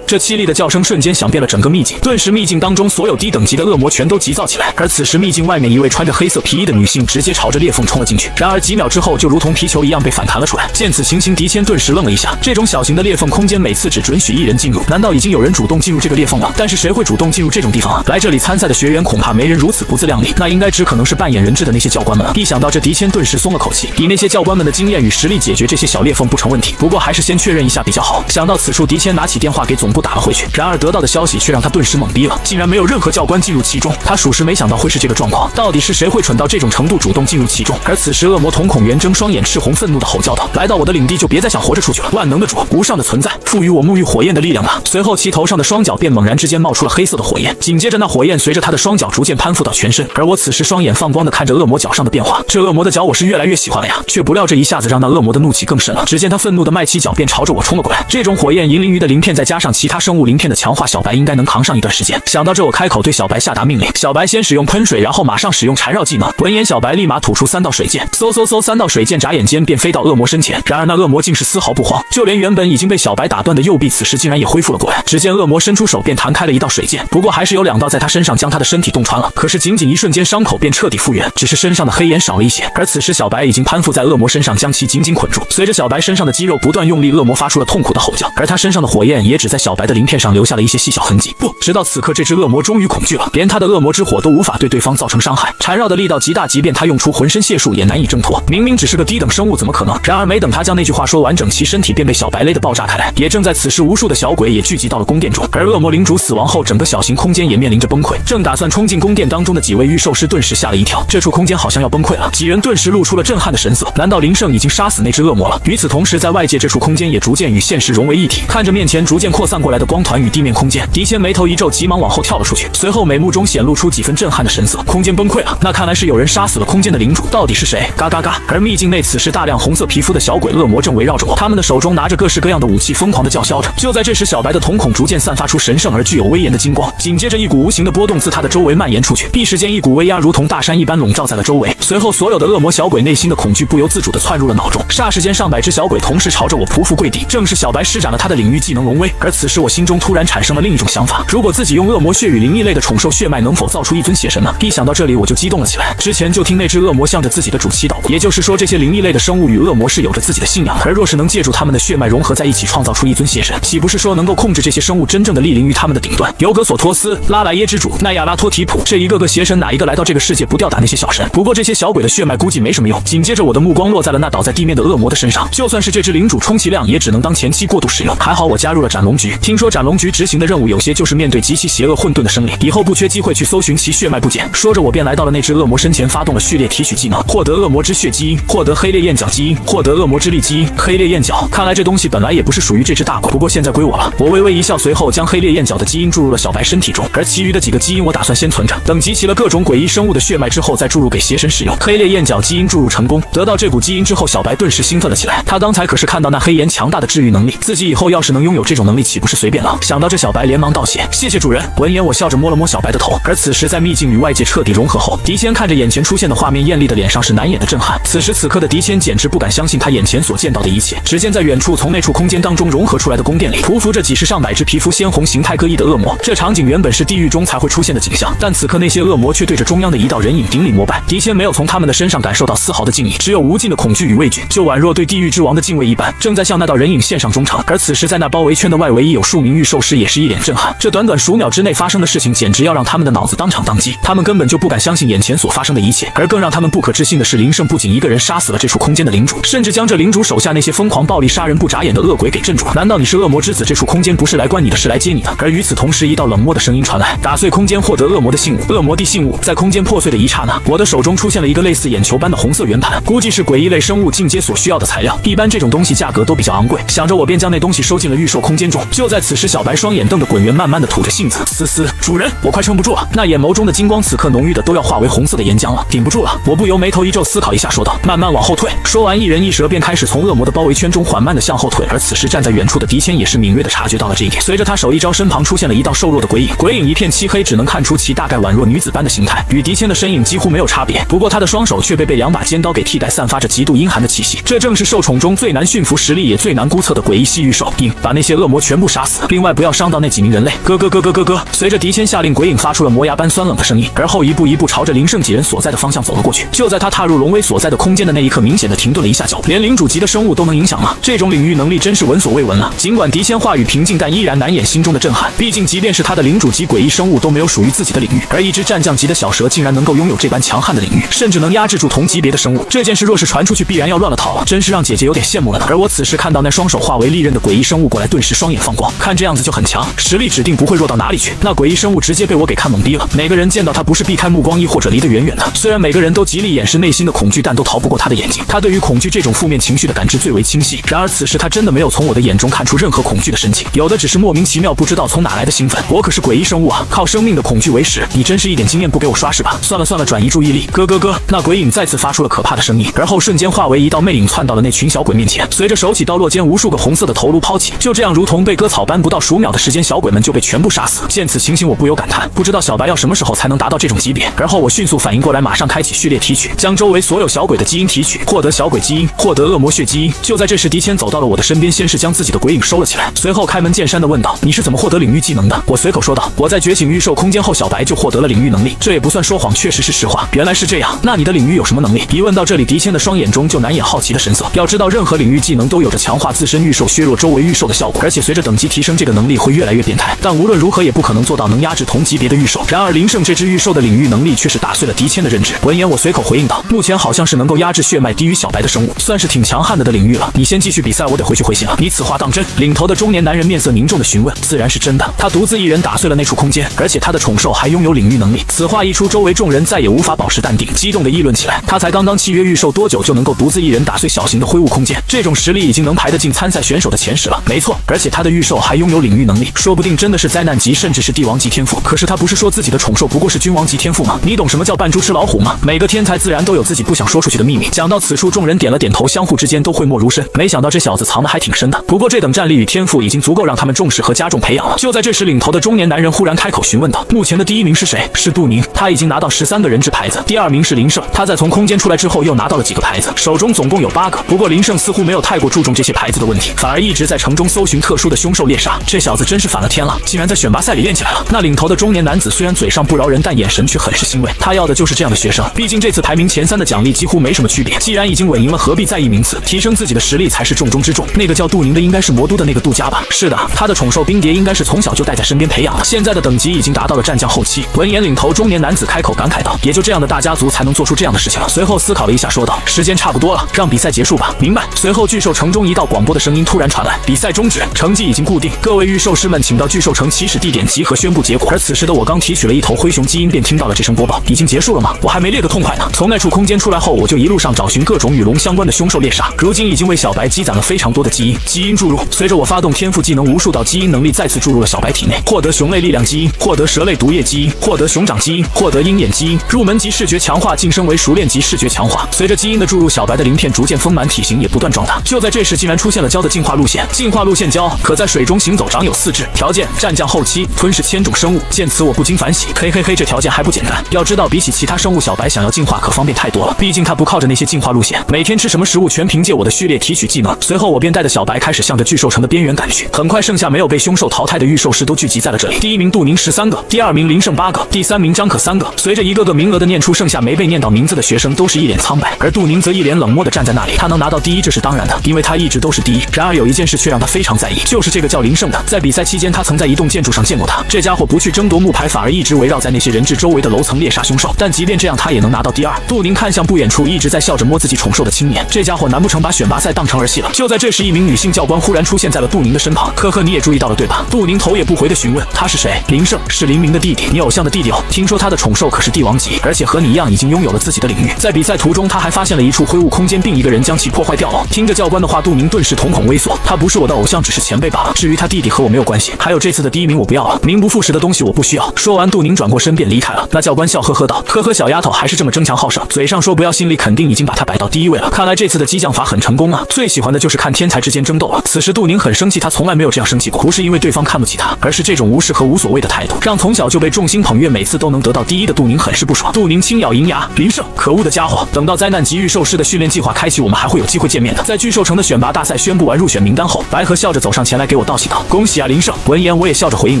这凄厉的叫声瞬间响遍了整个秘境，顿时秘境当中所有低等级的恶魔全都急躁起来。而此时秘境外面，一位穿着黑色皮衣的女性直接朝着裂缝冲了进去，然而几秒之后就如同皮球一样被反弹了出来。见此情形，狄千顿时愣了一下，这种小型的裂缝空间每次只准许1人进入，难道已经有人主动进入这个裂缝了？但是谁会主动进入这种地方啊？来这里参赛的学员恐怕没人如此不自量力，那应该只可能是扮演人质的那些教官们了。一想到这，狄千顿时松了口气，以那些教官们的经验与实力解决这些小裂缝不成问题，不过还是先确认一下比较好。想到此处，狄千拿起电话给总部打了回去，然而得到的消息却让他顿时懵逼了，竟然没有任何教官进入其中。他属实没想到会是这个状况，到底是谁会蠢到这种程度主动进入其中？而此时恶魔瞳孔圆睁，双眼眼赤红，愤怒的吼叫道：“来到我的领地就别再想活着出去了！万能的主，无上的存在，赋予我沐浴火焰的力量吧！”随后其头上的双脚便猛然之间冒出了黑色的火焰，紧接着那火焰随着他的双脚逐渐攀附到全身。而我此时双眼放光的看着恶魔脚上的变化，这恶魔的脚我是越来越喜欢了呀！却不料这一下子让那恶魔的怒气更甚了。只见他愤怒的迈起脚便朝着我冲了过来，这种火焰银鳞鱼的鳞片再加上其他生物鳞片的强化，小白应该能扛上一段时间。想到这，我开口对小白下达命令。小白先使用喷水，然后马上使用缠绕技能。闻言，小白立马吐出3道水箭，嗖嗖嗖，3道水箭眨眼间便飞到恶魔身前。然而那恶魔竟是丝毫不慌，就连原本已经被小白打断的右臂，此时竟然也恢复了过来。只见恶魔伸出手便弹开了1道水箭，不过还是有2道在他身上将他的身体洞穿了。可是仅仅一瞬间，伤口便彻底复原，只是身上的黑岩少了一些。而此时小白已经攀附在恶魔身上，将其紧紧捆住。随着小白身上的肌肉不断用力，恶魔发出了痛苦的吼叫，而他身上的火焰也只在小白的鳞片上留下了一些细小痕迹。不，直到此刻，这只恶魔终于恐惧了，连他的恶魔之火都无法对对方造成伤害。缠绕的力道极大，即便他用出浑身解数也难以挣脱。明明只是个低等生物，怎么可能？然而没等他将那句话说完整，其身体便被小白勒得爆炸开来。也正在此时，无数的小鬼也聚集到了宫殿中，而恶魔领主死亡后，整个小型空间也面临着崩溃。正打算冲进宫殿当中的几位御兽师顿时吓了一跳，这处空间好像要崩溃了。几人顿时露出了震撼的神色，难道林胜已经杀死那只恶魔了？与此同时，在外界这处空间也逐渐与现实融为一体。看着面前逐渐扩散过来的光团与地面空间，狄谦眉头一皱，急忙往后跳了出去，随后美目中显露出几分震撼的神色。空间崩溃了，那看来是有人杀死了空间的领主，到底是谁？嘎嘎嘎！而秘境内此时大量红色皮肤的小鬼恶魔正围绕着我，他们的手中拿着各式各样的武器，疯狂的叫嚣着。就在这时，小白的瞳孔逐渐散发出神圣而具有威严的金光，紧接着一股无形的波动自他的周围蔓延出去，一时间一股威压如同大山一般笼罩在了周围。随后所有的恶魔小鬼内心的恐惧不由自主地窜入了脑中，霎时间上百只小鬼同时朝着我匍匐跪地。正是小白施展了他的领域技能龙威，而此时我心中突然产生了另一种想法，如果自己用恶魔血与灵异类的宠兽血脉，能否造出一尊邪神呢？一想到这里我就激动了起来。之前就听那只恶魔向着自己的主祈祷过，也就是说这些灵异类的生物与恶魔是有着自己的信仰，而若是能借助他们的血脉融合在一起，创造出一尊邪神，岂不是说能够控制这些生物真正的莅临于他们的顶端？尤格索托斯、拉莱耶之主、奈亚拉托提普，这一个个邪神哪一个来到这个世界不吊打那些小神？不过这些小鬼的血脉估计没什么用。紧接着我的目光落在了那倒在地面的恶魔的身上，就算是这只领主充其量也只能当前期过渡使用。还好我加入了斩龙局，听说斩龙局执行的任务有些就是面对极其邪恶混沌的生灵，以后不缺机会去搜寻其血脉部件。说着我便来到了那只恶魔身前，发动了序列提取技能，获得恶魔之血基因，获得黑烈焰角基因，获得恶魔之力基因。黑烈焰角，看来这东西本来也不是属于这只大鬼，不过现在归我了。我微微一笑，随后将黑烈焰角的基因注入了小白身体中，而其余的几个基因我打算先存着，等集齐了各种诡异生物的血脉之后再注入给邪神使用。黑烈焰角基因注入成功，得到这股基因之后，小白顿时兴奋了起来。他刚才可是看到那黑岩强大的治愈能力，自己以后要是能拥有这种能力，岂不是随便了？想到这，小白连忙道谢：“谢谢主人。”闻言，我笑着摸了摸小白的头。而此时，在秘境与外界彻底融合后，狄谦看着眼前出现的画面，艳丽的脸上是难掩的震撼。此时此刻的狄谦简直不敢相信他眼前所见到的一切。只见在远处，从那处空间当中融合出来的宫殿里，匍匐着几十上百只皮肤鲜红、形态各异的恶魔。这场景原本是地狱中才会出现的景象，但此刻那些恶魔却对着中央的一道人影顶礼膜拜。狄谦没有从他们的身上感受到丝毫的敬意，只有无尽的恐惧与畏惧，就宛若对地狱之王的敬畏一般，正在向那道人影献上忠诚。而此时，在那包围圈的外围已有数名御兽师，也是一脸震撼。这短短数秒之内发生的事情，简直要让他们的脑子当场宕机。他们根本就不敢相信眼前所发生的一切，而更让他们不可置信的是，林胜不仅一个人杀死了这处空间的领主，甚至将这领主手下那些疯狂暴力杀人不眨眼的恶鬼给镇住了。难道你是恶魔之子？这处空间不是来关你的，是来接你的。而与此同时，一道冷漠的声音传来：打碎空间，获得恶魔的信物。恶魔的信物。在空间破碎的一刹那，我的手中出现了一个类似眼球般的红色圆盘，估计是诡异类生物进阶所需要的材料。一般这种东西价格都比较昂贵，想着我便将那东西收进了御兽空间中。就在此时，小白双眼瞪得滚圆，慢慢的吐着信子。嘶嘶，主人，我快撑不住了。那眼眸中的金光此刻浓郁的都要化为红色的岩浆了，顶不住了。我不由眉头一皱，思考一下说道：慢慢往后退。说完，一人一蛇便开始从恶魔的包围圈中缓慢的向后退。而此时站在远处的狄谦也是敏锐的察觉到了这一点，随着他手一招，身旁出现了一道瘦弱的鬼影，鬼影一片漆黑，只能看出其大概宛若女子般的形态，与狄谦的身影几乎没有差别。不过他的双手却被两把尖刀给替代，散发着极度阴寒的气息。这正是兽宠中最难驯服、实力也最难估测的诡异蜥蜴兽。把那些恶魔全部杀死，另外不要伤到那几名人类。咯咯咯咯咯咯。随着狄谦下令，鬼影发出了磨牙般酸冷的声音，而后一步一步朝着林胜几人所在的方向走了过去。就在他踏入龙威所在的空间的那一刻，明显的停顿了一下脚。连领主级的生物都能影响吗？这种领域能力真是闻所未闻了。尽管狄谦话语平静，但依然难掩心中的震撼。毕竟即便是他的领主级诡异生物都没有属于自己的领域，而一只战将级的小蛇竟然能够拥有这般强悍的领域，甚至能压制住同级别的生物。这件事若是传出去，必然要乱了套了，真是让姐姐有点羡慕了呢。而我此时看到那双手化为利刃的诡异生物过来，顿时双眼放光，看这样子就很强，实力指定不会弱到哪里去。那诡异生物直接被我给看懵逼了，每个人见到他不是避开目光，亦或者离得远远的。虽然每个人都极力掩饰内心的恐惧，但都逃不过他的眼眼睛，他对于恐惧这种负面情绪的感知最为清晰。然而此时他真的没有从我的眼中看出任何恐惧的神情，有的只是莫名其妙不知道从哪来的兴奋。我可是诡异生物啊，靠生命的恐惧为食，你真是一点经验不给我刷是吧？算了算了，转移注意力。咯，那鬼影再次发出了可怕的声音，而后瞬间化为一道魅影窜到了那群小鬼面前。随着手起刀落间，无数个红色的头颅抛起，就这样如同被割草般，不到数秒的时间，小鬼们就被全部杀死。见此情形，我不由感叹，不知道小白要什么时候才能达到这种级别。而后我迅速反应过来，马上开启序列提取，将周围所有小鬼的基因提取，获得小鬼基因，获得恶魔血基因。就在这时，狄谦走到了我的身边，先是将自己的鬼影收了起来，随后开门见山地问道：“你是怎么获得领域技能的？”我随口说道：“我在觉醒御兽空间后，小白就获得了领域能力，这也不算说谎，确实是实话。”原来是这样，那你的领域有什么能力？一问到这里，狄谦的双眼中就难掩好奇的神色。要知道，任何领域技能都有着强化自身御兽、削弱周围御兽的效果，而且随着等级提升，这个能力会越来越变态。但无论如何也不可能做到能压制同级别的御兽。然而林胜这只御兽的领域能力却是打碎了狄谦的认知。闻言，我随口回应道：“目前好像是能够压制血脉低于小白的生物，算是挺强悍的领域了。你先继续比赛，我得回去回信了。”你此话当真？领头的中年男人面色凝重地询问。自然是真的，他独自一人打碎了那处空间，而且他的宠兽还拥有领域能力。此话一出，周围众人再也无法保持淡定，激动地议论起来。他才刚当契约御兽多久，就能够独自一人打碎小型的灰雾空间？这种实力已经能排得进参赛选手的前10了。没错，而且他的御兽还拥有领域能力，说不定真的是灾难级，甚至是帝王级天赋。可是他不是说自己的宠兽不过是君王级天赋吗？你懂什么叫扮猪吃老虎吗？每个天才自然都有自己不想说出去的秘密。讲到此处，众人点了点头，相互之间都讳莫如深。没想到这小子藏得还挺深的。不过这等战力与天赋已经足够让他们重视和加重培养了。就在这时，领头的中年男人忽然开口询问道：“目前的第1名是谁？”是杜宁，他已经拿到13个人质牌子。第2名是林胜，他在从空间出来之后又拿到了几个牌子，手中总共有8个。不过林胜似乎没有太过注重这些牌子的问题，反而一直在城中搜寻特殊的凶兽猎杀。这小子真是反了天了，竟然在选拔赛里练起来了。那领头的中年男子虽然嘴上不饶人，但眼神却很是欣慰。他要的就是这样的学生，毕竟这次排名前3的奖励几乎没什么区别。既然已经稳赢了，何必在意名次？提升自己的实力才是重中之重。那个叫杜宁的应该是魔都的那个杜家吧？是的，他的宠兽冰蝶应该是从小就带在身边培养的，现在的等级已经达到了战将后期。闻言，领头中年男子开口感慨道：“也就这样的大家族才能做出这样的事情了。”随后思考了一下，说道：“时间差不多了，让比赛结束吧。”明白。随后巨兽城中一道广播的声音突然传来：“比赛终止，成绩已经固定，各位御兽师们请到巨兽城起始地点集合宣布结果。”而此时的我刚提取了一头灰熊基因，便听到了这声播报：“已经结束了吗？我还没猎得痛快呢。”从那处空间出来后，我就一路上找寻各种与龙相关的凶兽猎杀，如今已经为小白积攒了非常多的基因注入。随着我发动天赋技能，无数道基因能力再次注入了小白体内，获得熊类力量基因，获得蛇类毒液基因，获得熊掌基因，获得鹰眼基因。入门级视觉强化晋升为熟练级视觉强化。随着基因的注入，小白的鳞片逐渐丰满，体型也不断壮大。就在这时，竟然出现了蛟的进化路线。进化路线蛟可在水中行走，长有4肢。条件：战将后期，吞噬1000种生物。见此我不禁反喜，嘿，这条件还不简单。要知道，比起其他生物，小白想要进化可方便太多了。毕竟他不靠着那些进化路线，每天吃什么食物全凭借我的序列提取技能。随后我便带着小白开始向着巨兽城的边缘赶去。很快，剩下没有被凶兽淘汰的御兽师都聚集在了这里。第1名杜宁13个，第2名林胜8个，第3名张可3个。随着一个个名额的念出，剩下没被念到名字的学生都是一脸苍白，而杜宁则一脸冷漠地站在那里。他能拿到第1，这是当然的，因为他一直都是第1。然而有一件事却让他非常在意，就是这个叫林胜的，在比赛期间他曾在一栋建筑上见过他。这家伙不去争夺木牌，反而一直围绕在那些人质周围的楼层猎杀凶兽。但即便这样，他也能拿到第2。杜宁看向不远处一直在笑着摸自己宠兽的青年，这家伙难不成把选拔赛当成儿戏了？就在这时，一名女性教官忽然出现在了杜宁的身旁。呵呵，你也注意到了对吧？杜宁头也不回地询问。他是谁？林胜，是林明的弟弟，你偶像的弟弟哦。听说他的宠兽可是帝王级，而且和你一样已经拥有了自己的领域。在比赛途中，他还发现了一处灰雾空间，并一个人将其破坏掉了。听着教官的话，杜宁顿时瞳孔微缩。他不是我的偶像，只是前辈罢了。至于他弟弟和我没有关系。还有这次的第1名我不要了，名不副实的东西我不需要。说完，杜宁转过身便离开了。那教官笑呵呵道：“呵呵，小丫头还是这么争强好胜，嘴上说不要，心里肯定已经把他摆到第1位了。看来这次的激将法很成功啊！最喜欢的就是看天才之间争斗了。”此时杜宁很生气，他从来没有这样生气过，不是因为对方看不起他，而是这种无视和无所谓的态度，让从小就被众星捧月，每次都能得到第1的杜宁很是不爽。杜宁轻咬银牙：“林胜，可恶的家伙！等到灾难级御兽师的训练计划开启，我们还会有机会见面的。”在巨兽城的选拔大赛宣布完入选名单后，白河笑着走上前来给我道喜道：“恭喜啊，林胜！”闻言我也笑着回应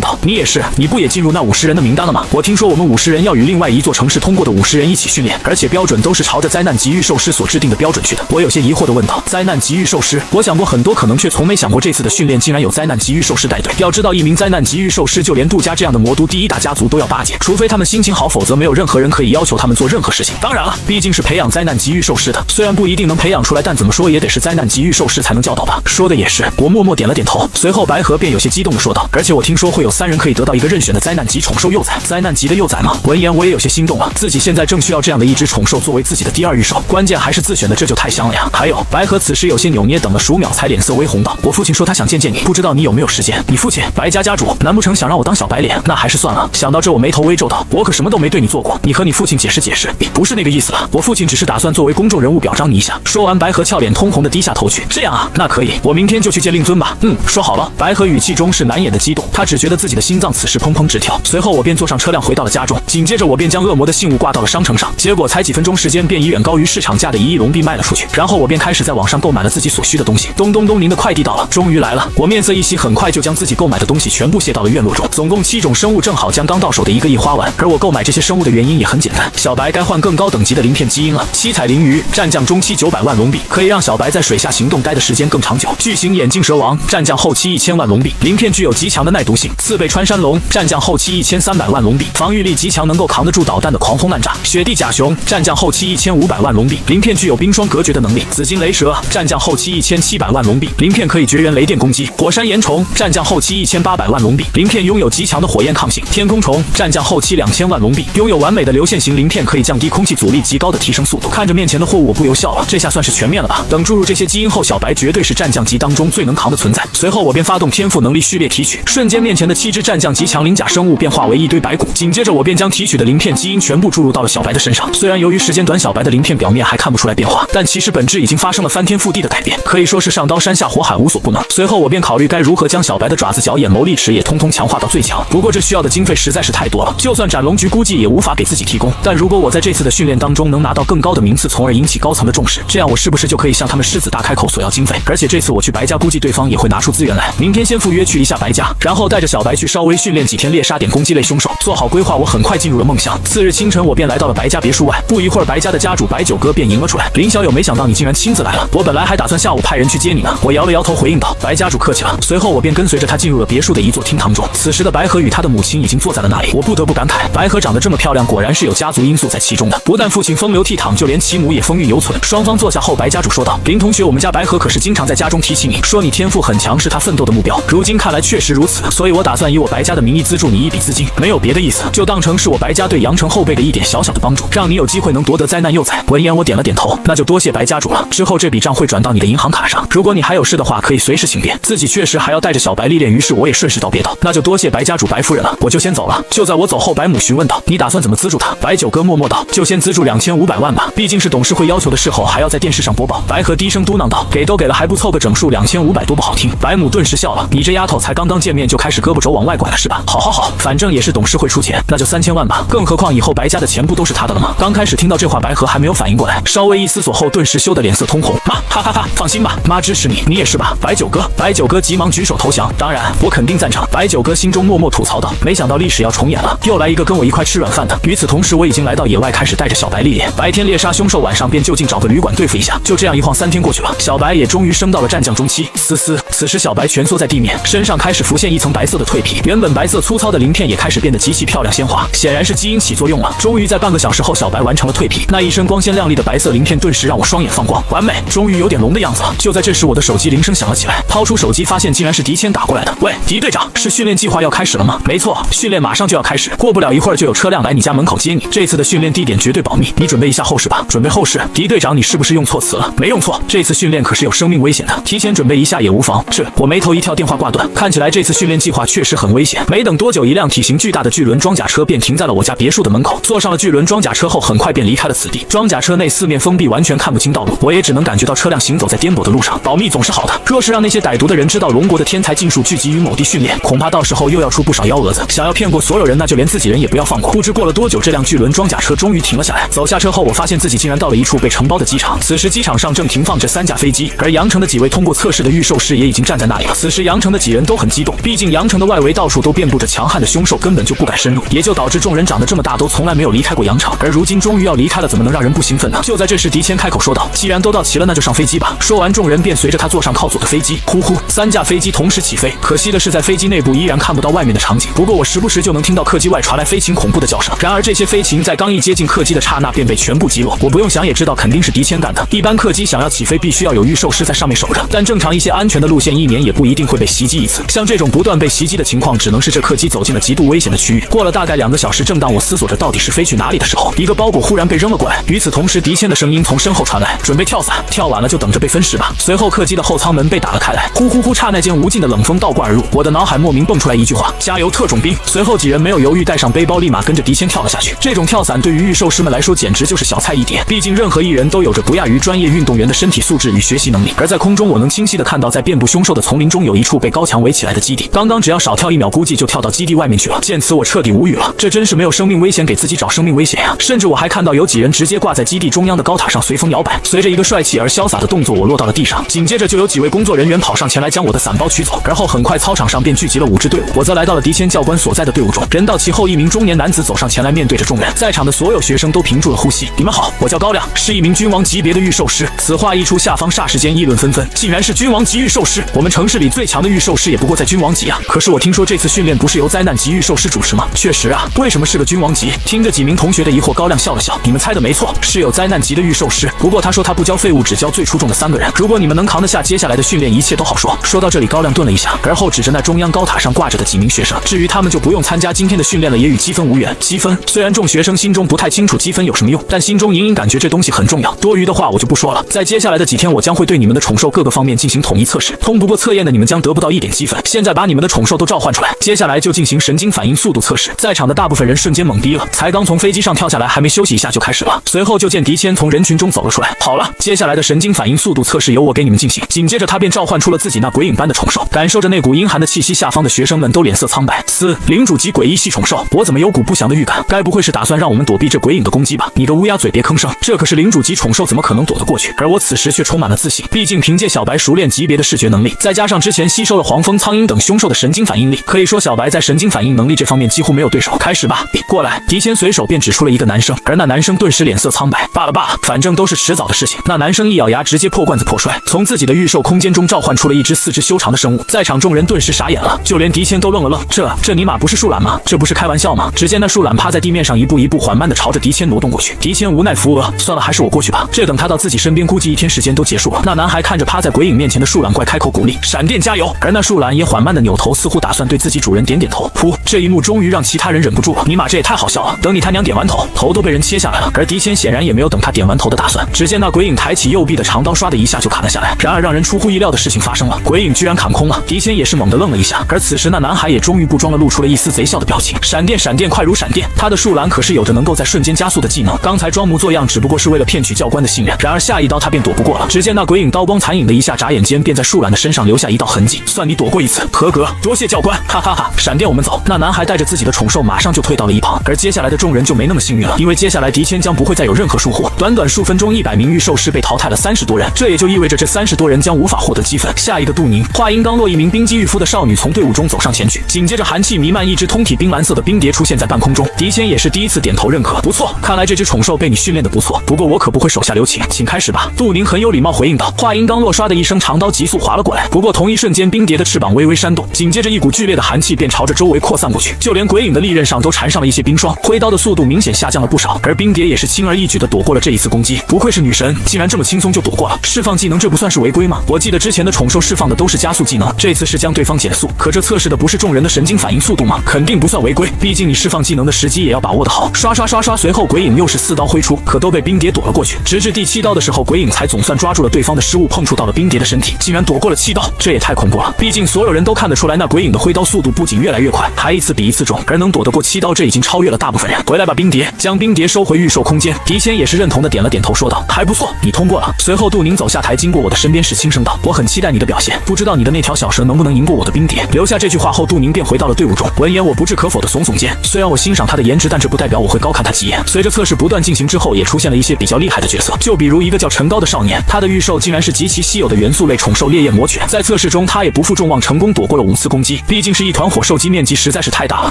道：“你也是，你不也进入那50人的名单了吗？我听说我们50人要与另外一座城市通过的50人一起训练，而且标准都是朝着灾难级御兽师所制定的标准去的。”我有些疑惑地问道：“灾难级御兽师？我想过很多可能，却从没想过这次的训练竟然有灾难级御兽师带队。要知道，一名灾难级御兽师，就连杜家这样的魔都第1大家族都要巴结，除非他们心情好，否则没有任何人可以要求他们做任何事情。当然了，毕竟是培养灾难级御兽师的，虽然不一定能培养出来，但怎么说也得是灾难级御兽师才能教导吧。”说的也是，我默默点了点头。随后白河便有些激动地说道：“而且我听说会有3人可以得到一个任选的灾难级宠兽幼崽，灾难级的幼崽吗？”闻言我也有些心动了，自己现在正需要这样的一只宠兽作为自己的第2御兽。关键见还是自选的，这就太香了呀！还有，白河此时有些扭捏，等了数秒才脸色微红道：“我父亲说他想见见你，不知道你有没有时间？”你父亲？白家家主？难不成想让我当小白脸？那还是算了。想到这，我眉头微皱道：“我可什么都没对你做过，你和你父亲解释解释。”不是那个意思了，我父亲只是打算作为公众人物表彰你一下。说完，白河俏脸通红的低下头去。这样啊，那可以，我明天就去见令尊吧。说好了。白河语气中是难掩的激动，他只觉得自己的心脏此时砰砰直跳。随后我便坐上车辆回到了家中，紧接着我便将恶魔的信物挂到了商城上，结果才几分钟时间便以远高于市场价的1亿龙币卖了出去。然后我便开始在网上购买了自己所需的东西。咚咚咚，您的快递到了，终于来了。我面色一喜，很快就将自己购买的东西全部卸到了院落中，总共7种生物，正好将刚到手的1个亿花完。而我购买这些生物的原因也很简单，小白该换更高等级的鳞片基因了。七彩鳞鱼，战将中期900万龙币，可以让小白在水下行动待的时间更长久。巨型眼镜蛇王，战将后期1000万龙币，鳞片具有极强的耐毒性。刺背穿山龙，战将后期1300万龙币，防御力极强，能够扛得住导弹的狂轰滥炸。雪地甲熊，战将后期1500万龙币，鳞片具有冰霜隔绝的能力。紫金雷蛇，战将后期1700万龙币，鳞片可以绝缘雷电攻击。火山岩虫，战将后期1800万龙币，鳞片拥有极强的火焰抗性。天空虫，战将后期2000万龙币，拥有完美的流线型鳞片，可以降低空气阻力，极高的提升速度。看着面前的货物，我不由笑了，这下算是全面了吧？等注入这些基因后，小白绝对是战将级当中最能扛的存在。随后我便发动天赋能力序列提取，瞬间面前的7只战将级强鳞甲生物便化为一堆白骨。紧接着我便将提取的鳞片基因全部注入到了小白的身上。虽然由于时间短，小白的鳞片表面还看不出来变化，但其实本质已经发生了翻天覆地的改变，可以说是上刀山下火海，无所不能。随后我便考虑该如何将小白的爪子、角眼、眸、利齿也通通强化到最强。不过这需要的经费实在是太多了，就算斩龙局估计也无法给自己提供。但如果我在这次的训练当中能拿到更高的名次，从而引起高层的重视，这样我是不是就可以向他们狮子大开口索要经费？而且这次我去白家，估计对方也会拿出资源来。明天先赴约去一下白家，然后带着小白去稍微训练几天猎杀点攻击类凶手。做好规划，我很快进入了梦乡。次日清晨，我便来到了白家别墅外。不一会儿，白家的家主白九哥便迎了出来。林小友，没想到你竟然亲自来了，我本来还打算下午派人去接你呢。我摇了摇头回应道：“白家主客气了。”随后我便跟随着他进入了别墅的一座厅堂中。此时的白河与他的母亲已经坐在了那里。我不得不感慨，白河长得这么漂亮，果然是有家族因素在其中的。不但父亲风流倜傥，就连其母也风韵犹存。双方坐下后，白家主说道：“林同学，我们家白河可是经常在家中提起你，说你天赋很强，是他奋斗的目标。如今看来确实如此，所以我打算以我白家的名义资助你一笔资金，没有别的意思，就当成是我白家对阳城后辈的一点小小的帮助，让你有机会能夺得灾难幼崽。”闻言，我点了点头，那就多谢白家主了。之后这笔账会转到你的银行卡上，如果你还有事的话，可以随时请便。自己确实还要带着小白历练，于是我也顺势道别道：“那就多谢白家主、白夫人了，我就先走了。”就在我走后，白母询问道：“你打算怎么资助他？”白九哥默默道：“就先资助2500万吧，毕竟是董事会要求的事后还要在电视上播报。”白河低声嘟囔道：“给都给了，还不凑个整数，2500多不好听。”白母顿时笑了：“你这丫头才刚刚见面就开始胳膊肘往外拐了是吧？好，反正也是董事会出钱，那就3000万吧。更何况以后白家的钱不都是他的了吗？”刚开始听到这话，白河还没有反应过来，稍微一思索后，顿时羞得脸色通红。妈，哈哈哈，放心吧，妈支持你，你也是吧？白九哥。白九哥急忙举手投降，当然，我肯定赞成。白九哥心中默默吐槽道：“没想到历史要重演了，又来一个跟我一块吃软饭的。”与此同时，我已经来到野外，开始带着小白历练。白天猎杀凶手，晚上便就近找个旅馆对付一下。就这样一晃3天过去了，小白也终于升到了战将中期。此时小白蜷缩在地面，身上开始浮现一层白色的蜕皮，原本白色粗糙的鳞片也开始变得极其漂亮鲜滑，显然是基因起作用了。终于在半个小时后，小白完成了蜕皮，那一身光鲜亮丽的白色鳞片顿时让我双眼放光，完美，终于有点龙的样子了。就在这时，我的手机铃声响了起来，掏出手机发现竟然是狄谦打过来的。喂，狄队长，是训练计划要开始了吗？没错，训练马上就要开始，过不了一会儿就有车辆来你家门口接你。这次的训练地点绝对保密，你准备一下后事吧。准备后事？狄队长，你是不是用错词了？没用错，这次训练可是有生命危险的，提前准备一下也无妨。我眉头一跳，电话挂断。看起来这次训练计划确实很危险。没等多久，一辆体型巨大的巨轮装甲车便停在了我家别墅的门口。坐上了巨轮装甲车后，很快便离开了此地。装甲车内四面封闭，完全看不清道路，我也只能感觉到车辆行走在颠簸的路上。保密总是好的，若是让那些歹毒的人知道龙国的天才禁术聚集于某地训练，恐怕到时候又要出不少幺蛾子。想要骗过所有人，那就连自己人也不要放过。不知过了多久，这辆巨轮装甲车终于停了下来。走下车后，我发现自己竟然到了一处被承包的机场。此时机场上正停放着3架飞机，而阳城的几位通过测试的预售师也已经站在那里了。此时阳城的几人都很激动，毕竟阳城的外围到处都遍布着强悍的凶兽，根本就不敢深入，也就导致众人长得这么大都从来没有离开过阳城。而如今终于要离开了，怎么能让人不兴奋呢？就在这时，狄谦开口说道：“既然都到齐了，那就上飞机吧。”说完，众人便随着他坐上靠左的飞机。呼呼，3架飞机同时起飞。可惜的是，在飞机内部依然看不到外面的场景，不过我时不时就能听到客机外传来飞禽恐怖的叫声。然而这些飞禽在刚一接近客机的刹那便被全部击落。我不用想也知道肯定是狄谦干的。一般客机想要起飞，必须要有预售师在上面守着，但正常一些安全的路线1年也不一定会被袭击一次。像这种不断被袭击的情况，只能是这客机走进了极度危险的区域。过了大概2个小时，正当我思索着到底是飞去哪里的时候，一个包裹忽然被扔了过来。与此同时，狄谦谦的声音从身后传来：“准备跳伞，跳晚了就等着被分尸吧。”随后客机的后舱门被打了开来，呼呼呼，刹那间无尽的冷风倒灌而入，我的脑海莫名蹦出来一句话：“加油，特种兵！”随后几人没有犹豫，带上背包，立马跟着狄谦跳了下去。这种跳伞对于御兽师们来说简直就是小菜一碟，毕竟任何一人都有着不亚于专业运动员的身体素质与学习能力。而在空中，我能清晰地看到，在遍布凶兽的丛林中有一处被高墙围起来的基地，刚刚只要少跳1秒，估计就跳到基地外面去了。见此，我彻底无语了，这真是没有生命危险给自己找生命危险呀！甚至我还看到有几人直接挂在基地中央的高塔上随风摇摆，随着一个帅气而潇洒的动作，我落到了地上。紧接着就有几位工作人员跑上前来将我的伞包取走，而后很快操场上便聚集了5支队伍，我则来到了狄谦教官所在的队伍中。人到其后，一名中年男子走上前来，面对着众人，在场的所有学生都屏住了呼吸。你们好，我叫高亮，是一名君王级别的御兽师。此话一出，下方霎时间议论纷纷，竟然是君王级御兽师，我们城市里最强的御兽师也不过在君王级啊！可是我听说这次训练不是由灾难级御兽师主持吗？确实啊，为什么是个君王级？听着几名同学的疑惑，高亮笑了笑，你们猜的没错，是有灾难级的御兽师，不过他说他不教废物，只教最出众的3个人，如果你们能扛得下接下来的训练，一切都好说。说到这里，高亮顿了一下，而后指着那中央高塔上挂着的几名学生，至于他们就不用参加今天的训练了，也与积分无缘。积分虽然众学生心中不太清楚积分有什么用，但心中隐隐感觉这东西很重要。多余的话我就不说了，在接下来的几天，我将会对你们的宠兽各个方面进行统一测试，通不过测验的你们将得不到1点积分。现在把你们的宠兽都召唤出来，接下来就进行神经反应速度测试。在场的大部分人瞬间懵逼了，才刚从飞机上跳下来，还没休息一下就开始了。随后就见狄谦从人群中走了出来，好了，接下来的神经反应速度测试由我给你们进行。紧接着他便召唤出了自己那鬼影般的宠兽，感受着那股阴寒的气息，下方的学生们都脸色苍白。领主级诡异系宠兽，我怎么有股不祥的预感？该不会是打算让我们躲避这鬼影的攻击吧？你个乌鸦嘴，别吭声，这可是领主级宠兽，怎么可能躲得过去？而我此时却充满了自信，毕竟凭借小白熟练级别的视觉能力，再加上之前吸收了黄蜂、苍鹰等凶兽的神经反应力，可以说小白在神经反应能力这方面几乎没有对手。开始吧，过来！狄谦随手便指出了一个男生，而那男生顿时脸色苍白。罢了，反正都是迟早的事情。那男生一咬牙，直接破罐子破摔，从自己的御兽空间中召唤出了一只4肢修长的生物。在场众人顿时傻眼了，就连狄谦都愣了愣，这尼玛不是树懒吗？这不是开玩笑吗？只见那树懒趴在地面上，一步一步缓慢地朝着狄谦挪动过去。狄谦无奈扶额，算了，还是我过去吧。这等他到自己身边，估计1天时间都结束了。那男孩看着趴在鬼影面前的树懒怪，开口鼓励：“闪电加油！”而那树懒也缓慢地扭头，似乎打算对自己主人点点头。噗！这一幕终于让其他人忍不住了，尼玛这也太好笑了！等你他娘点完头，头都被人切下来了。而狄谦显然也没有等他点完头的打算，只见那鬼影抬起右臂的长刀，唰的一下就砍了下来。然而让人出乎意料的事情发生了，鬼影居然砍空了。狄谦也是猛地愣了一下，而此时那男孩也终于不装了，露出了一丝贼笑的表情。闪电，闪电，快如闪电！他的树懒可是有着能够在瞬间加速的技能，刚才装模作样只不过是为了骗取教官的信任。然而下一刀他便躲不过了，只见那鬼影刀光残影的一下，眨眼间便在树懒的身上留下一道痕迹。算你躲过一次，合格，多谢教官，哈哈哈！闪电，我们走。那男孩带着自己的宠兽马上就退到了一旁，而接下来的众人就没那么幸运了，因为接下来狄谦将不会再有任何疏忽。短短数分钟，100名御兽师被淘汰了30多人，这也就意味着这30多人将无法获得积分。下一个杜宁，话音刚落，一名冰肌玉肤的少女从队伍中走上前去，紧接着寒气弥漫，一只通体冰蓝色的冰蝶出现在半空中。狄谦也是第一次点头认可，不错，看来这只宠兽被你训练得不错，不过我可不会手下留情，请开始吧。杜宁很有礼貌回应道。话音刚落，唰的一声，长刀急速划了过来，不过同一瞬间，冰蝶的翅膀微微扇动，紧接着一股剧烈的寒气便朝着周围扩散过去，就连鬼影的利刃上都缠上了一些冰霜，挥刀的速度明显下降了不少，而冰蝶也是轻而易举地躲过了这一次攻击。不愧是女神，竟然这么轻松就躲过了。释放技能，这不算是违规吗？我记得之前的宠兽释放的都是加速技能，这次是将对方减速，可这测试的不是众人的神经反应速度吗？肯定不算违规，毕竟你释放技能的时机也要把握得好。刷刷刷刷，随后鬼影又是4刀挥出，可都被冰蝶躲了过去，直至第7刀的时候，鬼影才总算抓住了对方的失误，碰触到了冰蝶的身体，竟然躲过了7刀，这也太恐怖了。毕竟所有人都看得出来，那鬼影的挥刀速度不仅越来越快，还一次比一次重，而能躲得过7刀，这已经超越了大部分人。回来吧，冰蝶！将冰蝶收回御兽空间。狄谦也是认同的点了点头，说道：“还不错，你通过了。”随后杜宁走下台，经过我的身边时轻声道：“我很期待你的表现，不知道你的那条小蛇能不能赢过我的冰蝶。”留下这句话后，杜宁便回到了队伍中。闻言，我不置可否的耸耸肩，虽然我欣赏他的颜值，但这不代表我会高看他几眼。随着测试不断进行之后，也出现了一些比较厉害的角色，就比如一个叫陈高的少年，他的御兽竟然是极其稀有的元素类宠兽烈焰魔犬。在测试中，他也不负众望，成功躲过了5次攻击。毕竟是一团火，受击面积实在是太大了，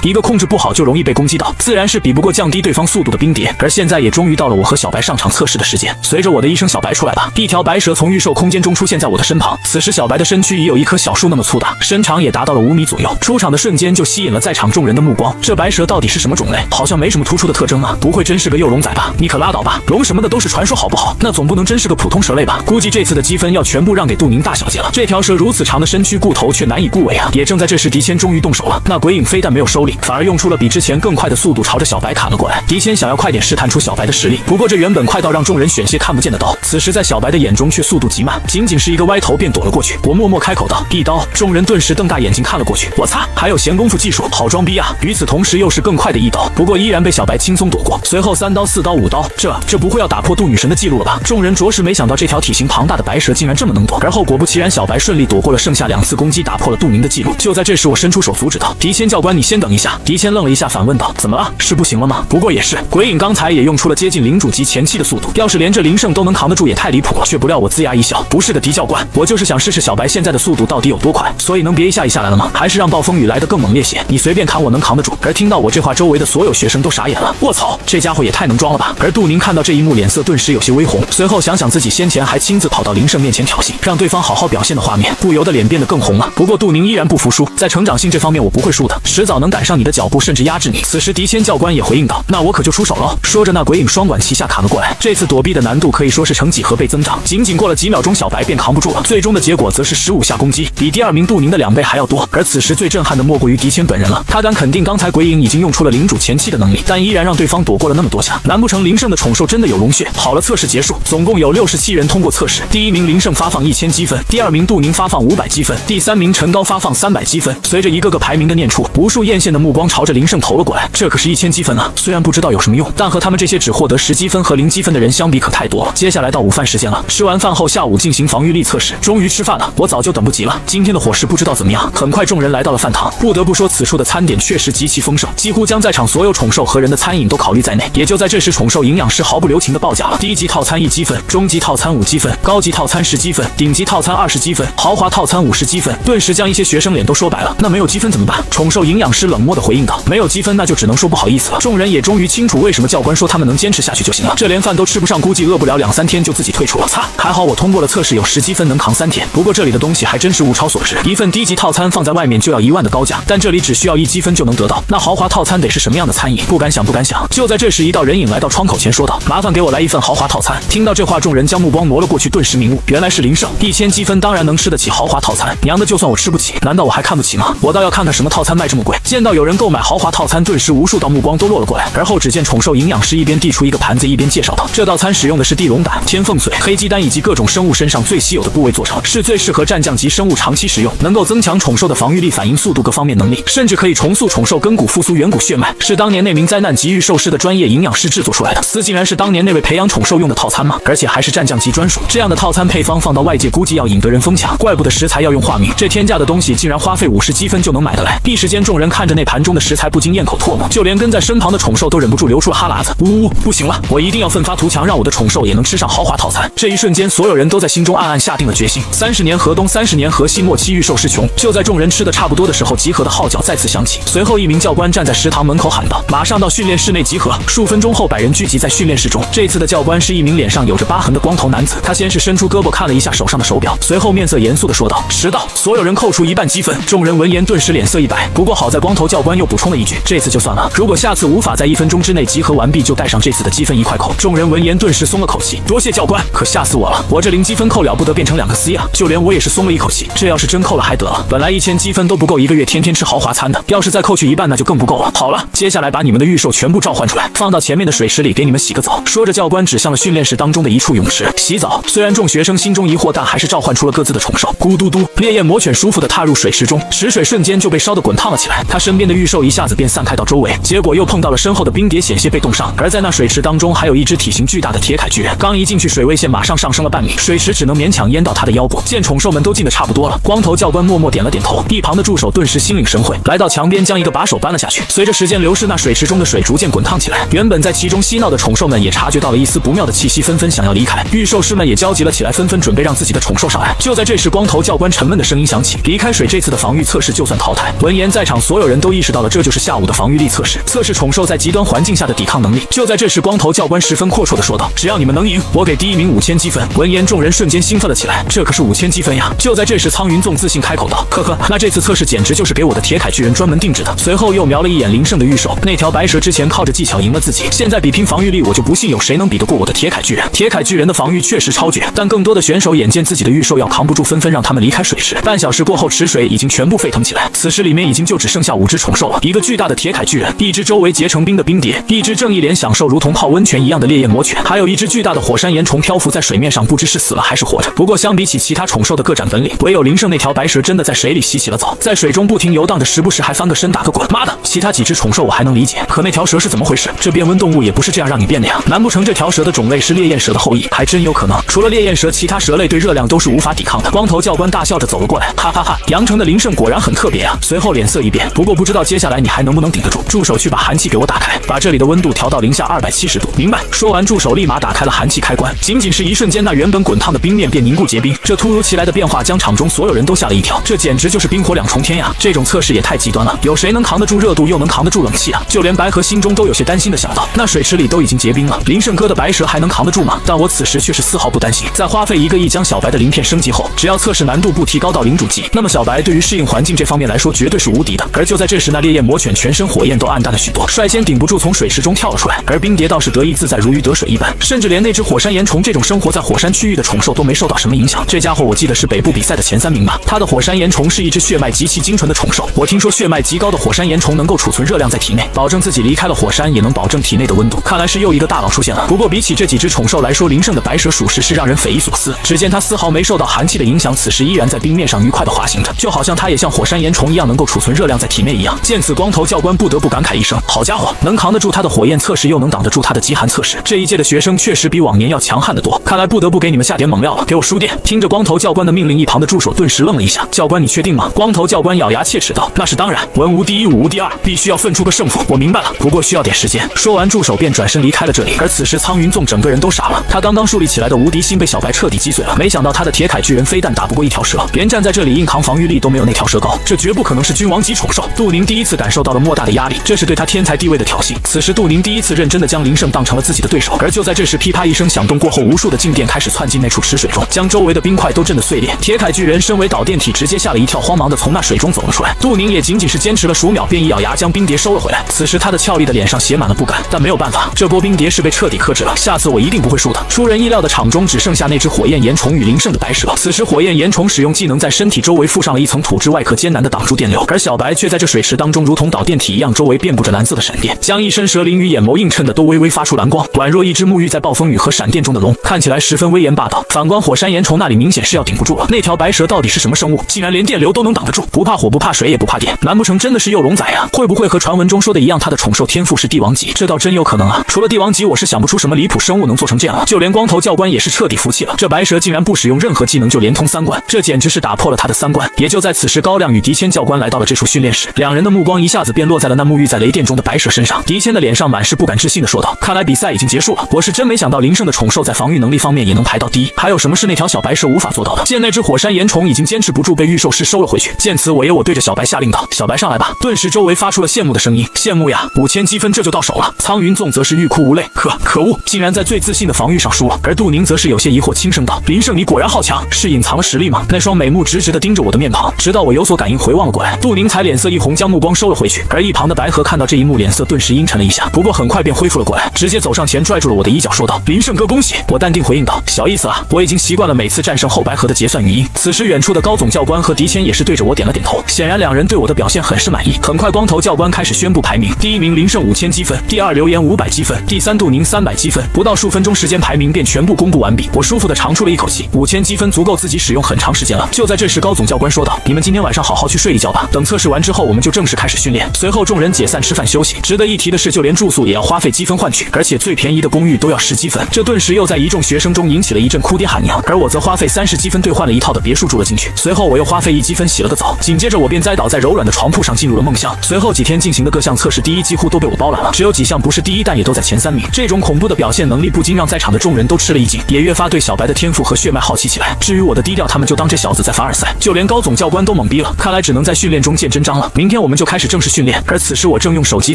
一个控制不好就容易被攻击到，自然是比不过降低对方速度的冰蝶。而现在也终于到了我和小白上场测试的时间，随着我的一声“小白出来吧”，一条白蛇从御兽空间中出现在我的身旁。此时小白的身躯已有一棵小树那么粗大，身长也达到了5米左右。出场的瞬间就吸引了在场众人的目光。这白蛇到底是什么种类？好像没什么突出的特征啊，不会真是个幼龙仔吧？你可拉倒吧，龙什么的都是传说好不好？那总不能真是个普通蛇类吧？估计这次的积分要全部让给杜宁大小姐了。这条蛇如此长的身躯，顾头却难以顾尾啊！也正在这时，狄谦终于动手了。那鬼影非但没有收力，反而用出了比之前更快的速度，朝着小白砍了过来。狄谦想要快点试探出小白的实力，不过这原本本快到让众人险些看不见的刀，此时在小白的眼中却速度极慢，仅仅是一个歪头便躲了过去。我默默开口道：“一刀！”众人顿时瞪大眼睛看了过去。我擦，还有闲工夫技术，好装逼啊！与此同时，又是更快的一刀，不过依然被小白轻松躲过。随后3刀、4刀、5刀，这不会要打破杜女神的记录了吧？众人着实没想到这条体型庞大的白蛇竟然这么能躲。而后果不其然，小白顺利躲过了剩下2次攻击，打破了杜宁的记录。就在这时，我伸出手阻止道：“狄谦教官，你先等一下。”狄谦愣了一下，反问道：“怎么了？是不行了吗？”不过也是，鬼影刚才也用出了接近领主级前期的速度，要是连这灵圣都能扛得住，也太离谱了。却不料我龇牙一笑：“不是的，狄教官，我就是想试试小白现在的速度到底有多快，所以能别一下来了吗？还是让暴风雨来得更猛烈些？你随便砍我能扛得住。”而听到我这话，周围的所有学生都傻眼了。卧槽，这家伙也太能装了吧！而杜宁看到这一幕，脸色顿时有些微红，随后想想自己先前还亲自跑到灵圣面前挑衅，让对方好好表现的画面，不由得脸变得更红了。不过杜宁依然不服输，在成长性这方面我不会输的，迟早能赶上你的脚步，甚至压制你。此时狄谦教官也回应道：“那我可就出手了。”说着，那鬼影双管齐下砍了过来。这次躲避的难度可以说是成几何倍增长，仅仅过了几秒钟，小白便扛不住了。最终的结果则是15下攻击，比第2名杜宁的2倍还要多。而此时最震撼的莫过于狄谦本人了，他敢肯定刚才鬼影已经用出了领主前期的能力，但依然让对方躲过了那么多下。难不成灵圣的宠兽真的有龙血？好了，测试结束，总共有67人通过测试。第1名灵圣发放1000积分，第2名杜宁发放500积分，第3名陈高发放300积分。随着一个个排名的念出，无数艳羡的目光朝着灵圣投了过来。这可是1000积分啊！虽然不知道有什么用，但和他们这些只获得10积分和0积分的人相比可太多了。接下来到午饭时间了，吃完饭后下午进行防御力测试。终于吃饭了，我早就等不及了。今天的伙食不知道怎么样。很快众人来到了饭堂，不得不说此处的餐点确实极其丰盛，几乎将在场所有宠兽和人的餐饮都考虑在内。也就在这时，宠兽营养师毫不留情地报价了：低级套餐1积分，中级套餐5积分，高级套餐10积分，顶级套餐20积分，豪华套餐50积分。顿时将一些学生脸都说白了。那没有积分怎么办？宠兽营养师冷漠地回应道：没有积分那就只能说不好意思了。众人也终于清楚为什么教官说他们能坚持下去就行了，这连饭都吃不上，估计饿不了2-3天就自己退出了。擦，还好我通过了测试，有10积分能扛3天。不过这里的东西还真是物超所值，一份低级套餐放在外面就要1万的高价，但这里只需要1积分就能得到。那豪华套餐得是什么样的餐饮？不敢想，不敢想。就在这时，一道人影来到窗口前说道：麻烦给我来一份豪华套餐。听到这话，众人将目光挪了过去，顿时明悟，原来是灵圣。1000积分当然能吃得起豪华套餐，娘的，就算我吃不起，难道我还看不起吗？我倒要看看什么套餐卖这么贵。见到有人购买豪华套餐，顿时无数道目光都落了过来。而后只见宠兽营养师一边递出一个盘子，一边介绍道：这道餐使用的是地龙胆、天凤髓、黑鸡丹以及各种生物身上最稀有的部位做成，是最适合战将级生物长期食用，能够增强宠兽的防御力、反应速度各方面能力，甚至可以重塑宠兽根骨、复苏远古血脉，是当年那名灾难级御兽师的专业营养师制作出来的。此竟然是当年那位培养宠兽用的套餐吗？而且还是战将级专属。这样的套餐配方放到外界，估计要引得人疯抢。怪不得食材要用化名，这天价的东西竟然花费50积分就能买得来。一时间，众人看着那盘中的食材，不禁咽口唾沫，就连跟在身旁的宠兽都忍不住流出了哈喇子。呜，不行了，我一定要奋发图强，让我的宠兽也能吃上豪华套餐。这一瞬间，所有人都在心中暗暗下定了决心。30年河东，30年河西，莫欺御兽师穷。就在众人吃的差不多的时候，集合的号角再次响起。随后，一名教官站在食堂门口喊道：马上到训练室内集合。数分钟后，100人聚集在训练室中。这次的教官是一名脸上有着疤痕的光头男子，他先是伸出胳膊看了一下手上的手表，随后面色严肃地说道：迟到，所有人扣除1半积分。众人闻言顿时脸色一白，不过好在光头教官又补充了一句：这次就算了，如果下次无法在1分钟之内集合完毕，就带上这次的积分1块扣。众人闻言顿时松了口气，多谢教官，可吓死我了，我这0积分扣了不得变成2个 C 啊！就连我也是松了一口气，这要是真扣了还得了，本来1000积分都不够1个月天天吃豪华餐的，要是再扣去1半那就更不够了。好了，接下来把你们的御兽全部召唤出来，放到前面的水池里给你们洗个澡。说着，教官指向了训练室当中的一处泳池。洗澡，虽然众学生心中疑惑，但还是召唤出了各自的宠兽。咕嘟嘟，烈焰魔犬舒服地踏入水池中，池水瞬间就被烧得滚烫了起来。他身边的御兽一下子便散开到周围，结果又碰到了身后的冰蝶，险些被冻伤。而在那水池当中，还有一只体型巨大的铁铠巨人，刚一进去，水位线马上上升了半米，水池只能勉强淹到他的腰部。见宠兽们都进得差不多了，光头教官默默点了点头，一旁的助手顿时心领神会，来到墙边将一个把手搬了下去。随着时间流逝，那水池中的水逐渐滚烫起来，原本在其中嬉闹的宠兽们也察觉到了一丝不妙的气息，纷纷想要离开。御兽师们也焦急了起来，纷纷准备让自己的宠兽上岸。就在这时，光头教官沉闷的声音响起：离开水，这次的防御测试就算淘汰。闻言，在场所有人都意识到了，这就是下午的防御力测试，测试宠兽在极端环境下的抵抗能力。就在这时，光头教官十分阔绰地说道：只要你们能赢，我给第1名5000积分。闻言，众人瞬间兴奋了起来，这可是5000积分呀！就在这时，苍云纵自信开口道：呵呵，那这次测试简直就是给我的铁铠巨人专门定制的。随后又瞄了一眼灵圣的御兽，那条白蛇之前靠着技巧赢了自己，现在比拼防御力，我就不信有谁能比得过我的铁铠巨人。铁铠巨人的防御确实超绝，但更多的选手眼见自己的御兽要扛不住，纷纷让他们离开水池。半小时过后，池水已经全部沸腾起来，此时里面已经就只剩下5只宠兽了，一个巨大的铁铠巨人，一只周围结成冰的冰蝶，一只正一脸享受如同泡温泉一样的的烈焰魔犬，还有一只巨大的火山岩虫漂浮在水面上，不知是死了还是活着。不过相比起其他宠兽的各展本领，唯有林胜那条白蛇真的在水里洗起了澡，在水中不停游荡着，时不时还翻个身打个滚。妈的，其他几只宠兽我还能理解，可那条蛇是怎么回事？这变温动物也不是这样让你变的呀！难不成这条蛇的种类是烈焰蛇的后裔？还真有可能。除了烈焰蛇，其他蛇类对热量都是无法抵抗的。光头教官大笑着走了过来，哈哈哈！阳城的林胜果然很特别啊。随后脸色一变，不过不知道接下来你还能不能顶得住。助手去把寒气给我打开，把这里的温度调到零下270度。明白。说完，助手立马打开了寒气开关。仅仅是一瞬间，那原本滚烫的冰面便凝固结冰。这突如其来的变化将场中所有人都吓了一跳，这简直就是冰火两重天呀！这种测试也太极端了，有谁能扛得住热度又能扛得住冷气啊？就连白河心中都有些担心的想到，那水池里都已经结冰了，林胜哥的白蛇还能扛得住吗？但我此时却是丝毫不担心。在花费1个亿将小白的鳞片升级后，只要测试难度不提高到领主级，那么小白对于适应环境这方面来说绝对是无敌的。而就在这时，那烈焰魔犬全身火焰都暗淡了许多，率先顶不住从水池中跳了出来，而冰蝶倒是得意自在，如鱼得水一般，甚至连那只火山岩虫这种生活在火山区域的宠兽都没受到什么影响。这家伙我记得是北部比赛的前3名吧？它的火山岩虫是一只血脉极其精纯的宠兽，我听说血脉极高的火山岩虫能够储存热量在体内，保证自己离开了火山也能保证体内的温度。看来是又一个大佬出现了。不过比起这几只宠兽来说，林胜的白蛇属实是让人匪夷所思。只见它丝毫没受到寒气的影响，此时依然在冰面上愉快地滑行着，就好像它也像火山岩虫一样能够储存热量在体内一样。见此，光头教官不得不感慨一声：好家伙，能扛得住它的火焰测试，又能挡得住它的极寒测试，这一届的学生确实比往年要强悍得多。看来不得不给你们下点猛料了，给我输电！听着光头教官的命令，一旁的助手顿时愣了一下。教官，你确定吗？光头教官咬牙切齿道：那是当然，文无第一，武无第二，必须要分出个胜负。我明白了，不过需要点时间。说完，助手便转身离开了这里。而此时苍云纵整个人都傻了，他刚刚树立起来的无敌心被小白彻底击碎了。没想到他的铁铠巨人非但打不过一条蛇，连站在这里硬扛防御力都没有那条蛇高，这绝不可能是君王级宠兽。杜宁第一次感受到了莫大的压力，这是对他天才地位的挑衅。此时杜宁第一次认真的将林胜当成了自己的对手。而就在这时，噼啪一声响动过后，无数的静电开始窜进那处池水中，将周围的冰块都震得碎裂。铁铠巨人身为导电体，直接吓了一跳，慌忙的从那水中走了出来。杜宁也仅仅是坚持了数秒，便一咬牙将冰蝶收了回来。此时他的俏丽的脸上写满了不甘，但没有办法，这波冰蝶是被彻底克制了，下次我一定不会输的。出人意料的，场中只剩下那只火焰岩虫与林胜的白蛇。此时火焰岩虫使用技能在身体周围附上了一层土质外壳，艰难的挡住电流，而小白却在这水池当中如同导电体一样，周围遍布着蓝色的闪电，将一身蛇鳞与眼眸映衬的都微微发出蓝光，宛若一只沐浴在暴风雨和闪电中的龙，看起来十分威严霸道。反观火山岩虫那里明显是要顶不住了，那条白蛇到底是什么生物，竟然连电流都能挡得住，不怕火不怕水也不怕电，难不成真的是幼龙仔啊？会不会和传闻中说的一样，它的宠兽天赋是帝王级？这倒真有可能啊！除了帝王级，我是想不出什么离谱生物能做成这样了。就连光头教官也是彻底服气了，这白蛇竟然不使用任何技能就连通3关，这简直是打破了他的3关。也就在此时，高亮与狄谦教官来到了这处训练室，两人的目光一下子便落在了那沐浴在雷电中的白蛇身上。狄谦的脸上满是不敢置信的说道：看来比赛已经结束了，我是真没想到林胜的宠兽在防御能力方面也能排到第一，还有什么是那条小白蛇无法做到的？见那只火山岩虫已经坚持不住，被御兽师收了回去。见此，我对着小白下令道：小白上来吧！顿时周围发出了羡慕的声音。羡慕呀，5000积分这就到手了。苍云纵则是欲哭无泪，可恶，竟然在最自信的防御上输了。而杜宁则是有些疑惑，轻声道：林胜，你果然好强，是隐藏了实力吗？那双美目直直地盯着我的面庞，直到我有所感应回望了过来，杜宁才脸色一红，将目光收了回去。而一旁的白河看到这一幕，脸色顿时阴沉了一下，不过很快便恢复了过来，直接走上前拽住了我的衣角，说道：林胜哥，恭喜！我淡定回应道：小意思啊，我已经习惯了每次战胜后白河的结算语音。此时远处的高总教官和狄谦也是对着我点了点头，显然两人对我的表现很是满意。很快光头教官开始宣布排名，第1名林胜5000积分，第2流言500积分，第3杜宁300积分。不到数分钟时间，排名便全部公布完毕。我舒服的长出了一口气，5000积分足够自己使用很长时间了。就在这时，高总教官说道：你们今天晚上好好去睡一觉吧，等测试完之后我们就正式开始训练。随后众人解散吃饭休息。值得一提的是，就连住宿也要花费积分换取，而且最便宜的公寓都要10积分，这顿时又在一众学生中引起了一阵哭爹喊娘。而我则花费30积分兑换了一套的别墅住了进去。随后我又花费1积分洗了个澡，紧接着我便栽倒在柔软的床铺上进入了梦乡。随后几天进行的各项测试第一几乎都被我包揽了，只有几项不是第一，但也都在前3名。这种恐怖的表现能力不禁让在场的众人都吃了一惊，也越发对小白的天赋和血脉好奇起来。至于我的低调，他们就当这小子在凡尔赛。就连高总教官都懵逼了，看来只能在训练中见真章了。明天我们就开始正式训练。而此时我正用手机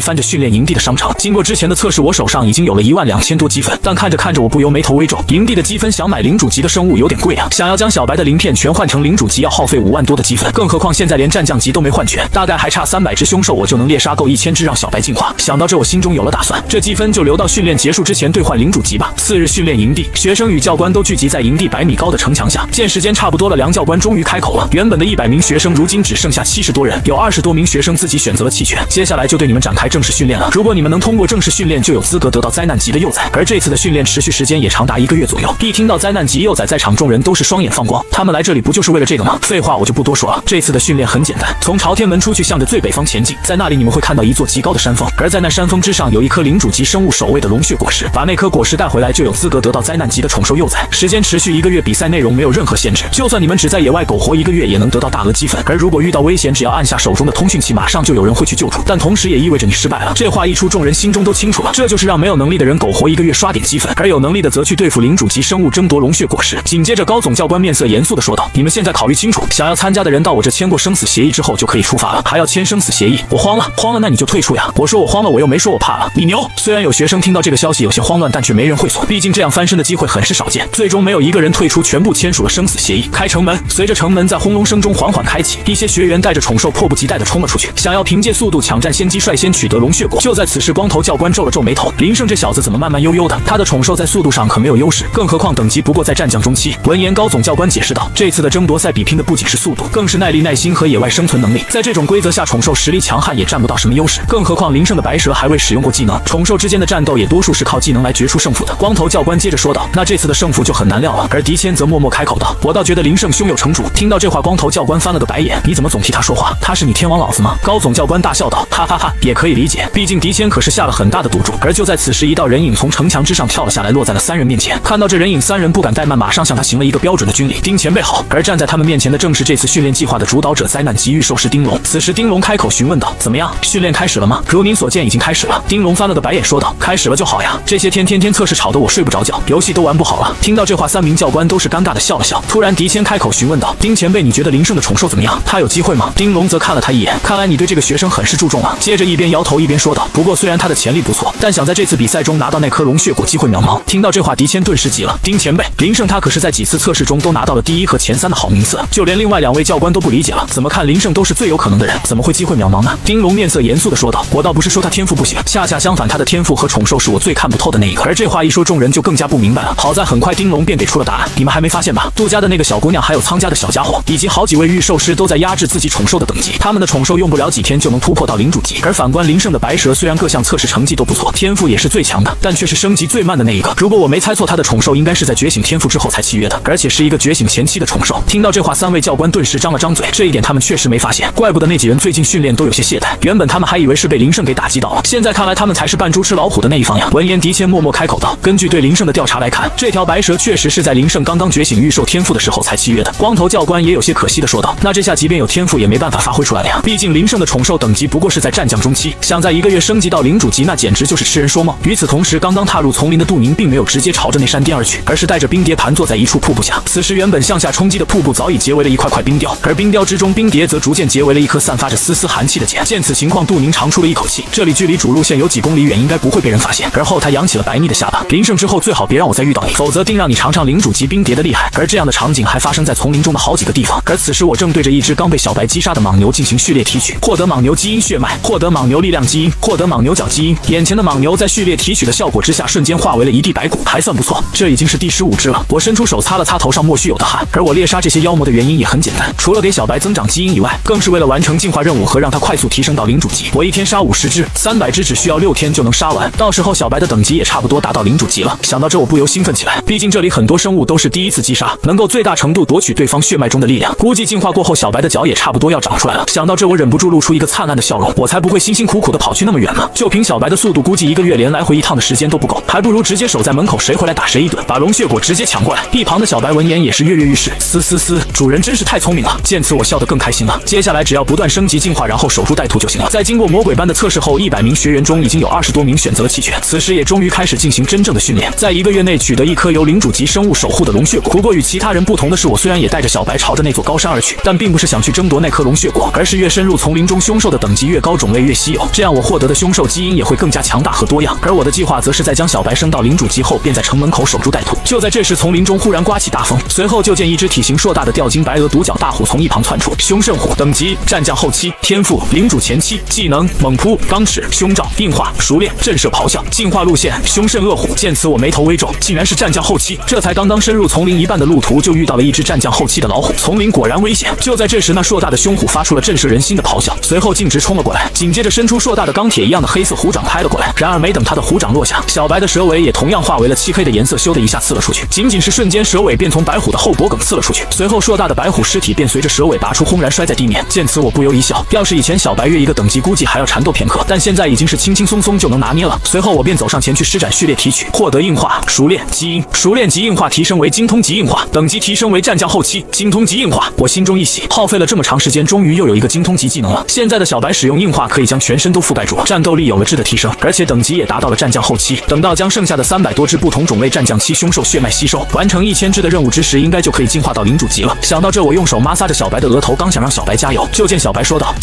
翻着训练营地的商城，经过之前的测试，我手上已经有了12000多积分，但看着看着我不由眉头微皱。营地的积分想买领主级的生物有点贵啊，想要将小白的鳞片全换成领主级要耗费5万多的积分，更何况现在连战将级都没换全，大概还差300只凶兽我就能猎杀够1000只让小白进化。想到这我心中有了打算，这积分就留到训练结束之前兑换领主级吧。次日训练营地，学生与教官都聚集在营地100米高的城墙下。见时间差不多了，梁教官终于开口了。原本的100名学生如今只剩下70多人，有20多名学生自己选择了弃权。接下来就对你们展开正式训练了，如果你们能通过正式训练，就有资格得到灾难级的幼崽，而这次的训练持续时间也长达1个月左右。一听到灾难级幼崽在场，众人都是双眼放光，他们来这里不就是为了这个吗？废话我就不多说了，这次的训练很简单，从朝天门出去，向着最北方前进，在那里你们会看到一座极高的山峰，而在那山峰之上有一颗领主级生物守卫的龙血果实，把那颗果实带回来就有资格得到灾难级的宠兽幼崽。时间持续1个月，比赛内容没有任何限制，就算你们只在野外苟活1个月也能得到大额积分，而如果遇到危险，只要按下手中的通讯器，马上就有人会去救助，但同时也意味着你失败了。这话一出，众人心中都清楚了，这就是让没有能力的人苟活1个月刷点积分，而有能力的则去对付领主级生物争夺龙血果实。紧接着高总教官面色严肃地说道，你们现在考虑清楚，想要参加的人到我这签过生死协议之后就可以出发了，还要签生死协议。我慌了那你就退出呀。我说我慌了，我又没说我怕了，你牛。虽然有学生听到这个消息有些慌乱，但却没人会错，毕竟这样翻身的机会很是少见。最终没有一个人退出，全部签署了生死协议。开城门，随着城门在轰隆声中缓缓开启，一些学员带着宠兽迫不及待地冲了出去，想要凭借速度抢占先机，率先取得龙血果。就在此时，光头教官皱了皱眉头，林胜这小子怎么慢慢悠悠的？他的宠兽在速度上可没有优势，更何况等级不过在战将中期。闻言，高总教官解释道，这次的争夺赛比拼的不仅是速度，更是耐力、耐心和野外生存能力。在这种规则下，宠兽实力强悍也占不到什么优势，更何况林胜的白蛇还未使用过技能，宠兽之间的战斗也多数是靠技能来决出胜负的。光头教官接着说道，那这次的胜负就很难料了。而狄谦则默默开口道，我倒觉得林胜胸有成竹。听到这话，光头教官翻了个白眼，你怎么总替他说话？他是你天王老子吗？高总教官大笑道，哈哈哈，也可以理解，毕竟狄谦可是下了很大的赌注。而就在此时，一道人影从城墙之上跳了下来，落在了3人面前。看到这人影，3人不敢怠慢，马上向他行了一个标准的军礼。丁前辈好。而站在他们面前的正是这次训练计划的主导者灾难级御兽师丁龙。此时丁龙开口询问道，怎么样，训练开始了吗？如您所见，已经开始了。丁龙翻了个白眼说道，开始了就好呀，这些天测试吵得我睡不着觉，游戏都玩不好了。听到这话，3名教官都是尴尬的笑了笑。突然狄谦开口询问道，丁前辈，你觉得林胜的宠兽怎么样？他有机会吗？丁龙则看了他一眼，看来你对这个学生很是注重啊。接着一边摇头一边说道，不过虽然他的潜力不错，但想在这次比赛中拿到那颗龙血果机会渺茫。听到这话，狄谦顿时急了，丁前辈，林胜他可是在几次测试中都拿到了第1和前3的好名次，就连另外2位教官都不理解了，怎么看林胜都是最有可能的人，怎么会机会渺茫呢？丁龙面色严肃地说道，我倒不是说他天赋不行，恰恰相反，他的天赋和宠兽是我最看不透的那一个。而这话一说，众人就更加不明白了。好在很快丁龙便给出了答案，你们还没发现吧？杜家的那个小姑娘，还有苍家的小家伙，以及好几位御兽师都在压制自己宠兽的等级，他们的宠兽用不了几天就能突破到领主级。而反观林胜的白蛇，虽然各项测试成绩都不错，天赋也是最强的，但却是升级最慢的那一个。如果我没猜错，他的宠兽应该是在觉醒天赋之后才契约的，而且是一个觉醒前期的宠兽。听到这话，3位教官顿时张了张嘴，这一点他们确实没发现，怪不得那几人最近训练都有些懈怠，原本他们还以为是被林胜给打击到了，现在看来他们才是扮猪吃老虎的那一方呀。闻言，狄谦默默开口道，根据对林胜的调查来看，这条白蛇确实是在林胜刚刚觉醒御兽天赋的时候才契约的。光头教官也有些可惜的说道，那这下即便有天赋也没办法发挥出来了呀，毕竟林胜的宠兽等级不过是在战将中期，想在1个月升级到领主级，那简直就是痴人说梦。与此同时，刚刚踏入丛林的杜宁并没有直接朝着那山巅而去，而是带着冰蝶盘坐在一处瀑布下。此时原本向下冲击的瀑布早已结为了一块块冰雕，而冰雕之中，冰蝶则逐渐结为了一颗散发着丝丝寒气的茧。见此情况，杜宁长出了一口气，这里距离主路线有几公里远，应该不会被人发现。而后他扬起了白腻的下巴，林胜之后最好别让我再遇到你，否则定让你尝尝领主级冰蝶的厉害。而这样的场景还发生在丛林中的好几个地方。而此时我正对着一只刚被小白击杀的蟒牛进行序列提取，获得蟒牛基因血脉，获得蟒牛力量基因，获得蟒牛角基因。眼前的蟒牛在序列提取的效果之下，瞬间化为了一地白骨，还算不错。这已经是第15只了。我伸出手擦了擦头上莫须有的汗。而我猎杀这些妖魔的原因也很简单，除了给小白增长基因以外，更是为了完成进化任务和让它快速提升到领主级。我一天杀50只，300只只需要6天就能杀完，到时候小白的等级也差不多达到领主级了。想到这，我不由兴奋起来，毕竟这里很多生物都是第一次击杀，能够最大程度夺取对方血脉中的力量，估计进化过后小白的脚也差不多要长出来了。想到这，我忍不住露出一个灿烂的笑容，我才不会辛辛苦苦的跑去那么远呢，就凭小白的速度，估计1个月连来回一趟的时间都不够，还不如直接守在门口，谁回来打谁一顿，把龙血果直接抢过来。一旁的小白闻言也是跃跃欲试，嘶，主人真是太聪明了。见此我笑得更开心了，接下来只要不断升级进化，然后守株待兔就行了。在经过魔鬼般的测试后，100名学员中已经有20多名选择了弃权，此时也终于开始进行真正的训练，在1个月内取得一颗由领主级生物守护的龙血果。不过与其他人不同的是，我虽然也带着小白朝着那座高山而去，但并不是想去争夺那颗龙血果，而是越深入丛林中，凶兽的等级越高，种类越稀有，这样我获得的凶兽基因也会更加强大和多样。而我的计划则是在将小白升到领主级后，便在城门口守株待兔。就在这时，丛林中忽然刮起大风，随后就见一只体型硕大的吊睛白额独角大虎从一旁窜出。凶圣虎，等级战将后期，天赋领主前期，技能猛扑、钢齿、凶兆、硬化、熟练、震慑、咆哮。进化路线凶圣恶虎。见此我眉头微皱，竟然是战将后期。这才刚刚深入丛林一半的路途，就遇到了一只战将后期的老虎。丛林果然危险。就在这时，那硕大的凶虎发出了震慑人心的咆哮，随后径直冲了过来，紧接着伸出硕大的钢铁一样的黑色虎掌拍了过来。然而没等他的虎掌掌落下，小白的蛇尾也同样化为了漆黑的颜色，咻的一下刺了出去。仅仅是瞬间，蛇尾便从白虎的后脖梗刺了出去，随后硕大的白虎尸体便随着蛇尾拔出，轰然摔在地面。见此，我不由一笑，要是以前小白越一个等级，估计还要缠斗片刻，但现在已经是轻轻松松就能拿捏了。随后我便走上前去施展序列提取，获得硬化、熟练、基因、熟练级硬化提升为精通级硬化，等级提升为战将后期精通级硬化。我心中一喜，耗费了这么长时间，终于又有一个精通级技能了。现在的小白使用硬化可以将全身都覆盖住，战斗力有了质的提升，而且等级也达到了战将后期。等到将剩下的300多只不同种类战将期凶兽血脉吸收，完成1000只的任务之时，应该就可以进化到领主级了。想到这，我用手摩挲着小白的额头，刚想让小白加油，就见小白说道：“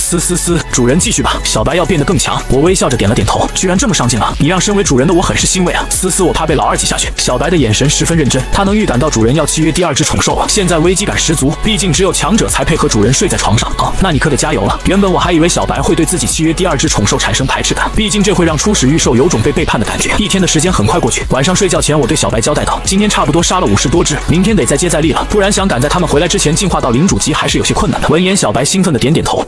主人继续吧，小白要变得更强。”我微笑着点了点头，居然这么上进了，你让身为主人的我很是欣慰啊。我怕被老二挤下去。小白的眼神十分认真，他能预感到主人要契约第2只宠兽了，现在危机感十足，毕竟只有强者才配合主人睡在床上啊。那你可得加油了。原本我还以为小白会对自己契约第2只宠兽产生排斥感，毕竟这会让初始御兽有种被背叛的感觉。一天的时间很快过去，晚上睡觉前，我对小白交代道：“今天差不多杀了50多只，明天得再接再厉了，不然想赶在他们回来之前进化到领主级还是有些困难的。”闻言，小白兴奋的点点头，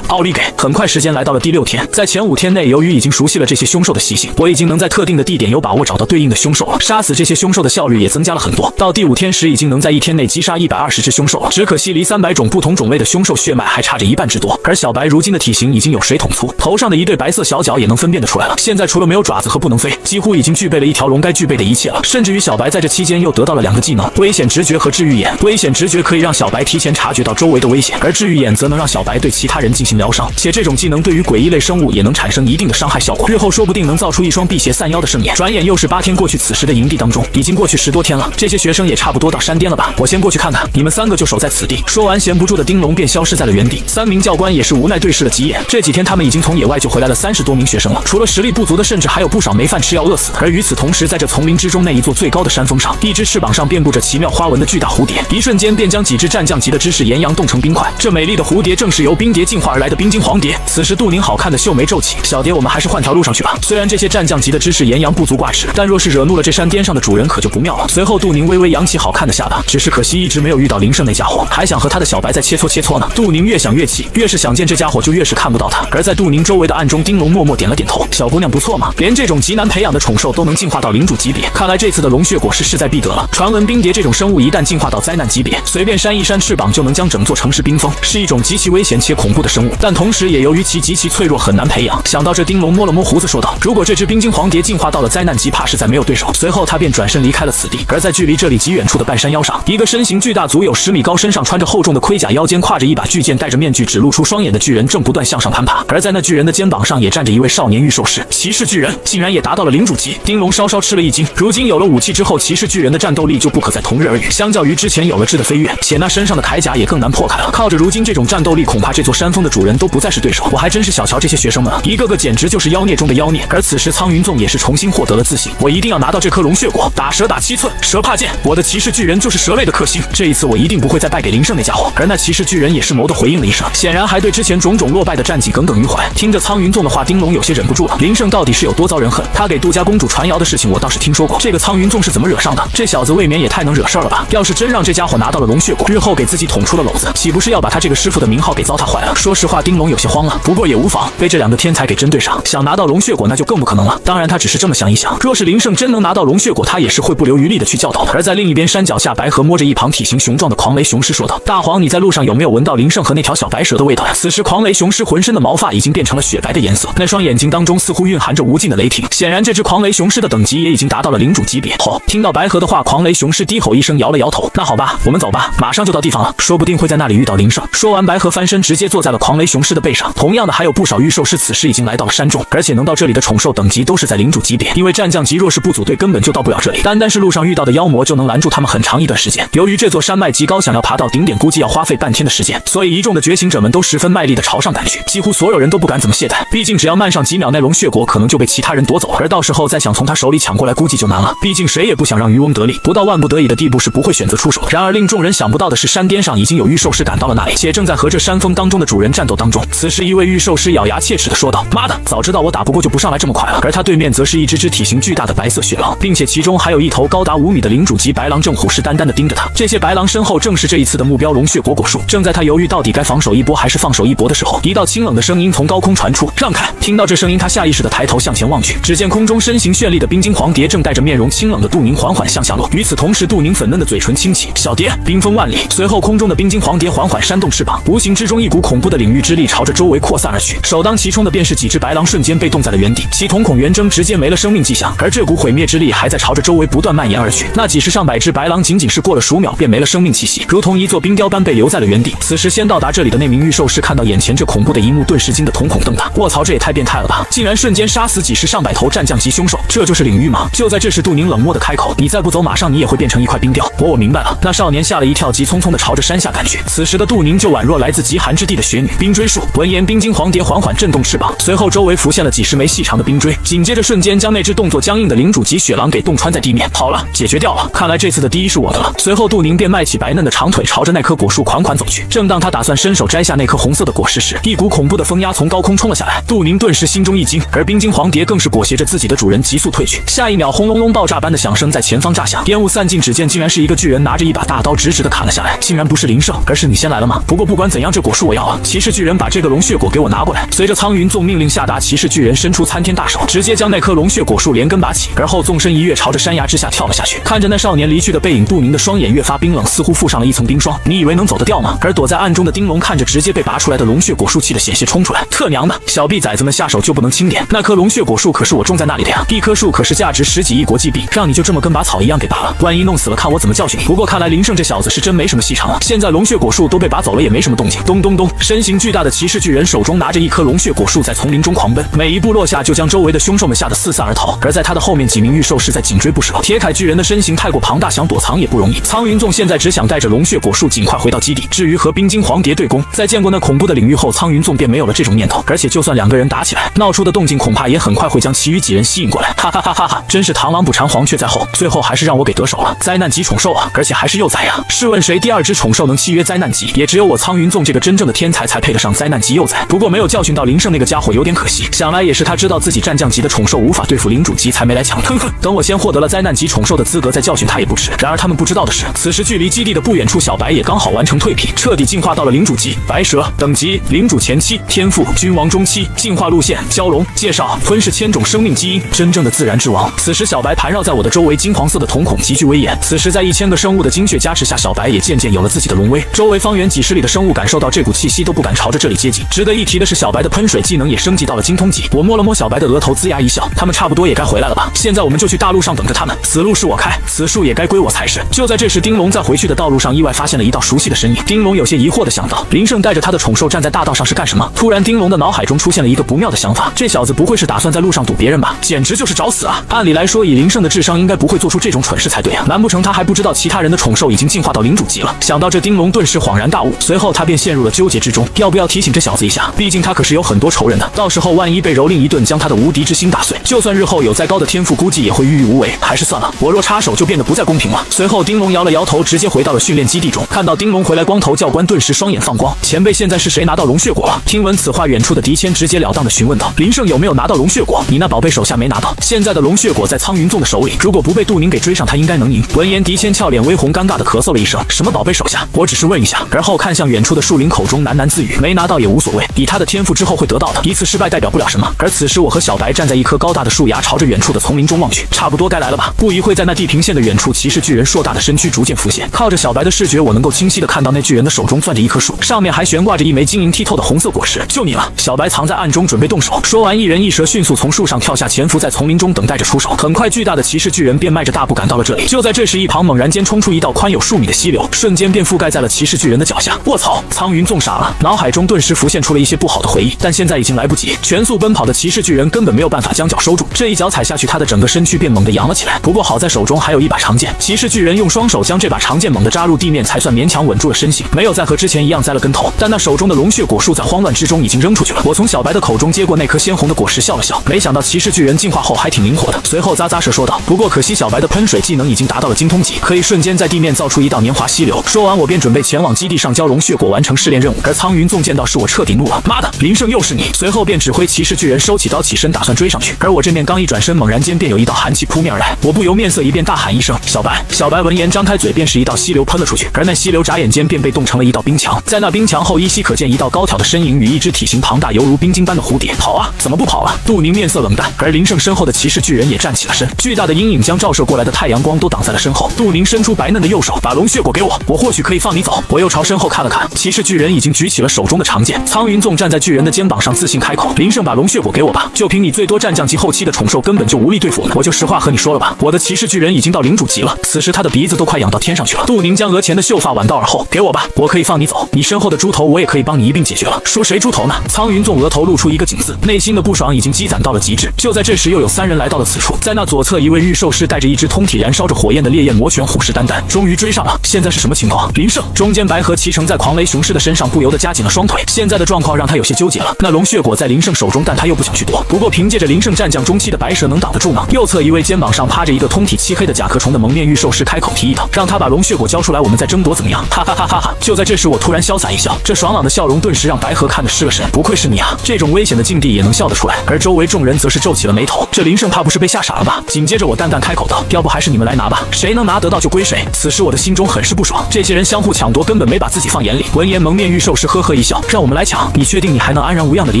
奥利给！很快时间来到了第6天，在前5天内，由于已经熟悉了这些凶兽的习性，我已经能在特定的地点有把握找到对应的凶兽了，杀死这些凶兽的效率也增加了很多。到第5天时，已经能在1天内击杀120只凶兽了，只可惜离300种不同种类的凶兽血脉还差着1半之多。而小白如今的体型已经有水桶粗，头上的一对白色小角也能分辨得出来了。现在除了没有爪子和不能飞，几乎已经具备了一条龙该具备的一切了。甚至于小白在这期间又得到了2个技能：危险直觉和治愈眼。危险直觉可以让小白提前察觉到周围的危险，而治愈眼则能让小白对其他人进行疗伤，且这种技能对于诡异类生物也能产生一定的伤害效果，日后说不定能造出一双辟邪散妖的圣眼。转眼又是8天过去，此时的营地当中已经过去10多天了，这些学生也差不多到山巅了吧？我先过去看看，你们3个就守在此地。说完，闲不住的丁龙便消失在了原地。3名教官也是无奈对视了几眼，这几天他们已经从野外救回来了30多名学生了，除了实力不足的，甚至还有不少没饭吃要饿死。而与此同时，在这丛林之中那一座最高的山峰上，一只翅膀上遍布着奇妙花纹的巨大蝴蝶，一瞬间便将几只战将级的知识岩羊冻成冰块。这美丽的蝴蝶正是由冰蝶进化而来的冰晶黄蝶。此时杜宁好看的秀眉皱起，小蝶，我们还是换条路上去吧。虽然这些战将级的知识岩羊不足挂齿，但若是惹怒了这山巅上的主人，可就不妙了。随后杜宁微微扬起好看的下巴，只是可惜一直没有遇到林胜那家伙，还想和他的小白再切磋呢。杜宁越想越气，越是想见这家伙就越是看不到他。而在杜宁周围的暗中，丁龙默默点了点头，小姑娘不错嘛，连这种极难培养的宠兽都能进化到领主级别，看来这次的龙血果实势在必得了。传闻冰蝶这种生物一旦进化到灾难级别，随便扇一扇翅膀就能将整座城市冰封，是一种极其危险且恐怖的生物，但同时也由于其极其脆弱，很难培养。想到这，丁龙摸了摸胡子说道：“如果这只冰晶黄蝶进化到了灾难级，怕是再没有对手。”随后他便转身离开了此地。而在距离这里极远处的半山腰上，一个身形巨大足有10米高，身上穿着厚重的盔甲，腰间挎着一把巨剑，戴着面具，只露出双眼的巨人正不断向上攀爬。而在那巨人的肩膀上也站着一位少年御兽师。骑士巨人竟然也达到了领主级，丁龙稍稍吃了一惊。如今有了武器之后，骑士巨人的战斗力就不可再同日而语。相较于之前有了质的飞跃，且那身上的铠甲也更难破开了。靠着如今这种战斗力，恐怕这座山峰的主人都不再是对手。我还真是小瞧这些学生们，一个个简直就是妖孽中的妖孽。而此时苍云纵也是重新获得了自信，我一定要拿到这颗龙血果，打蛇打7寸，蛇怕剑。我的骑士巨人就是蛇类的克星，这一次我一定不会再败给林胜那家伙。而那骑士巨人也是眸地回应了一声，显然还对之前种种落败的战绩耿耿于怀。听着苍云纵的话，丁龙有些忍不住了。林胜到底是有多遭人恨？他给杜家公主传谣的事情我倒是听说过，这个苍云纵是怎么惹上的？这小子未免也太能惹事儿了吧！要是真让这家伙拿到了龙血果，日后给自己捅出了篓子，岂不是要把他这个师傅的名号给糟蹋坏了？说实话，丁龙有些慌了，不过也无妨，被这2个天才给针对上，想拿到龙血果那就更不可能了。当然他只是这么想一想，若是林胜真能拿到龙血果，他也是会不留余力的去教导的。而在另一边山脚下，白河摸着一旁体型雄壮的狂雷雄狮说道：“大黄，你在路上有没有闻到林胜和那条小白蛇的味道呀？”此时狂雷雄狮浑身的毛发已经变成了雪白的颜色，那双眼睛当中似乎蕴含着无尽的雷霆，显然这只狂雷雄狮的等级也已经达到了领主级别。听到白河的话，狂雷雄狮低吼一声，摇了摇头：“那好吧，我们走吧，马上就到地方了，说不定会在那里遇到林胜。”说完，白河翻身直接坐在了狂雷雄狮的背上。同样的，还有不少御兽师此时已经来到了山中，而且能到这里的宠兽等级都是在领主级别，因为战将级若是不组队根本就到不了这里，单是路上遇到的妖魔就能拦住他们很长一段时间。由于这座山脉极高，想要爬到顶点估计要花费半天的时间，所以一众的觉醒者们都十分卖力的朝上赶去，几乎所有人都不敢怎么懈怠，毕竟只要慢上几秒，那龙血果可能就被其他人夺走，而到时候再想从他手里抢过来估计就难了，毕竟谁也不想让渔翁得利，不到万不得已的地步是不会选择出手。然而令众人想不到的是，山巅上已经有御兽师赶到了那里，且正在和这山峰当中的主人战斗当中。此时一位御兽师咬牙切齿的说道：“妈的，早知道我打不过就不上来这么快了。”而他对面则是一只体型巨大的白色血狼，并且其中还有一头高达5米的领主级白狼，正虎视眈眈地盯着他。这些白狼身后正是这一次的目标龙血果果树。正在他犹豫到底该防守一波还是放手一搏的时候，一道清冷的声音从高空传出：“让开！”听到这声音，他下意识地抬头向前望去，只见空中身形绚丽的冰晶黄蝶正带着面容清冷的杜宁缓缓向下落。与此同时，杜宁粉嫩的嘴唇轻启，小蝶，冰封万里。随后，空中的冰晶黄蝶缓缓扇动翅膀，无形之中一股恐怖的领域之力朝着周围扩散而去。首当其冲的便是几只白狼瞬间被冻在了原地，其瞳孔圆睁，直接没了生命迹象。而这股毁灭之力还在朝着周围不断蔓延而去。那几十上百只白狼仅仅是过了数秒便没了生命气息，如同一座冰雕般被留在了原地。此时先到达这里的那名御兽士看到眼前这恐怖的一幕，顿时惊得瞳孔瞪大。卧槽，这也太变态了吧！竟然瞬间杀死几十上百头战将级凶兽，这就是领域吗？就在这时，杜宁冷漠的开口：“你再不走，马上你也会变成一块冰雕。”我明白了。那少年吓了一跳，急匆匆的朝着山下赶去。此时的杜宁就宛若来自极寒之地的雪女。冰锥术。闻言，冰晶黄蝶缓缓震动翅膀，随后周围浮现了几十枚细长的冰锥，紧接着瞬间将那只动作僵硬的领主级雪狼给洞穿在地面。好了，解决掉了，看来这次的第一是我的了。随后，杜宁便迈起白嫩的长腿，朝着那棵果树款款走去。正当他打算伸手摘下那颗红色的果实时，一股恐怖的风压从高空冲了下来。杜宁顿时心中一惊，而冰晶黄蝶更是裹挟着自己的主人急速退去。下一秒，轰隆隆爆炸般的响声在前方炸响，烟雾散尽，只见竟然是一个巨人拿着一把大刀直直的砍了下来。竟然不是林胜，而是你先来了吗？不过不管怎样，这果树我要啊！骑士巨人把这个龙血果给我拿过来。随着苍云纵命令下达，骑士巨人伸出参天大手，直接将那棵龙血果树连根拔起，而后纵身一跃，朝着山崖之下跳了下去。看着那少年离去的背影，杜宁的双眼越发冰冷，似乎附上了一层冰霜。你以为能走得掉吗？而躲在暗中的丁龙看着直接被拔出来的龙血果树，气得险些冲出来。特娘的，小逼崽子们下手就不能轻点？那棵龙血果树可是我种在那里的呀，一棵树可是价值10几亿国际币，让你就这么跟把草一样给拔了，万一弄死了，看我怎么教训你。不过看来林胜这小子是真没什么戏唱了。现在龙血果树都被拔走了，也没什么动静。咚咚咚，身形巨大的骑士巨人手中拿着一棵龙血果树在丛林中狂奔，每一步落下就将周围的凶兽们吓得四散而逃。而在他的后面，几名御兽是在紧追不舍。铁铠巨人的身形太过庞大，想躲藏也不容易。苍云纵现在只想带着龙血果树尽快回到基地。至于和冰晶黄蝶对攻，在见过那恐怖的领域后，苍云纵便没有了这种念头。而且就算两个人打起来，闹出的动静恐怕也很快会将其余几人吸引过来。哈哈哈哈哈！真是螳螂捕蝉，黄雀在后，最后还是让我给得手了。灾难级宠兽啊，而且还是幼崽呀！试问谁第二只宠兽能契约灾难级？也只有我苍云纵这个真正的天才才配得上灾难级幼崽。不过没有教训到林胜那个家伙，有点可惜。想来也是他知道自己战将级的宠兽无法对付领主级，才没来抢。哼哼，等我先获得了灾难级宠兽的资格，再教训他也不迟。然而他们不知道的是，此时距离基地的不远处，小白也刚好完成蜕皮，彻底进化到了领主级。白蛇等级：领主前期，天赋君王中期，进化路线蛟龙。介绍：吞噬1000种生命基因，真正的自然之王。此时小白盘绕在我的周围，金黄色的瞳孔极具威严。此时在1000个生物的精血加持下，小白也渐渐有了自己的龙威。周围方圆几十里的生物感受到这股气息都不敢朝着这里接近。值得一提的是，小白的喷水技能也升级到了精通级。我摸了摸小白的额头，龇牙一笑，他们差不多也该回来了吧？现在我们就去大路上等着他们。此路是我开，此树也该归我才是。就在这时，丁龙在回去的道路上意外发现了一道熟悉的身影。丁龙有些疑惑的想到，林胜带着他的宠兽站在大道上是干什么？突然，丁龙的脑海中出现了一个不妙的想法，这小子不会是打算在路上堵别人吧？简直就是找死啊！按理来说，以林胜的智商，应该不会做出这种蠢事才对啊！难不成他还不知道其他人的宠兽已经进化到领主级了？想到这，丁龙顿时恍然大悟，随后他便陷入了纠结之中，要不要提醒这小子一下？毕竟他可是有很多仇人的，到时候万一被蹂躏一顿，将他的无敌之心打碎，就算日后有再高的天赋，估计也会郁郁无为。还是算了，我若插手，就变得不再公平了。随后，丁龙摇了摇头，直接回到了训练基地中。看到丁龙回来，光头教官顿时双眼放光。前辈，现在是谁拿到龙血果了？听闻此话，远处的狄谦直截了当的询问道：“林胜有没有拿到龙血果？你那宝贝手下没拿到。现在的龙血果在苍云纵的手里，如果不被杜宁给追上，他应该能赢。”闻言，狄谦俏脸微红，尴尬的咳嗽了一声：“什么宝贝手下？我只是问一下。”而后看向远处的树林，口中喃喃自语：“没拿到也无所谓，以他的天赋之后会得到的。一次失败代表不了什么。”而此时，我和小白站在一棵高大的树崖，朝着远处的丛林中望去，差不多该来了吧？不一会，在那地平线的远处，骑士巨人硕大的身躯逐渐浮现。靠着小白的视觉，我能够清晰的看到那巨人的手中攥着一棵树，上面还悬挂着一枚晶莹剔透的红色果实。就你了！小白藏在暗中准备动手。说完，一人一蛇迅速从树上跳下，潜伏在丛林中等待着出手。很快，巨大的骑士巨人便迈着大步赶到了这里。就在这时，一旁猛然间冲出一道宽有数米的溪流，瞬间便覆盖在了骑士巨人的脚下。卧槽！苍云纵傻了，脑海中顿时浮现出了一些不好的回忆，但现在已经来不及。全速奔跑的骑士巨人根本没有办法将脚收住，这一脚踩下去，他的整个身躯便猛地扬了起来。不过好在手中还有一把长剑，骑士巨人用双手将这把长剑猛地扎入地面，才算勉强稳住了身形，没有再和之前一样栽了跟头。但那手中的龙血果树在慌乱之中已经扔出去了。我从小白的口中接过那颗鲜红的果实，笑了笑，没想到骑士巨人进化后还挺灵活的。随后咂咂舌说道：“不过可惜小白的喷水技能已经达到了精通级，可以瞬间在地面造出一道年华溪流。”说完，我便准备前往基地上交龙血果，完成试炼任务。而苍云纵见到是我，彻底怒了：“妈的，林胜又是你！”随后便指挥骑士巨人收起刀，起身打算追上去。而我这面刚一转身，猛然间便有一道寒气扑面而来，我不由面色一变，大喊一声：“小白！”小白闻言张开嘴，便是一道溪流喷了出去。而那溪流眨眼间便被冻成了一道冰墙，在那冰墙后依稀可见一道高挑的身影与一只体型庞大犹如冰晶般的蝴蝶。跑啊！怎么不跑啊？杜宁面色冷淡。而林胜身后的骑士巨人也站起了身，巨大的阴影将照射过来的太阳光都挡在了身后。杜宁伸出白嫩的右手，把龙血果给我，我或许可以放你走。我又朝身后看了看，骑士巨人已经举起了手中的长剑。苍云纵站在巨人的肩膀上，自信开口：“林胜，把龙血果给我吧，就凭你最多战将级后期的宠兽，根本就无力对付我们。我就实话和你说了吧，我的骑士巨人已经到领主级了。”此时他的鼻子都快仰到天上去了。杜宁将额前的秀发挽到耳后：“给我吧，我可以放你走，你身后的猪头我也可以帮你一并解决了。”说谁猪头呢？苍云纵额头露出一个井字，内心的不爽已经积攒到了极致。就在这时，又有3人来到了此处，在那左侧，一位御兽师带着一只通体燃烧着火焰的烈焰魔犬虎视眈眈，终于追上了。现在是什么情况？林胜中间白河骑乘在狂雷雄狮的身上，不由得夹紧了双腿。现在的状况让他有些纠结了。那龙血果在林胜手中，但他又不想去夺。不过凭借着林胜战将中期的白蛇能挡得住吗？右侧一位肩膀上趴着一个通体漆黑的甲壳虫的蒙面御兽师开口提议道：“让他把龙血果交出来，我们再争夺怎么样？”哈哈哈哈哈！就在这时，我突然潇洒一笑，这爽朗的笑容顿时让白河看得失了神。不愧是你啊，这种危险的境地也能笑得出来。而周围众人则是皱起了眉头，这林胜怕不是被吓傻了吧？紧接着我淡淡开口道：“要不还是你们来拿吧，谁能拿得到就归谁。”此时我的心中很是不爽，这些人相互抢夺，根本没把自己放眼里。闻言，蒙面御兽师呵呵一笑：“让我们来抢，你确定你还能安然无恙的离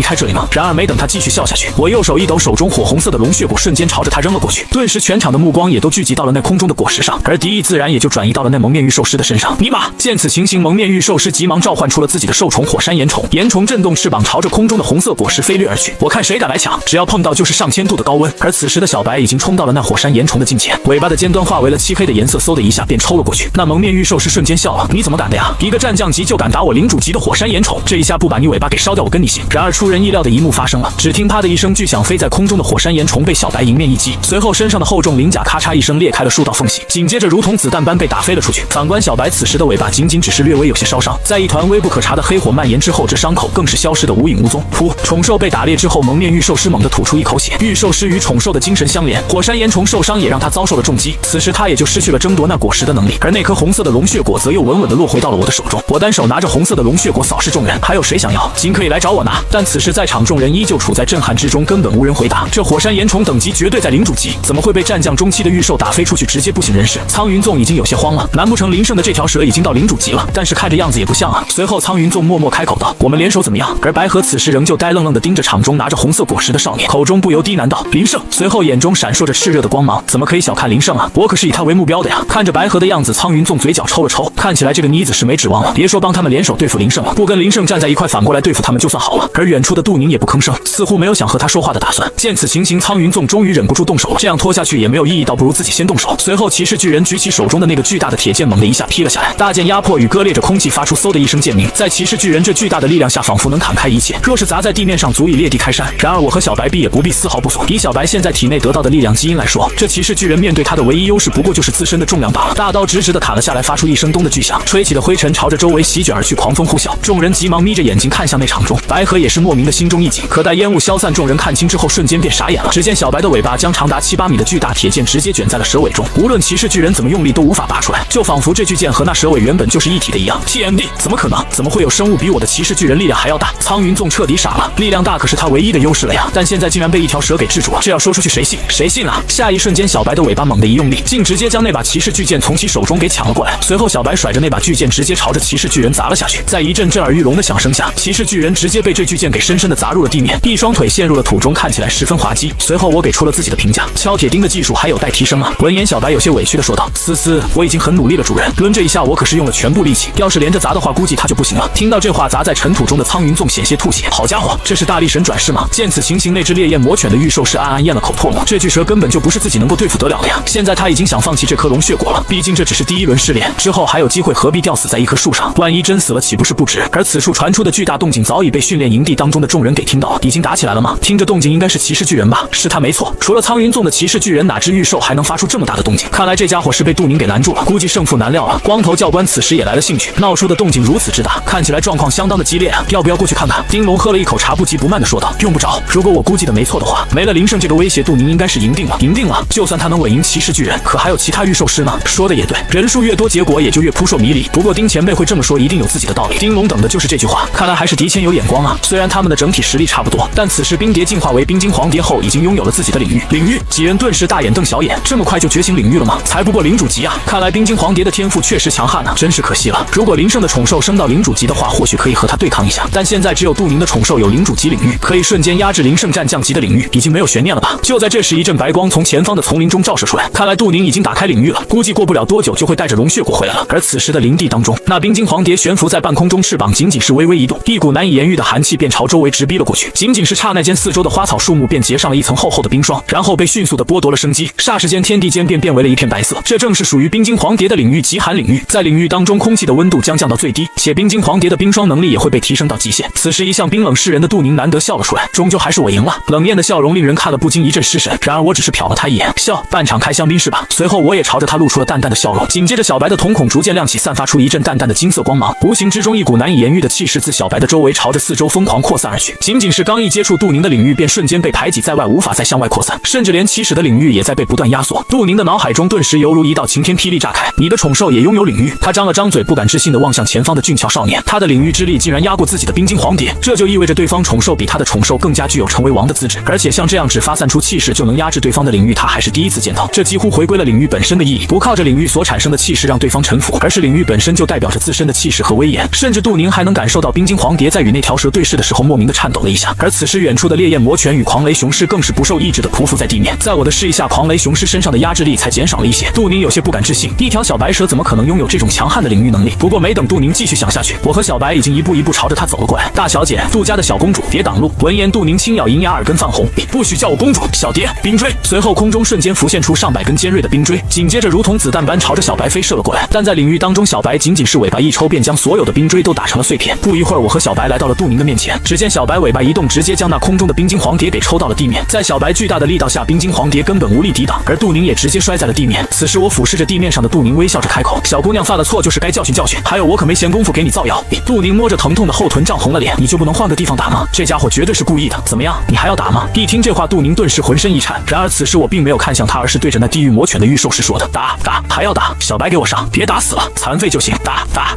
开这里吗？”然而没等他继续笑下去，我右手一抖，手中火红色的龙血果瞬间朝着他扔了过去。顿时全场的目光也都聚集到了那空中的果实上，而敌意自然也就转移到了那蒙面御兽师的身上。尼玛！见此情形，蒙面御兽师急忙召唤出了自己的兽虫火山岩虫，岩虫震动翅膀，朝着空中的红色果实飞掠而去。我看谁敢来抢，只要碰到就是上千度的高温。而此时的小白已经冲到了那火山岩虫的近前，尾巴的尖端化为了漆黑的颜色，嗖的一下便抽了过去。那蒙面御兽师瞬间笑了：“你怎么敢的呀？一个战将级就敢打我领主级的火山岩虫？这一下不把你尾巴给烧掉，我跟你信。”然而出人意料的一幕发生了，只听啪的一声巨响，飞在空中的火山岩虫被小白迎面一击，随后身上的厚重鳞甲咔嚓一声裂开了数道缝隙，紧接着如同子弹般被打飞了出去。反观小白此时的尾巴仅仅只是略微有些烧伤，在一团微不可察的黑火蔓延之后，这伤口更是消失的无影无踪。噗！宠兽被打裂之后，蒙面御兽师猛地吐出一口血。御兽师与宠兽的精神相连，火山岩虫受伤也让他遭受了重击，此时他也就失去了争夺那果实的能力。而那颗红色的龙血果则又稳稳地落回到了我的手中。我单手拿着红色的龙血果扫视众人，还有谁想要，尽可以来找我拿。但此时在场众人依旧处在震撼之中，根本无人回答。这火山岩虫等级绝对在领主级，怎么会被战将中期的御兽打飞出去，直接不省人事？苍云纵已经有些慌了，难不成林胜的这条蛇已经到领主级了？但是看着样子也不像啊。随后苍云纵默默开口道：“我们联手怎么样？”而白河此时仍旧呆愣愣地盯着场中拿着红色果实的少年，口中不由低喃道：“林胜。”随后眼中闪烁着炽热的光芒，怎么可以小看林胜啊？我可是以他为目标的呀！看着白河的样子，苍云纵嘴角抽了抽，看起来这个妮子是没指望了。别说帮他们联手对付林胜了，不跟林胜站在一块，反过来对付他们就算好了。而远处的杜宁也不吭声，似乎没有想和他说话的打算。见此情形，苍云纵终于忍不住动手了，这样拖下去也没有意义，倒不如自己先动手。随后骑士巨人举起手中的那个巨大的铁剑，猛地一下劈了下来，大剑压迫与割裂着空气，发出嗖的一声剑鸣，在骑士巨人这巨大的力量下，仿佛能砍开一切，若是砸在地面上，足以裂地开山。然而我和小白臂也不必丝毫不怂，以小白现在体内得到的力量基因来说，这骑士巨人面对他的唯一优势不过就是自身的重量罢了。大刀直直的砍了下来，发出一声咚的巨响，吹起的灰尘朝着周围席卷而去，狂风呼啸。众人急忙眯着眼睛看向那场中，白河也是莫名的心中一紧。可待烟雾消散，众人看清之后，瞬间便傻眼了。只见小白的尾巴将长达7、8米的巨大铁剑直接卷在了蛇尾中，无论骑士巨人怎么用力都无法拔出来，就仿佛这巨剑和那蛇尾原本就是一体的一样。TMD， 怎么可能？怎么会有生物比我的骑士巨人力量还要大？苍云纵彻底傻了，力量大可是他唯一的优势了呀，但现在竟然被一条蛇给制住了，这要说出去谁信？谁信啊？下一瞬间，小白的尾巴猛地一用力，竟直接将那把骑士巨剑从其手中给抢了过来。随后，小白甩着那把巨剑直接朝着骑士巨人砸了下去。在一阵震耳欲聋的响声下，骑士巨人直接被这巨剑给深深的砸入了地面，一双腿陷入了土中，看起来十分滑稽。随后我给出了自己的评价：敲铁钉的技术还有待提升啊。闻言，小白有些委屈的说道：“思思，我已经很努力了，主人。抡这一下我可是用了全部力气，要是连着砸的话，估计他就不行了。”听到这话，砸在尘土中的苍云纵险些吐血。好家伙，这是大力神转世吗？见此情形，那只烈焰魔犬的御兽师暗暗咽了口唾沫，这巨蛇根本就不是自己能够对付得了的呀。现在他已经想放弃这颗龙血果了，毕竟这只是第1轮试炼，之后还有机会，何必吊死在一棵树上？万一真死了，岂不是不值？而此处传出的巨大动静早已被训练营地当中的众人给听到了，已经打起来了吗？听着动静，应该是骑士巨人吧？是他没错，除了苍云纵的骑士巨人，哪只御兽还能发出这么大的动静？看来这家伙是被杜宁给拦住了，估计胜负难料了。光头教官此时也来了兴趣，闹出的动静如此之大，看起来状况相当的激烈啊，要不要过去看看？丁龙喝了一口茶，不急不慢的说道：“用不着，如果我估计的没错的话，没了林胜这个威胁，杜宁应该是赢定了。赢定了，就算他能稳赢骑士巨人，可还有其他御兽师呢？说的也对，人数越多，结果也就越扑朔迷离。不过丁前辈会这么说，一定有自己的道理。丁龙等的就是这句话，看来还是狄谦有眼光啊。虽然他们的整体实力差不多，但此时冰蝶进化为冰晶黄蝶后，已经拥有了自己的领域。几人顿时大眼瞪小眼，这么快就觉醒领域了吗？才不过领主级啊！看来冰晶黄蝶的天赋确实强悍啊，真是可惜了。如果林胜的宠兽升到领主级的话，或许可以和他对抗一下。但现在只有杜宁的宠兽有领主级领域，可以瞬间压制林胜战将级级的领域，已经没有悬念了吧？就在这时，一阵白光从前方的丛林中照射出来，看来杜宁已经打开领域了，估计过不了多久就会带着龙血果回来了。而此时的林地当中，那冰晶黄蝶悬浮在半空中，翅膀仅仅是微微一动，一股难以言喻的寒气便朝周围直逼了过去。仅仅是刹那间，四周的花草树木便结上了一层厚厚的冰霜，然后被迅速的剥夺了生机。霎时间，天地间便变为了一片白色。这正是属于冰晶黄蝶的领域极寒领域，在领域当中，空气的温度将降到最低，且冰晶黄蝶的冰霜能力也会被提升到极限。此时，一向冰冷世人的杜宁难得笑了出来，终究还是我赢了。冷艳的笑容令人看了不禁一阵失神。然而我只是瞟了他一眼，笑，半场开香槟是吧？随后我也朝着他露出了淡淡的笑容。紧接着，小白的瞳孔逐渐亮起，散发出一阵淡淡的金色光芒。无形之中，一股难以言喻的气势自小白的周围朝着四周疯狂扩散而去。仅仅是刚一接触杜宁的领域，便瞬间被排挤在外，无法再向外扩散，甚至连起始的领域也在被不断压缩。杜宁的脑海中顿时犹如一道晴天霹雳炸开，你的宠兽也拥有领域？他张了张嘴，不敢置信地望向前方的俊俏少年，他的领域之力竟然压过自己的冰晶黄蝶，这就意味着对方宠兽比他的宠兽更加具有成为王的资质，而且像这样只发散出气势就能压制对方的领域，他还是第一次见到。这几乎回归了领域本身的意义，不靠着领域所产生的气势让对方臣服，而是领域本身就代表着自身的气势和威严。甚至杜宁还能感受到冰晶黄蝶在与那条蛇对视的时候莫名的颤抖了一下，而此时远处的烈焰魔犬与狂雷雄狮更是不受抑制的匍匐在地面。在我的示意下，狂雷雄狮身上的压制力才减少了一些。杜宁有些不敢置信，一条小白蛇怎么可能拥有这种强悍的领域能力？不过没等杜宁继续想下去，我和小白已经一步一步朝着他走了过来。大小姐，杜家的小公主，别挡路！闻言，杜宁轻咬银牙，耳根泛红，不许叫我公主！小蝶，冰锥！随后空中瞬间浮现出上百根尖锐的冰锥，紧接着如同子弹般朝着小白飞射了过来。但在领域当中，小白仅仅是尾巴一抽，便将所有的冰锥都打成了碎片。不一会儿，我和小白来到了杜宁的面前，只见小白尾巴一动，直接将那空中的冰晶黄蝶给抽到了地面。在小白巨大的力道下，冰晶黄蝶根本无力抵挡，而杜宁也直接摔在了地面。此时我俯视着地面上的杜宁，微笑着开口：“小姑娘犯了错，就是该教训教训。还有，我可没闲工夫给你造谣。”杜宁摸着疼痛的后臀，涨红了脸：“你就不能换个地方打吗？这家伙绝对是故意的。怎么样，你还要打吗？”一听这话，杜宁顿时浑身一颤。然而此时我并没有看向他，而是对着那地狱魔犬的御兽师说的：“打，还要打！小白给我上，别打死了，残废就行。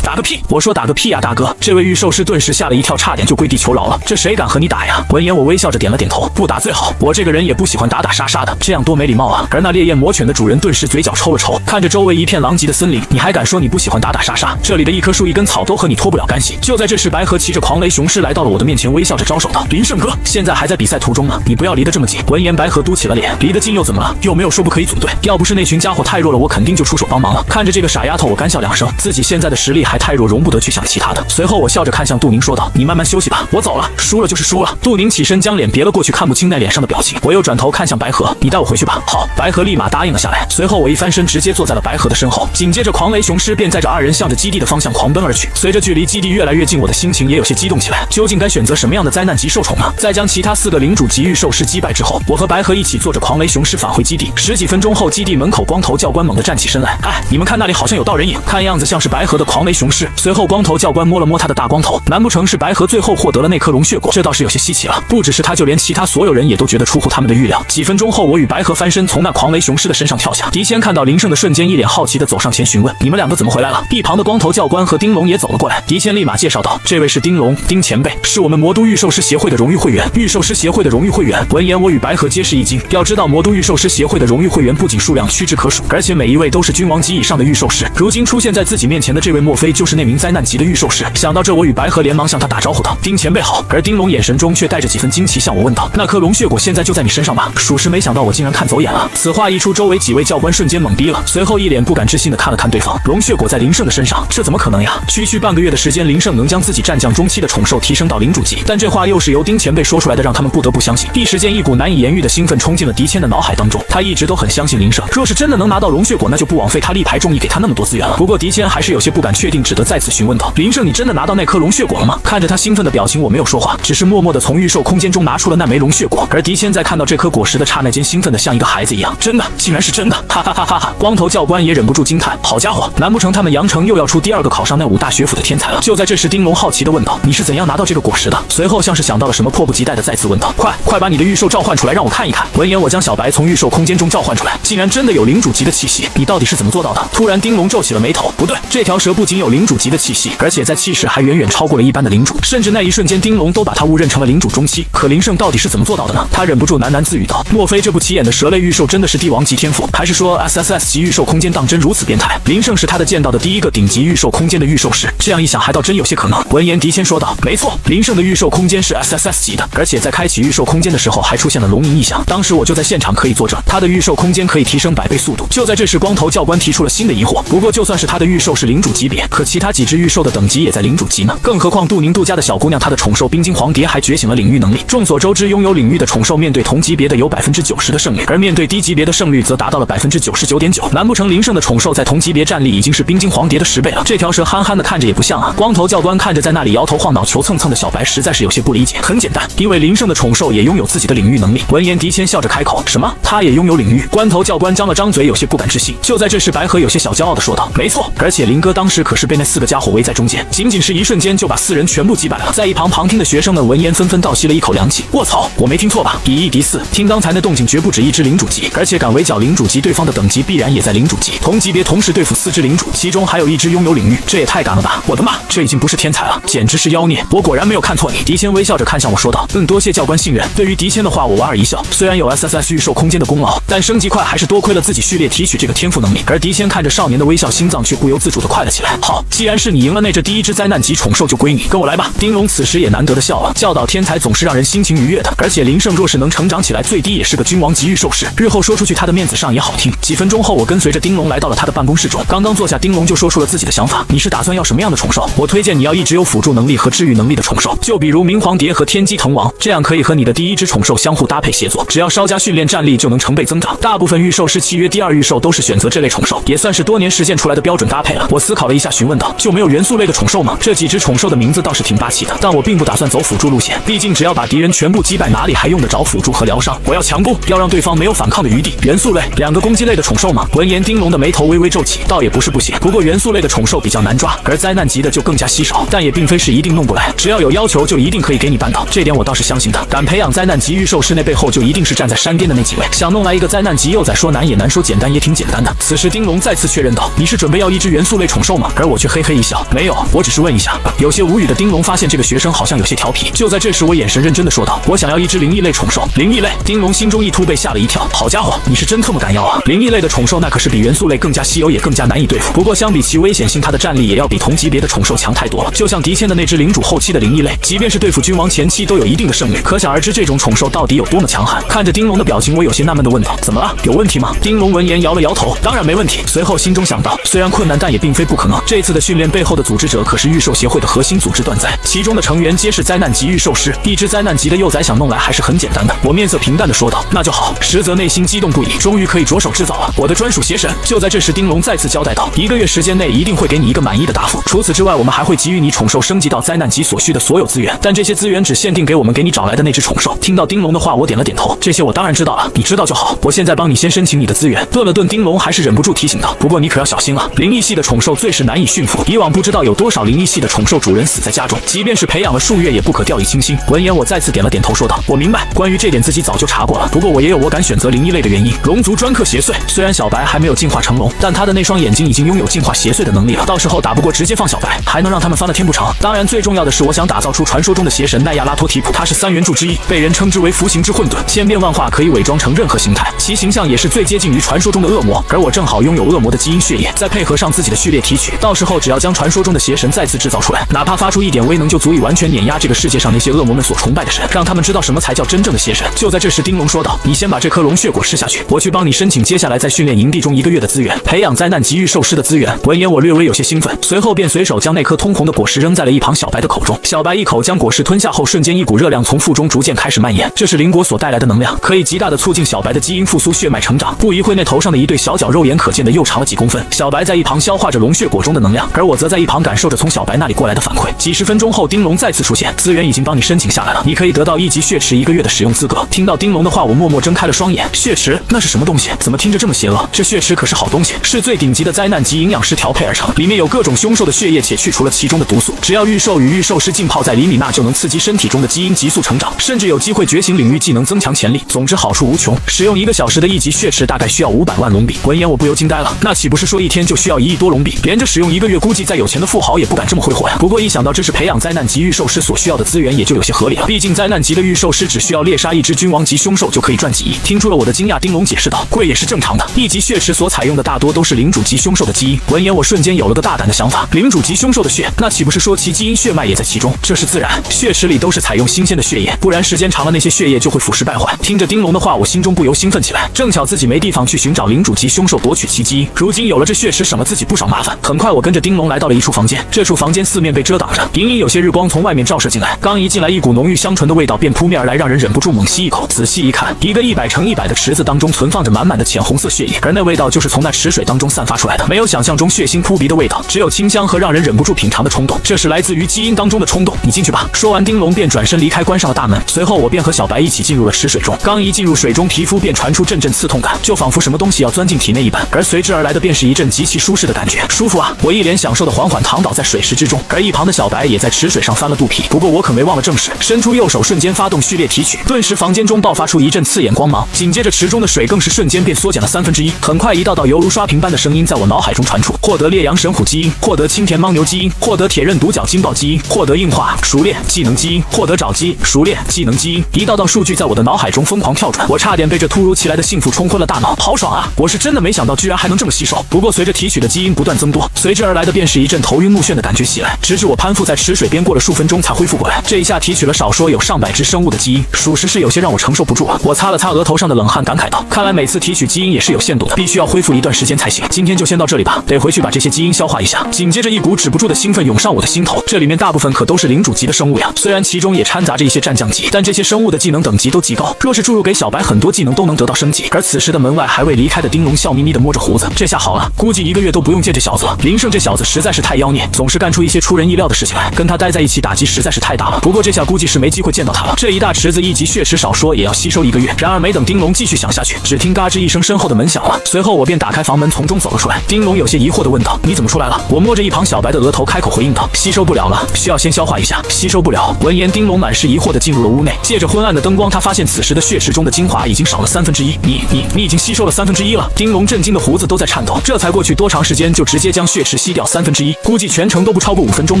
打个屁！”我说：“打个屁呀，大哥！”这位御兽师顿时吓了一跳，差点就跪地求饶了。这谁敢和你打呀？闻言，我微笑着点了点头：“不打最好。我这个人也不喜欢打打杀杀的，这样多没礼貌啊。”而那烈焰魔犬的主人顿时嘴角抽了抽，看着周围一片狼藉的森林，你还敢说你不喜欢打打杀杀？这里的一棵树一根草都和你脱不了干系。就在这时，白河骑着狂雷雄狮来到了我的面前，微笑着招手道：“林胜哥，现在还在比赛途中呢，你不要离得这么近。”闻言，白河嘟起了脸：“离得近又怎么了？又没有说不可以组队。要不是那群家伙太弱了，我肯定就出手帮忙了。”看着这个傻丫头，我干笑两声，自己现在的实力还太弱，容不得去想其他的。随后我笑着看向杜宁说道：“你慢慢休息吧，我走了。输了就是输了。”杜宁起身将脸别了过去，看不清那脸上的表情。我又转头看向白河：“你带我回去吧。”好，白河立马答应了下来。随后我一翻身，直接坐在了白河的身后。紧接着，狂雷雄狮便载着二人向着基地的方向狂奔而去。随着距离基地越来越近，我的心情也有些激动起来。究竟该选择什么样的灾难级兽宠呢？在将其他4个领主级御兽师击败之后，我和白河一起坐着狂雷雄狮返回基地。十几分钟后，基地门口光头教官猛地站起身来：“哎，你们看那里好像有道人影，看样子像是白河的狂雷雄狮。”随后光头教官摸了摸他的大光头，难不成是白河最后获得了那颗龙血果？这倒是有些稀奇了。不只是他，就连其他所有人也都觉得出乎他们的预料。几分钟后，我与白河翻身从那狂雷雄狮的身上跳下。狄谦看到林胜的瞬间，一脸好奇地走上前询问：“你们两个怎么回来了？”一旁的光头教官和丁龙也走了过来。狄谦立马介绍道：“这位是丁龙，丁前辈，是我们魔都御兽师协会的荣誉会员。”御兽师协会的荣誉会员。闻言，我与白河皆是一惊。要知道，魔都御兽师协会的荣誉会员不仅数量屈指可数，而且每一位都是君王级以上的御兽师。如今出现在自己面前的这位，莫非就是那名灾难级的御兽师？想到这，我与白河连忙向他打招呼道：“丁前辈好。”而丁龙眼神中却带着几分惊奇，向我问道：“那颗龙血果现在就在你身上吧？”属实没想到我竟然看走眼了。此话一出，周围几位教官瞬间懵逼了，随后一脸不敢置信地看了看对方。龙血果在林胜的身上，这怎么可能呀？区半个月的时间，林胜能将自己战将中期的宠兽提升到领主级，但这话又是由丁前辈说出来的，让他们不得不相信。一时间，一股难以言喻的兴奋冲进了狄谦的脑海当中。他一直都很相信林胜，若是真的能拿到龙血果，那就不枉费他力排众议给他那么多资源了。不过狄谦还是有些不敢确定，只得再次询问道：“林胜，你真的拿到那颗龙血果了吗？”看着他兴奋的表情，我没有说话，只是默默地从御兽空间中拿出了那枚龙血果。而狄谦在看到这颗果实的刹那间，兴奋的像一个孩子一样：“真的，竟然是真的！”哈哈哈哈哈！光头教官也忍不住惊叹：“好家伙，难不成他们阳城又要出第2个考上那5大学府的天才了？”就在这时，丁龙好奇地问道：“你是怎样拿到这个果实的？”随后像是想到了什么，迫不及待地再次问道：“快把你的御兽召唤出来，让我看一看。”闻言，我将小白从御兽空间中召唤出来，竟然真的有领主级的气息，你到底是怎么做到的？突然，丁龙皱起了眉头：“不对，这条蛇不仅有领主级的气息，而且在气势还远远超过了一般的领主，甚至那一瞬间，丁龙都把他误认成了领主中期。可林胜到底是怎么做到的呢？”他忍不住喃喃自语道：“莫非这不起眼的蛇类御兽真的是帝王级天赋？还是说 SSS 级御兽空间当真如此变态？林胜是他的见到的第1个顶级御兽空间的御兽师，这样一想，还倒真有些可能。”闻言，狄谦说道：“没错，林胜的御兽空间是 SSS 级的，而且在开启御兽售空间的时候，还出现了龙吟异象，当时我就在现场可以作证，他的预售空间可以提升100倍速度。就在这时，光头教官提出了新的疑惑，不过就算是他的预售是领主级别，可其他几只预售的等级也在领主级呢，更何况杜宁杜家的小姑娘，她的宠兽冰晶黄蝶还觉醒了领域能力。众所周知，拥有领域的宠兽面对同级别的有90%的胜率，而面对低级别的胜率则达到了99.9%。难不成林胜的宠兽在同级别战力已经是冰晶黄蝶的10倍了？这条蛇憨憨的看着也不像啊！光头教官看着在那里摇头晃脑求蹭蹭的小白，实在是有些不理解。很简单，因为林胜的宠兽也拥有自己的领域能力。闻言，狄谦笑着开口：“什么？他也拥有领域？”光头教官张了张嘴，有些不敢置信。就在这时，白河有些小骄傲的说道：“没错，而且林哥当时可是被那4个家伙围在中间，仅仅是一瞬间就把4人全部击败了。”在一旁旁听的学生们闻言纷纷倒吸了一口凉气。卧槽，我没听错吧？以1敌4，听刚才那动静，绝不止一只领主级，而且敢围剿领主级，对方的等级必然也在领主级。同级别同时对付4只领主，其中还有1只拥有领域，这也太敢了吧！我的妈，这已经不是天才了，简直是妖孽！我果然没有看错你。狄谦微笑着看向我说道：“多谢教官信任。”对于狄谦的话，我莞尔一笑。虽然有 SSS 预售空间的功劳，但升级快还是多亏了自己序列提取这个天赋能力。而狄谦看着少年的微笑，心脏却不由自主地快了起来。好，既然是你赢了，那这第一只灾难级宠兽就归你，跟我来吧。丁龙此时也难得的笑了，教导天才总是让人心情愉悦的。而且林胜若是能成长起来，最低也是个君王级预售师，日后说出去他的面子上也好听。几分钟后，我跟随着丁龙来到了他的办公室中，刚刚坐下，丁龙就说出了自己的想法。你是打算要什么样的宠兽？我推荐你要一直有辅助能力和治愈能力的宠兽，就比如明黄蝶和天机藤王，这样可以和你的第一只宠兽相互搭配协作，只要稍加训练，战力就能成倍增长。大部分预售师契约第2预售都是选择这类宠兽，也算是多年实践出来的标准搭配了。我思考了一下，询问道：“就没有元素类的宠兽吗？”这几只宠兽的名字倒是挺霸气的，但我并不打算走辅助路线，毕竟只要把敌人全部击败，哪里还用得着辅助和疗伤？我要强攻，要让对方没有反抗的余地。元素类2个攻击类的宠兽吗？闻言，丁龙的眉头微微皱起，倒也不是不行，不过元素类的宠兽比较难抓，而灾难级的就更加稀少，但也并非是一定弄不来，只要有要求就一定可以给你办到，这点我倒是相信的。敢培养灾难级预售师，那背后就一定是站在山巅的那几位。想弄来一个灾难级，又在说难也难，说简单也挺简单的。此时丁龙再次确认道：“你是准备要一只元素类宠兽吗？”而我却嘿嘿一笑：“没有，我只是问一下。”有些无语的丁龙发现这个学生好像有些调皮，就在这时，我眼神认真的说道：“我想要一只灵异类宠兽。”灵异类？丁龙心中一突，被吓了一跳。好家伙，你是真特么敢要啊！灵异类的宠兽那可是比元素类更加稀有，也更加难以对付。不过相比其危险性，它的战力也要比同级别的宠兽强太多了。就像狄谦的那只领主后期的灵异类，即便是对付君王前期都有一定的胜率，可想而知这种宠兽到底有多么强悍。看着丁龙的表情，我有些纳闷的问道：“怎么了？有问题吗？”丁龙闻言摇了摇头：“当然没问题。”随后心中想到，虽然困难，但也并非不可能。这次的训练背后的组织者可是预售协会的核心组织断哉，其中的成员皆是灾难级预售师。一只灾难级的幼崽想弄来还是很简单的。我面色平淡的说道：“那就好。”实则内心激动不已，终于可以着手制造了我的专属邪神。就在这时，丁龙再次交代道：“1个月时间内一定会给你一个满意的答复。除此之外，我们还会给予你宠兽升级到灾难级所需的所有资源，但这些资源只限定给我们给你找来的那只宠兽。”听到丁龙的话，我点了点头：“这些我当然知道了，你知道就好。我现在帮你先申请你的资源。”顿了顿，丁龙还是忍不住提醒道：“不过你可要小心了，灵异系的宠兽最是难以驯服，以往不知道有多少灵异系的宠兽主人死在家中，即便是培养了数月，也不可掉以轻心。”闻言，我再次点了点头，说道：“我明白，关于这点自己早就查过了。不过我也有我敢选择灵异类的原因。龙族专克邪祟，虽然小白还没有进化成龙，但他的那双眼睛已经拥有进化邪祟的能力了。到时候打不过，直接放小白，还能让他们翻了天不成？当然，最重要的是，我想打造出传说中的邪神奈亚拉托提普，他是3元柱之一，被人称之为服刑之混沌，千变万化，可以伪装成任何形态，其形象也是最接近于传说中的恶魔。而我正好拥有恶魔的基因血液，再配合上自己的序列提取，到时候只要将传说中的邪神再次制造出来，哪怕发出一点威能，就足以完全碾压这个世界上那些恶魔们所崇拜的神，让他们知道什么才叫真正的邪神。就在这时，丁龙说道：“你先把这颗龙血果吃下去，我去帮你申请接下来在训练营地中1个月的资源，培养灾难级预兽师的资源。”闻言，我略微有些兴奋，随后便随手将那颗通红的果实扔在了一旁小白的口中。小白一口将果实吞下后，瞬间一股热量从腹中逐渐开始蔓延，这是灵果所带来的能量，可以极大的促进小白的基因复苏，血脉成长。不一会，那头上的一对小脚肉眼可见的又长了几公分。小白在一旁消化着龙血果中的能量，而我则在一旁感受着从小白那里过来的反馈。几十分钟后，丁龙再次出现，资源已经帮你申请下来了，你可以得到1级血池1个月的使用资格。听到丁龙的话，我默默睁开了双眼。血池？那是什么东西？怎么听着这么邪恶？这血池可是好东西，是最顶级的灾难级营养师调配而成，里面有各种凶兽的血液，且去除了其中的毒素。只要预兽与预兽师浸泡在里米，那就能刺激身体中的基因急速成长，甚至有机会觉醒领域技能，增强潜力。总之好处无穷。使用1个小时的1级血池大概需要500万龙币。闻言我不由惊呆了，那岂不是说一天就需要1亿多龙币？连着使用1个月，估计再有钱的富豪也不敢这么挥霍呀。不过一想到这是培养灾难级预兽师所需要的资源，也就有些合理了。毕竟灾难级的预兽师只需要猎杀1只君王级凶兽就可以赚几亿。听出了我的惊讶，丁龙解释道：“贵也是正常的，1级血池所采用的大多都是领主级凶兽的基因。”闻言我瞬间有了个大胆的想法，领主级凶兽的血，那岂不是说其基因血脉也在其中？这是自然，血池里都是采用新鲜的血液，不然时间长了，那些血液就会腐蚀败坏。听着丁龙的话，我心中不由兴奋起来。正巧自己没地方去寻找领主级凶兽夺取其基因，如今有了这血池，省了自己不少麻烦。很快，我跟着丁龙来到了一处房间，这处房间四面被遮挡着，隐隐有些日光从外面照射进来。刚一进来，一股浓郁香醇的味道便扑面而来，让人忍不住猛吸一口。仔细一看，一个100乘100的池子当中存放着满满的浅红色血液，而那味道就是从那池水当中散发出来的，没有想象中血腥扑鼻的味道，只有清香和让人忍不住品尝的冲动。这是来自于基因当中的冲动。你进去吧。说完，丁龙便转身离开，关上了大门。随后，我便和小白一起进入了池水中。刚一进入水中，皮肤便传出阵阵刺痛感，就仿佛什么东西要钻进体内一般。而随之而来的便是一阵极其舒适的感觉。舒服啊！我一脸享受的缓缓躺倒在水池之中，而一旁的小白也在池水上翻了肚皮。不过我可没忘了正事，伸出右手瞬间发动序列提取，顿时房间中爆发出一阵刺眼光芒，紧接着池中的水更是瞬间便缩减了1/3。很快，一道道犹如刷屏般的声音在我脑海中传出：获得烈阳神虎基因，获得青田牦牛基因，获得铁刃独角金豹基因，获得硬化熟练技能基因，获得爪击熟练技能基因。一道道数据在我的脑海中疯狂跳转，我差点被这突如其来的幸福冲昏了大脑，好爽啊！我是真的没想到，居然还能这么吸收。不过随着提取的基因不断增多，随之而来的便是一阵头晕目眩的感觉袭来，直至我攀附在池水边过了数分钟才恢复过来。这一下提取了少说有上百只生物的基因，属实是有些让我承受不住啊！我擦了擦额头上的冷汗，感慨道：看来每次提取基因也是有限度的，必须要恢复一段时间才行。今天就先到这里吧，得回去把这些基因消化一下。紧接着一股止不住的兴奋涌上我的心头，这里面大部分可都是领主级的生物呀，虽然其中也掺杂着一些战将级，但这些生物的技能等级都极高，若是注入给小白，很多技能都能得到升级。而此时的门外还未离开的丁龙笑眯眯地摸着胡子，这下好了，估计1个月都不用见这小子了。林胜这小子实在是太妖孽，总是干出一些出人意料的事情来，跟他待在一起打击实在是太大了。不过这下估计是没机会见到他了，这一大池子1级血池少说也要吸收1个月。然而没等丁龙继续想下去，只听嘎吱一声，身后的门响了，随后我便打开房门，从中走了出来。丁龙有些疑惑地问道：你怎么出来了？我摸着一旁小白的额头开口回应道：吸收不了了，需要先消化一下。吸收不了。闻言，丁龙满是疑惑地进入了屋内，借着昏暗的灯光，他发现此时的血池中的精华已经少了1/3。你已经吸收了1/3了？丁龙震惊的胡子都在颤抖，这才过去多长时间就直接将血池吸掉1/3？估计全程都不超过5分钟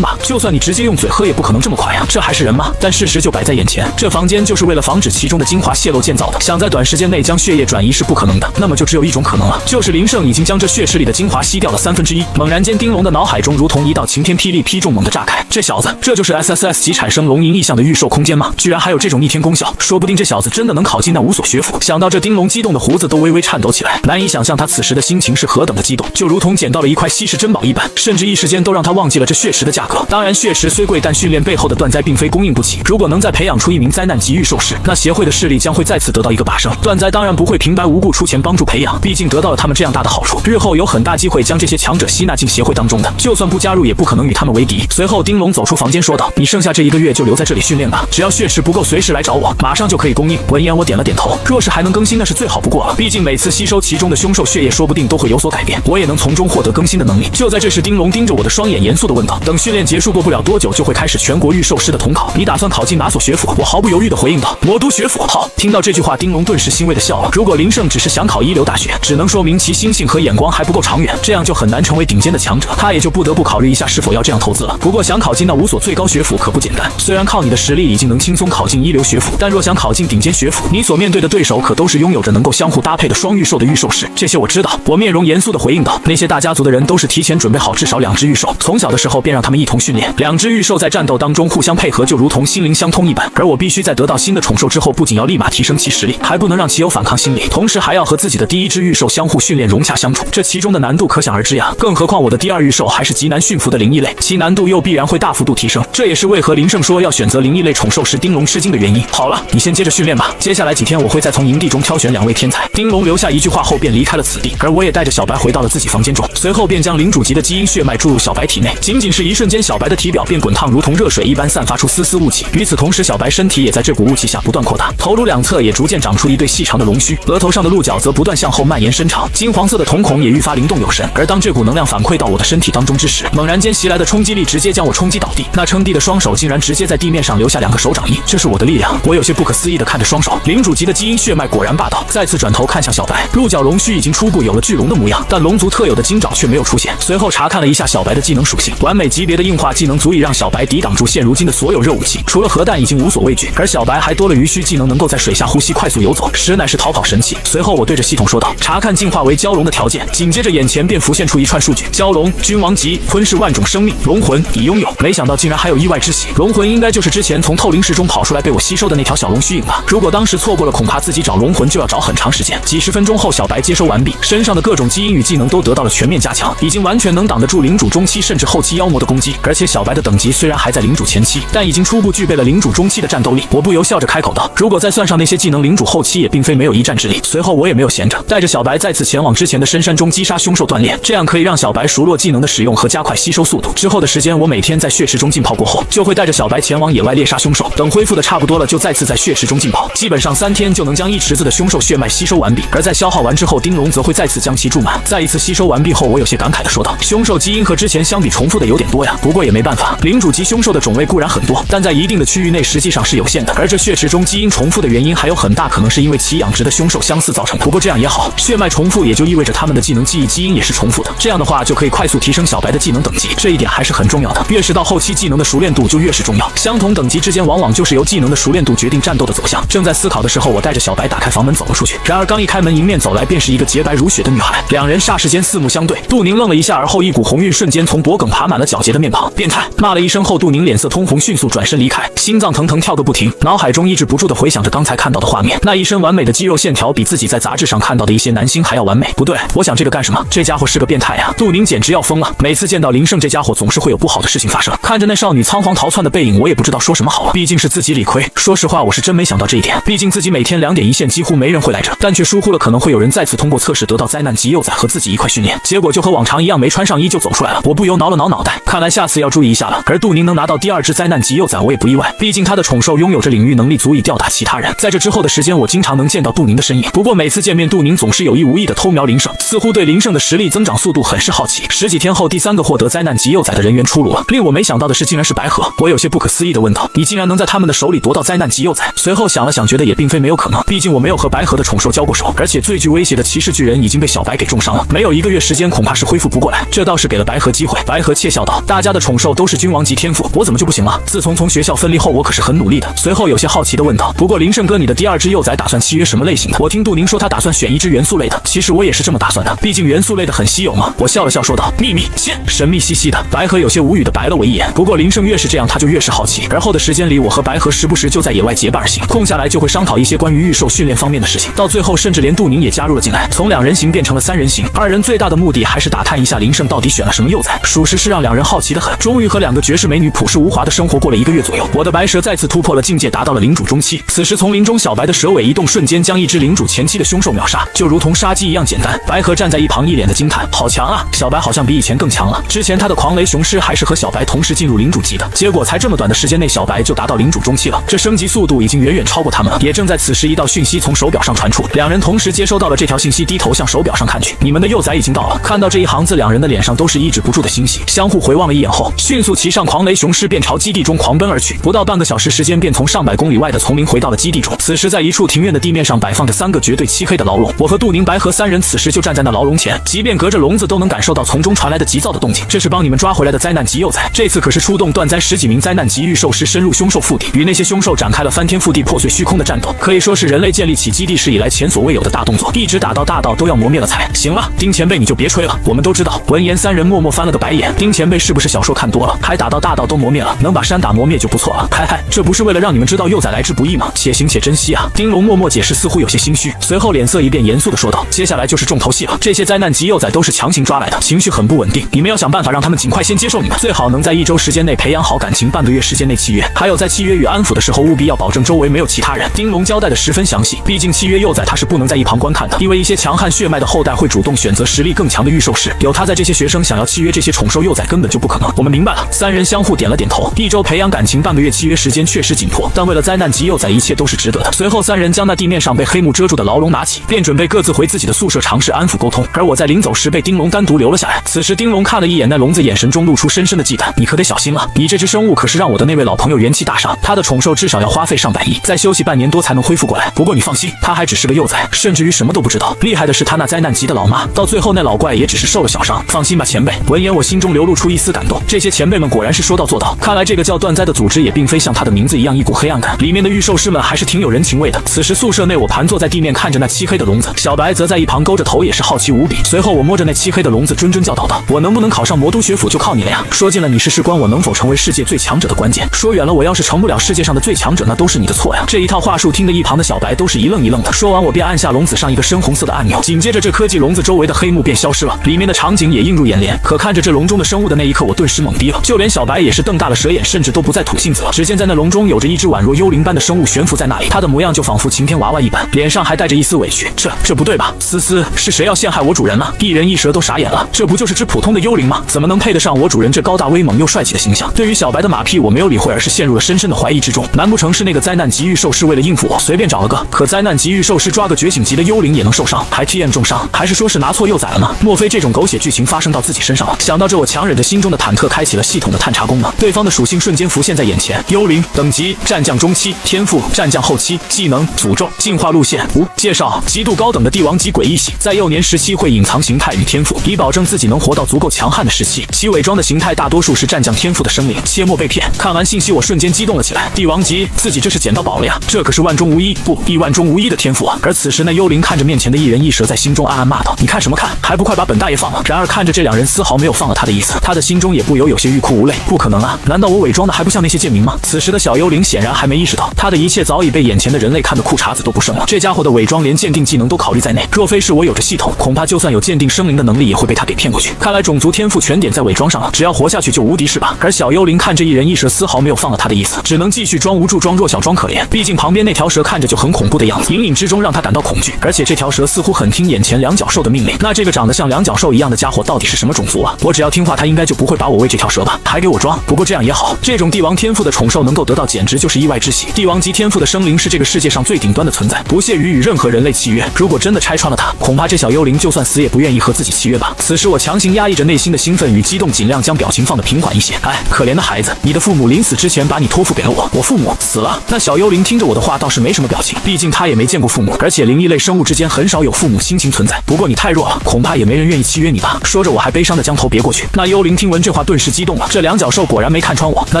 吧。就算你直接用嘴喝也不可能这么快啊，这还是人吗？但事实就摆在眼前，这房间就是为了防止其中的精华泄露建造的，想在短时间内将血液转移是不可能的。那么就只有一种可能了，就是林胜已经将这血池里的精华吸掉了1/3。猛然间，丁龙的脑海中如同一道晴天霹雳劈中猛地炸开，这小子，这就是 SSS 级产生龙吟意象的预售空间吗？居然还有这种逆天功效，说不定这小子真的能考进那五所学府。想到这，丁龙激动的胡子都微微颤抖起来，难以想象他此时的心情是何等的激动，就如同捡到了一块稀世珍宝一般，甚至一时间都让他忘记了这血池的价格。当然，血池虽贵，但训练背后的断灾并非供应不起。如果能再培养出一名灾难级预售师，那协会的势力将会再次得到一个拔升。断灾当然不会平白无故出钱帮助培养，毕竟得到了他们这样大的好处，日后有很大机会将这些强者吸纳进协会当中的，就算不加入也不可能与他们为敌。随后，丁龙走出房间说道：你剩下这1个月就留在这里训练吧，只要血池不够，随时来找我，马上就可以供应。闻言，我点了点头，若是还能更新，那是最好不过了，毕竟每次吸收其中的凶兽血液，说不定都会有所改变，我也能从中获得更新的能力。就在这时，丁龙盯着我的双眼，严肃地问道：等训练结束，过不了多久就会开始全国预售师的统考，你打算考进哪所学府？我毫不犹豫地回应道：魔都学府。好，听到这句话，丁龙顿时欣慰地笑了。如果林胜只是想考一流大学，只能说明其心性和眼光还不够长远，这样就很难成为顶尖的强者，他也就不得不考虑一下是否要这样投资了。不过想考进那5所最高学府可不简单，虽然靠你的实力已经能轻松考进一流学府，但若想考进顶尖学府，你所面对的对手可都是拥有着能够相互搭配的双预售的预售师。这些我知道，我面容严肃地回应道。那些大家族的人都是提前准备好至少2只预售，从小的时候便让他们一同训练，2只预售在战斗当中互相配合，就如同心灵相通一般。而我必须在得到新的宠兽之后，不仅要立马提升其实力，还不能让其有反抗心理，同时还要和自己的第1只预兽相互训练，融洽相处，这其中的难度可想而知呀。更何况我的第2预兽还是极难驯服的灵异类，其难度又必然会大幅度提升。这也是为何林胜说要选择灵异类宠兽时，丁龙吃惊的原因。好了，你先接着训练吧，接下来几天我会再从营地中挑选2位天才。丁龙留下一句话后便离开了此地，而我也带着小白回到了自己房间中，随后便将领主级的基因血脉注入小白体内。仅仅是一瞬间，小白的体表便滚烫如同热水一般，散发出丝丝雾气。与此同时，小白身体也在这股雾气下不断扩大，头颅两侧也逐渐长出一对细长的龙须，额头上的鹿角则不断向后蔓延伸长，金黄色的瞳孔也愈发灵动有神。而当这股能量反馈到我的身体当中之时，猛然间袭来的冲击力直接将我冲击倒地，那撑地的双手竟然直接在地面上留下2个手掌印，这是我的力量。我有些不可思议地看着双手，领主级的基因血脉果然霸道。再次转头看向小白，鹿角龙须已经初步有了巨龙的模样，但龙族特有的金爪却没有出现。随后查看了一下小白的技能属性，完美级别的硬化技能足以让小白抵挡住现如今的所有热武器，除了核弹已经无所畏惧，而小白还多了鱼须技能，能够在水下呼吸快速游走，实乃是逃跑神器。随后我对着系统说道：查看进化为蛟龙的条件。紧接着眼前便浮现出一串数据：蛟龙君王级，吞噬万种生命，龙魂已拥有。没想到竟然还有意外之喜，龙魂应该就是之前从透灵石中跑出来的被我吸收的那条小龙虚影吧。如果当时错过了，恐怕自己找龙魂就要找很长时间。几十分钟后，小白接收完毕，身上的各种基因与技能都得到了全面加强，已经完全能挡得住领主中期甚至后期妖魔的攻击。而且小白的等级虽然还在领主前期，但已经初步具备了领主中期的战斗力。我不由笑着开口道：“如果再算上那些技能，领主后期也并非没有一战之力。”随后我也没有闲着，带着小白再次前往之前的深山中击杀凶兽锻炼，这样可以让小白熟络技能的使用和加快吸收速度。之后的时间，我每天在血池中浸泡过后，就会带着小白前往野外猎杀凶兽，等恢复的差不多了，就再次在血池中浸泡，基本上3天就能将一池子的凶兽血脉吸收完毕。而在消耗完之后，丁龙则会再次将其注满。再一次吸收完毕后，我有些感慨地说道：“凶兽基因和之前相比重复的有点多呀，不过也没办法，领主级凶兽的种类固然很多，但在一定的区域内实际上是有限的。而这血池中基因重复的原因，还有很大可能是因为其养殖的凶兽相似造成的。不过这样也好，血脉重复也就意味着他们的技能记忆基因也是重复的，这样的话就可以快速提升小白的技能等级，这一点还是很重要的。越是到后期，技能的熟练度就越是重要。相同等级之间，往往就是由技能的熟练度决定战斗的走向。正在思考的时候，我带着小白打开房门走了出去。然而刚一开门，迎面走来便是一个洁白如雪的女孩，两人霎时间四目相对。杜宁愣了一下，而后一股红晕瞬间从脖颈爬满了皎洁的面庞。变态！骂了一声后，杜宁脸色通红，迅速转身离开，心脏腾腾跳个不停，脑海中抑制不住的回想着刚才看到的画面，那一身完美的肌肉线条比自己在杂志上看到的一些男星还要完美。不对，我想这个干什么？这家伙是个变态呀！杜宁简直要疯了。每次见到林胜这家伙，总是会有不好的事情发生。看着那少女仓皇逃窜的背影，我也不知道说什么好了。毕竟是自己理亏。说实话，我是真没想到这一点。毕竟自己每天2点一线，几乎没人会来这，但却疏忽了可能会有人再次通过测试得到灾难级幼崽和自己一块训练，结果就和往常一样，没穿上衣就走出来了。我不由挠了挠脑袋，看来下次要注意一下了。而杜宁能拿到第2只灾难级幼崽，我也不意外，毕竟他的宠兽拥有着领域能力，足以吊打其他人。在这之后的时间，我经常能见到杜宁的身影。不过每次见面，杜宁总是有意无意的偷瞄林胜，似乎对林胜的实力增长速度很是好奇。10几天后，第3个获得灾难级幼崽的人员出炉了。令我没想到的是，竟然是白河。我有些不可思议的问道：“你竟然能在他们的手里夺到灾难级幼崽？”随后想了想，觉得也并非没有可能，毕竟我没有和白河的宠兽交过手，而且最具威胁的骑士巨人已经被小白给重伤了，没有1个月时间，恐怕是恢复不过来。这倒是给了白河机会。白河窃笑道：“大家的宠兽都是君王级天赋，我怎么就不行了？自从学校分离后，我可是很努力的。”随后有些好奇的问道：“不过林胜哥，你的第2只幼崽打算契约什么类型的？”我听杜宁说他打算选1只元素类的，其实我也是这么打算的，毕竟元素类的很稀有嘛。我笑了笑说道：“秘密，切！”神秘兮兮的。白河有些无语的白了我一眼。不过林胜越是这样，他就越是好奇。而后的时间里，我和白河时不时就在野外结伴而行，空下来就会商讨一些关于御兽训练方面的事情。到最后，甚至连杜宁也加入了进来，从2人行变成了3人行。2人最大的目的还是打探一下林胜到底选了什么幼崽，属实是让2人好奇的很。终于和2个绝世美女朴实无华的生活过了1个月左右，我的白蛇再次突破了境界，达到了领主中期。此时丛林中，小白的蛇尾一动，瞬间将1只领主前期的凶兽秒杀，就如同杀鸡一样简单。白河站在一旁一脸的惊叹：“好强啊！小白好像比以前更强了。之前他的狂雷雄狮还是和小白同时进入领主级的，结果才这么短的时间内，小白就达到领主中期了。这升级速度已经远远超过他们了。”也正在此时，一道讯息从手表上传出，2人同时接收到了这条信息，低头向手表上看去：“你们的幼崽已经到了。”看到这一行字，2人的脸上都是抑制不住的欣喜，相互回望了一眼后，迅速骑上狂雷雄狮，便朝基地中狂奔而去。不到半个小时时间，便从上百公里外的丛林回到了基地中。此时，在一处庭院的地面上摆放着3个绝对漆黑的牢笼，我和杜宁、白河3人此时就站在那牢笼前，即便隔着笼子都能感受到从中传来的急躁的动静。这是帮你们抓回来的灾难级幼崽，这次可是出动断灾10几名灾难级御兽师，深入凶兽腹地，与那些凶兽展开了翻天覆地、破碎虚空的战斗，可以说是人类建立起基地史以来前所未有的大动作，一直打到大道都要磨灭了才行了。丁前辈你就别吹了，我们都知道。闻言3人默默翻了个白眼，丁前辈是不是小说看多了，还打到大道都磨灭了，能把山打磨灭就不错了。嗨嗨，这不是为了让你们知道幼崽来之不易吗？且行且珍惜啊。丁龙默默解释，似乎有些心虚，随后脸色一变，严肃地说道：“接下来就是重头戏了，这些灾难级幼崽都是强行抓来的，情绪很不稳定，你们要想办法让他们尽快先接受你们，最好能在1周时间内培养好感情，半个月时间内契约。还有在契约与安抚的时候，务必要保证周围没有其他人。”丁龙交代的十分详细，毕竟契约幼崽他是不能在一旁观看的，因为一些强悍血脉的后代会主动选择实力更强的御兽师，有他在，这些学生想要契约这些宠兽幼崽根本就不可能。我们明白了。3人相互点了点头。1周培养感情，半个月契约时间确实紧迫，但为了灾难级幼崽，一切都是值得的。随后3人将那地面上被黑幕遮住的牢笼拿起，便准备各自回自己的宿舍尝试安抚沟通。而我在临走时被丁龙单独留了下来。此时丁龙看了一眼那笼子，眼神中露出深深的忌惮：“你可得小心了，你这只生物可是让我的那位老朋友元气大伤，他的宠兽至少要花费上百亿，再休息半年多才能恢复过来。不过你放心，他还只是个幼崽，甚至于什么都不知道。厉害的是他那灾难级的老妈，到最后那老怪也只是受了小伤。放心吧，前辈。”闻言我心中流露出一丝丝感动。这些前辈们果然是说到做到，看来这个叫断灾的组织也并非像他的名字一样一股黑暗感，里面的御兽师们还是挺有人情味的。此时宿舍内，我盘坐在地面，看着那漆黑的笼子，小白则在一旁勾着头，也是好奇无比。随后我摸着那漆黑的笼子，谆谆教导道：“我能不能考上魔都学府就靠你了呀！说近了你是事关我能否成为世界最强者的关键，说远了我要是成不了世界上的最强者，那都是你的错呀！”这一套话术听得一旁的小白都是一愣一愣的。说完我便按下笼子上一个深红色的按钮，紧接着这科技笼子周围的黑幕便消失了，里面的场景也映入眼帘。可看着这笼中的生物的那一刻，我顿时懵逼了，就连小白也是瞪大了蛇眼，甚至都不再吐信子了。只见在那笼中有着一只宛若幽灵般的生物悬浮在那里，它的模样就仿佛晴天娃娃一般，脸上还带着一丝委屈。这不对吧？思思，是谁要陷害我主人了？一人一蛇都傻眼了，这不就是只普通的幽灵吗？怎么能配得上我主人这高大威猛又帅气的形象？对于小白的马屁我没有理会，而是陷入了深深的怀疑之中。难不成是那个灾难级御兽师为了应付我随便找了个？可灾难级御兽师抓个觉醒级的幽灵也能受伤，还 TM 重伤，还是说是拿错幼崽了呢？莫非这种狗血剧情发生到自己身上了？想到这，我强忍着心中的忐忑，开启了系统的探查功能。对方的属性瞬间浮现在眼前：幽灵等级战将中期，天赋战将后期，技能诅咒，进化路线无介绍，极度高等的帝王级诡异系，在幼年时期会隐藏形态与天赋，以保证自己能活到足够强悍的时期。其伪装的形态大多数是战将天赋的生灵，切莫被骗。看完信息，我瞬间激动了起来。帝王级，自己这是捡到宝了呀！这可是万中无一，不，亿万中无一的天赋啊！而此时那幽灵看着面前的一人一蛇，在心中暗暗骂道：“你看什么看？还不快把本大爷放了！”然而看着这两人丝毫没有放了他的意思，他的心中也不由有些欲哭无泪。不可能啊！难道我伪装的还不像那些贱民吗？此时的小幽灵显然还没意识到，他的一切早已被眼前的人类看得裤衩子都不剩了。这家伙的伪装连鉴定技能都考虑在内，若非是我有着系统，恐怕就算有鉴定生灵的能力，也会被他给骗过去。看来种族天赋全点在伪装上了，只要活下去就无敌是吧？而小幽灵看着一人一蛇，丝毫没有放了他的意思，只能继续装无助、装弱小、装可怜。毕竟旁边那条蛇看着就很恐怖的样子，隐隐之中让他感到恐惧。而且这条蛇似乎很听眼前两角兽的命令。那这个长得像两角兽一样的家伙到底是什么种族啊？我只要听话，他应该就不会把我喂这条蛇吧？还给我装？不过这样也好，这种帝王天赋的宠兽能够得到，简直就是意外之喜。帝王级天赋的生灵是这个世界上最顶端的存在，不屑于与任何人类契约。如果真的拆穿了他，恐怕这小幽灵就算死也不愿意和自己契约吧。此时我强行压抑着内心的兴奋与激动，尽量将表情放得平缓一些。哎，可怜的孩子，你的父母临死之前把你托付给了我，我父母死了。那小幽灵听着我的话倒是没什么表情，毕竟他也没见过父母，而且灵异类生物之间很少有父母亲情存在。不过你太弱了，恐怕也没人愿意契约你吧。说着我还悲伤地将头别过去。那幽灵听闻这话顿时激动了，这两角兽果然没看穿我，那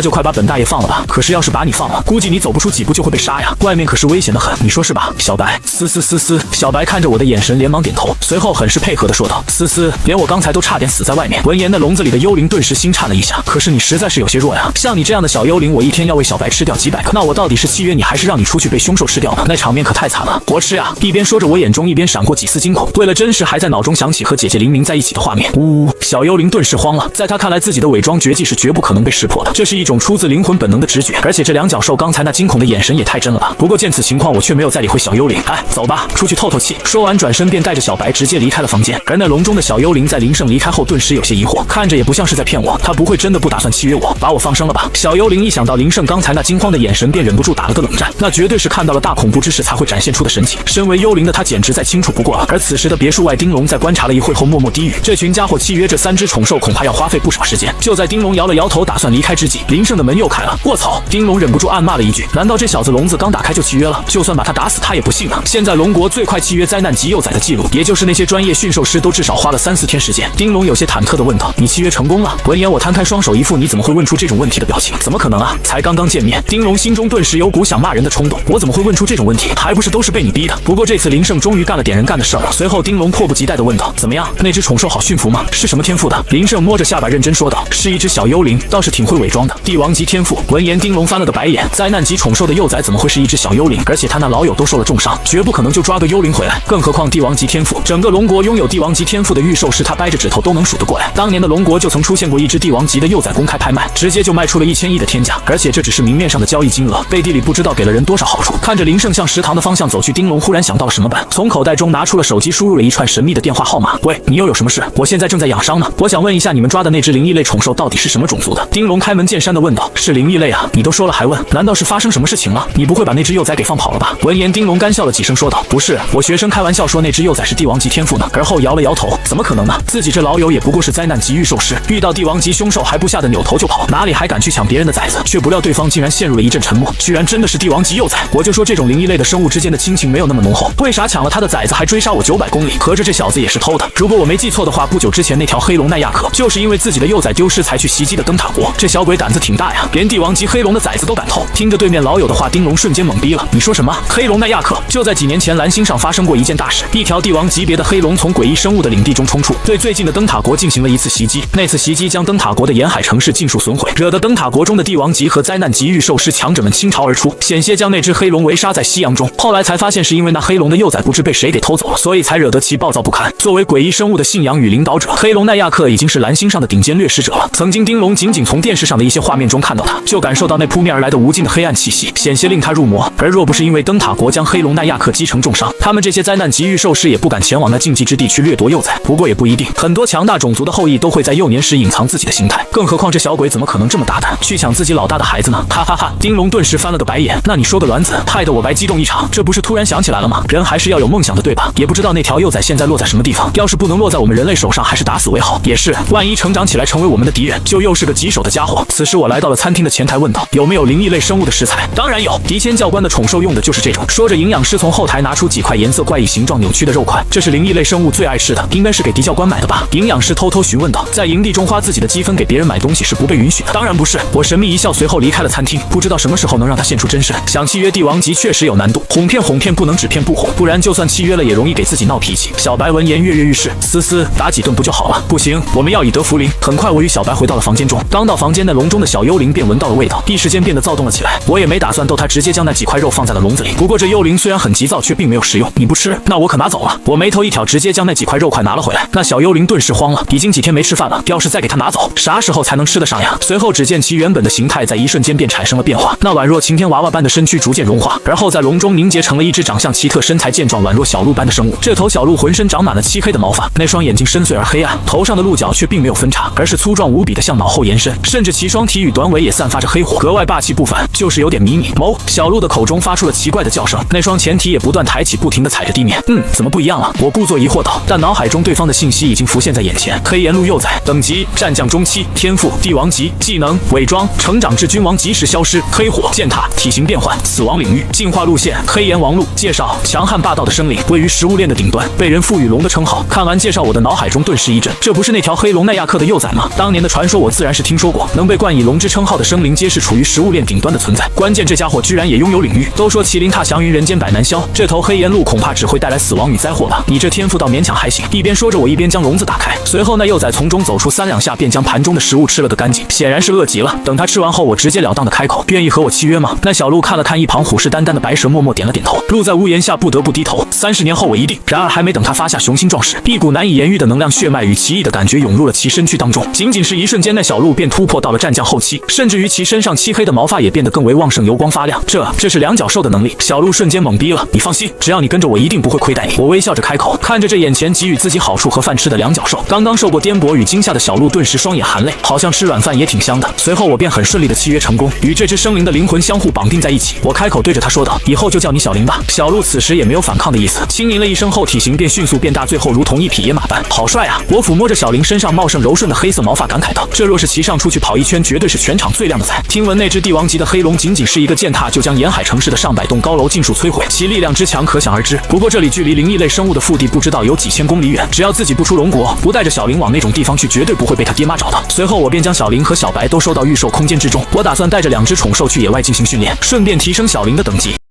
就快把本大爷放了吧。可是要是把你放了，估计你走不出几步就会被杀呀，外面可是危险的很，你说是吧？小白，思思思思。小白看着我的眼神连忙点头，随后很是配合地说道：“思思，连我刚才都差点死在外面。”闻言那笼子里的幽灵顿时心颤了一下，可是你实在是有些弱呀，像你这样的小幽灵，我一天要为小白吃掉几百个，那我到底是契约你还是让你出去被凶兽吃掉呢？那场面可太惨了，活吃呀！一边说着，我眼中一边闪过几丝惊恐，为了真实还在脑中想起和姐姐灵明在一起的画面。呜，小幽灵顿时慌了，在他看来自己的伪装绝技是绝不可能被识破的，这是一种出自灵魂本能的直觉，而且这两角兽刚才那惊恐的眼神也太真了吧。不过见此情况，我却没有再理会小幽灵，哎，走吧，出去透透气。说完转身便带着小白直接离开了房间。而那笼中的小幽灵在林胜离开后顿时有些疑惑，看着也不像是在骗我，他不会真的不打算契约我，把我放生了吧？小幽灵一想到林胜刚才那惊慌的眼神，便忍不住打了个冷战，那绝对是看到了大恐怖之时才会展现出的神情。身为幽灵的他简直再清楚不过了。而此时的别墅外，丁龙在观察了一会后默默低语，这群家伙契约这三只宠兽恐怕要花费不少时间。就在丁龙摇了摇头打算离开之际，林胜的门又开了。卧槽！丁龙忍不住暗骂了一句，难道这小子笼子刚打开就契约了？就算把他打死他也不信啊！现在龙国最快契约灾难级幼崽的记录，也就是那些专业驯兽师都至少花了3-4天时间。丁龙有些忐忑地问道：“你契约成功了？”闻言我摊开双手，一副你怎么会问出这种问题的表情。怎么可能啊？才刚刚见面。丁龙心中顿时有股想骂人的冲动，我怎么会问出这种问题？还不是都是被你逼的。不过这次林胜终于干了点人干的事儿了。随后丁龙迫不及待地问道：“怎么样？那只宠兽好驯服吗？是什么天赋的？”林胜摸着下巴认真说道：“是一只小幽灵，倒是挺会伪装的，帝王级天赋。”闻言丁龙翻了个白眼，灾难级宠兽的幼崽怎么会是一只小幽灵？而且他那老友都受了重伤，绝不可能就抓个幽灵回来，更何况帝王级天赋。整个龙国拥有帝王级天赋的御兽师，他掰着指头都能数得过来。当年的龙国就曾出现过一只帝王级的幼崽公开拍卖，直接就卖出了1000亿的天价，而且这只是明面上的交易金额，背地里不知道给了人多少好处。看着林胜向食堂的方向走去，丁龙忽然想到了什么本，从口袋中拿出了手机，输入了一串神秘的电话号码。喂，你又有什么事？我现在正在养伤呢，我想问一下你们抓的那只灵异类宠兽到底是什么种族的？丁龙开门见山地问道。是灵异类啊，你都说了还问，难道是发生什么事情了？你不会把那只幼崽给放跑了吧？闻言丁龙干笑了几声说道：“不是，我学生开玩笑说那只幼崽是帝王级天赋呢。”而后摇了摇头，怎么可能呢？自己这老友也不过是灾难级御兽师，遇到帝王级凶兽还不吓得扭头就跑，哪里还敢去抢别人的崽子？却不料对方竟然陷入了一阵沉默，居然真的是帝王级幼崽。我就说这种灵异类的生物之间的亲情没有那么浓厚，为啥抢了他的崽子还追杀我900公里？合着这小子也是偷的。如果我没记错的话，不久之前那条黑龙奈亚可就是因为自自己的幼崽丢失才去袭击的灯塔国，这小鬼胆子挺大呀，连帝王级黑龙的崽子都敢偷。听着对面老友的话，丁龙瞬间懵逼了。你说什么？黑龙奈亚克？就在几年前，蓝星上发生过一件大事，一条帝王级别的黑龙从诡异生物的领地中冲出，对最近的灯塔国进行了一次袭击。那次袭击将灯塔国的沿海城市尽数损毁，惹得灯塔国中的帝王级和灾难级御兽师强者们倾巢而出，险些将那只黑龙围杀在夕阳中。后来才发现是因为那黑龙的幼崽不知被谁给偷走了，所以才惹得其暴躁不堪。作为诡异生物的信仰与领导者，黑龙奈亚克已经是蓝星上的顶尖掠食者了。曾经丁龙仅从电视上的一些画面中看到他，就感受到那扑面而来的无尽的黑暗气息，险些令他入魔。而若不是因为灯塔国将黑龙奈亚克击成重伤，他们这些灾难级御兽师也不敢前往那禁忌之地去掠夺幼崽。不过也不一定，很多强大种族的后裔都会在幼年时隐藏自己的形态，更何况这小鬼怎么可能这么大胆去抢自己老大的孩子呢？哈哈哈！丁龙顿时翻了个白眼。那你说个卵子，害得我白激动一场。这不是突然想起来了吗？人还是要有梦想的，对吧？也不知道那条幼崽现在落在什么地方，要是不能落在我们人类手上，还是打死为好。也是，万一成长起来成为我们的敌人，就又是个棘手的家伙。此时我来到了餐厅的前台，问道有没有灵异类生物的食材。当然有，迪千教官的宠兽用的就是这种。说着，营养师从后台拿出几块颜色怪异、形状扭曲的肉块，这是灵异类生物最爱吃的，应该是给迪教官买的吧？营养师偷偷询问道。在营地中花自己的积分给别人买东西是不被允许的。当然不是，我神秘一笑，随后离开了餐厅。不知道什么时候能让他现出真身。想契约帝王级确实有难度，哄骗不能只骗不哄，不然就算契约了也容易给自己闹脾气。小白闻言跃跃欲试，思打几顿不就好了？不行，我们要以德服灵。很快我与小白回到了房间中，刚到房间，那笼中的小幽灵便闻到了味道，一时间变得躁动了起来。我也没打算逗它，直接将那几块肉放在了笼子里。不过这幽灵虽然很急躁，却并没有食用。你不吃，那我可拿走了。我眉头一挑，直接将那几块肉块拿了回来。那小幽灵顿时慌了，已经几天没吃饭了，要是再给它拿走，啥时候才能吃得上呀？随后只见其原本的形态在一瞬间便产生了变化，那宛若晴天娃娃般的身躯逐渐融化，而后在笼中凝结成了一只长相奇特、身材健壮、宛若小鹿般的生物。这头小鹿浑身长满了漆黑的毛发，那双眼睛深邃而黑暗，头上的鹿角却并没有分叉，而是粗壮无比的向脑后延伸，甚至其双体与短尾也散发着黑火，格外霸气不凡，就是有点迷你。某小鹿的口中发出了奇怪的叫声，那双前蹄也不断抬起，不停地踩着地面。怎么不一样了？我故作疑惑道，但脑海中对方的信息已经浮现在眼前。黑岩鹿幼崽，等级战将中期，天赋帝王级，技能伪装，成长至君王即时消失，黑火践踏，体型变换，死亡领域，进化路线黑岩王鹿。介绍：强悍霸道的生灵，位于食物链的顶端，被人赋予龙的称号。看完介绍，我的脑海中顿时一震，这不是那条黑龙奈亚克的幼崽吗？当年的传说我自然是听说过，能被冠以龙之称号的生灵皆是处于食物链顶端的存在。关键这家伙居然也拥有领域。都说麒麟踏祥云，人间百难消，这头黑岩鹿恐怕只会带来死亡与灾祸吧？你这天赋倒勉强还行。一边说着，我一边将笼子打开，随后那幼崽从中走出，3两下便将盘中的食物吃了个干净，显然是饿极了。等他吃完后，我直截了当的开口：愿意和我契约吗？那小鹿看了看一旁虎视眈眈的白蛇，默默点了点头。鹿在屋檐下不得不低头。30年后我一定。然而还没等他发下雄心壮志，一股难以言喻的能量血脉与奇异的感觉涌入了其身躯当中。仅仅是一瞬间，那小鹿便突破到了战将后期，甚至于其身上漆黑的毛发也变得更为旺盛，油光发亮。这是两脚兽的能力。小鹿瞬间懵逼了。你放心，只要你跟着我，一定不会亏待你。我微笑着开口，看着这眼前给予自己好处和饭吃的两脚兽，刚刚受过颠簸与惊吓的小鹿顿时双眼含泪，好像吃软饭也挺香的。随后我便很顺利的契约成功，与这只生灵的灵魂相互绑定在一起。我开口对着他说道：以后就叫你小灵吧。小鹿此时也没有反抗的意思，轻吟了一声后，体型便迅速变大，最后如同一匹野马般，好帅啊！我抚摸着小灵身上茂盛柔顺的黑色毛发，感慨道：这若是骑上出去跑一圈，绝对是全场最靓的仔。听闻那只帝王级的黑龙仅仅是一个践踏就将沿海城市的上百栋高楼尽数摧毁，其力量之强可想而知。不过这里距离灵异类生物的腹地不知道有几千公里远，只要自己不出龙国，不带着小灵往那种地方去，绝对不会被他爹妈找到。随后我便将小灵和小白都收到御兽空间之中，我打算带着2只宠兽去野外进行训练，顺便提升小灵的等级。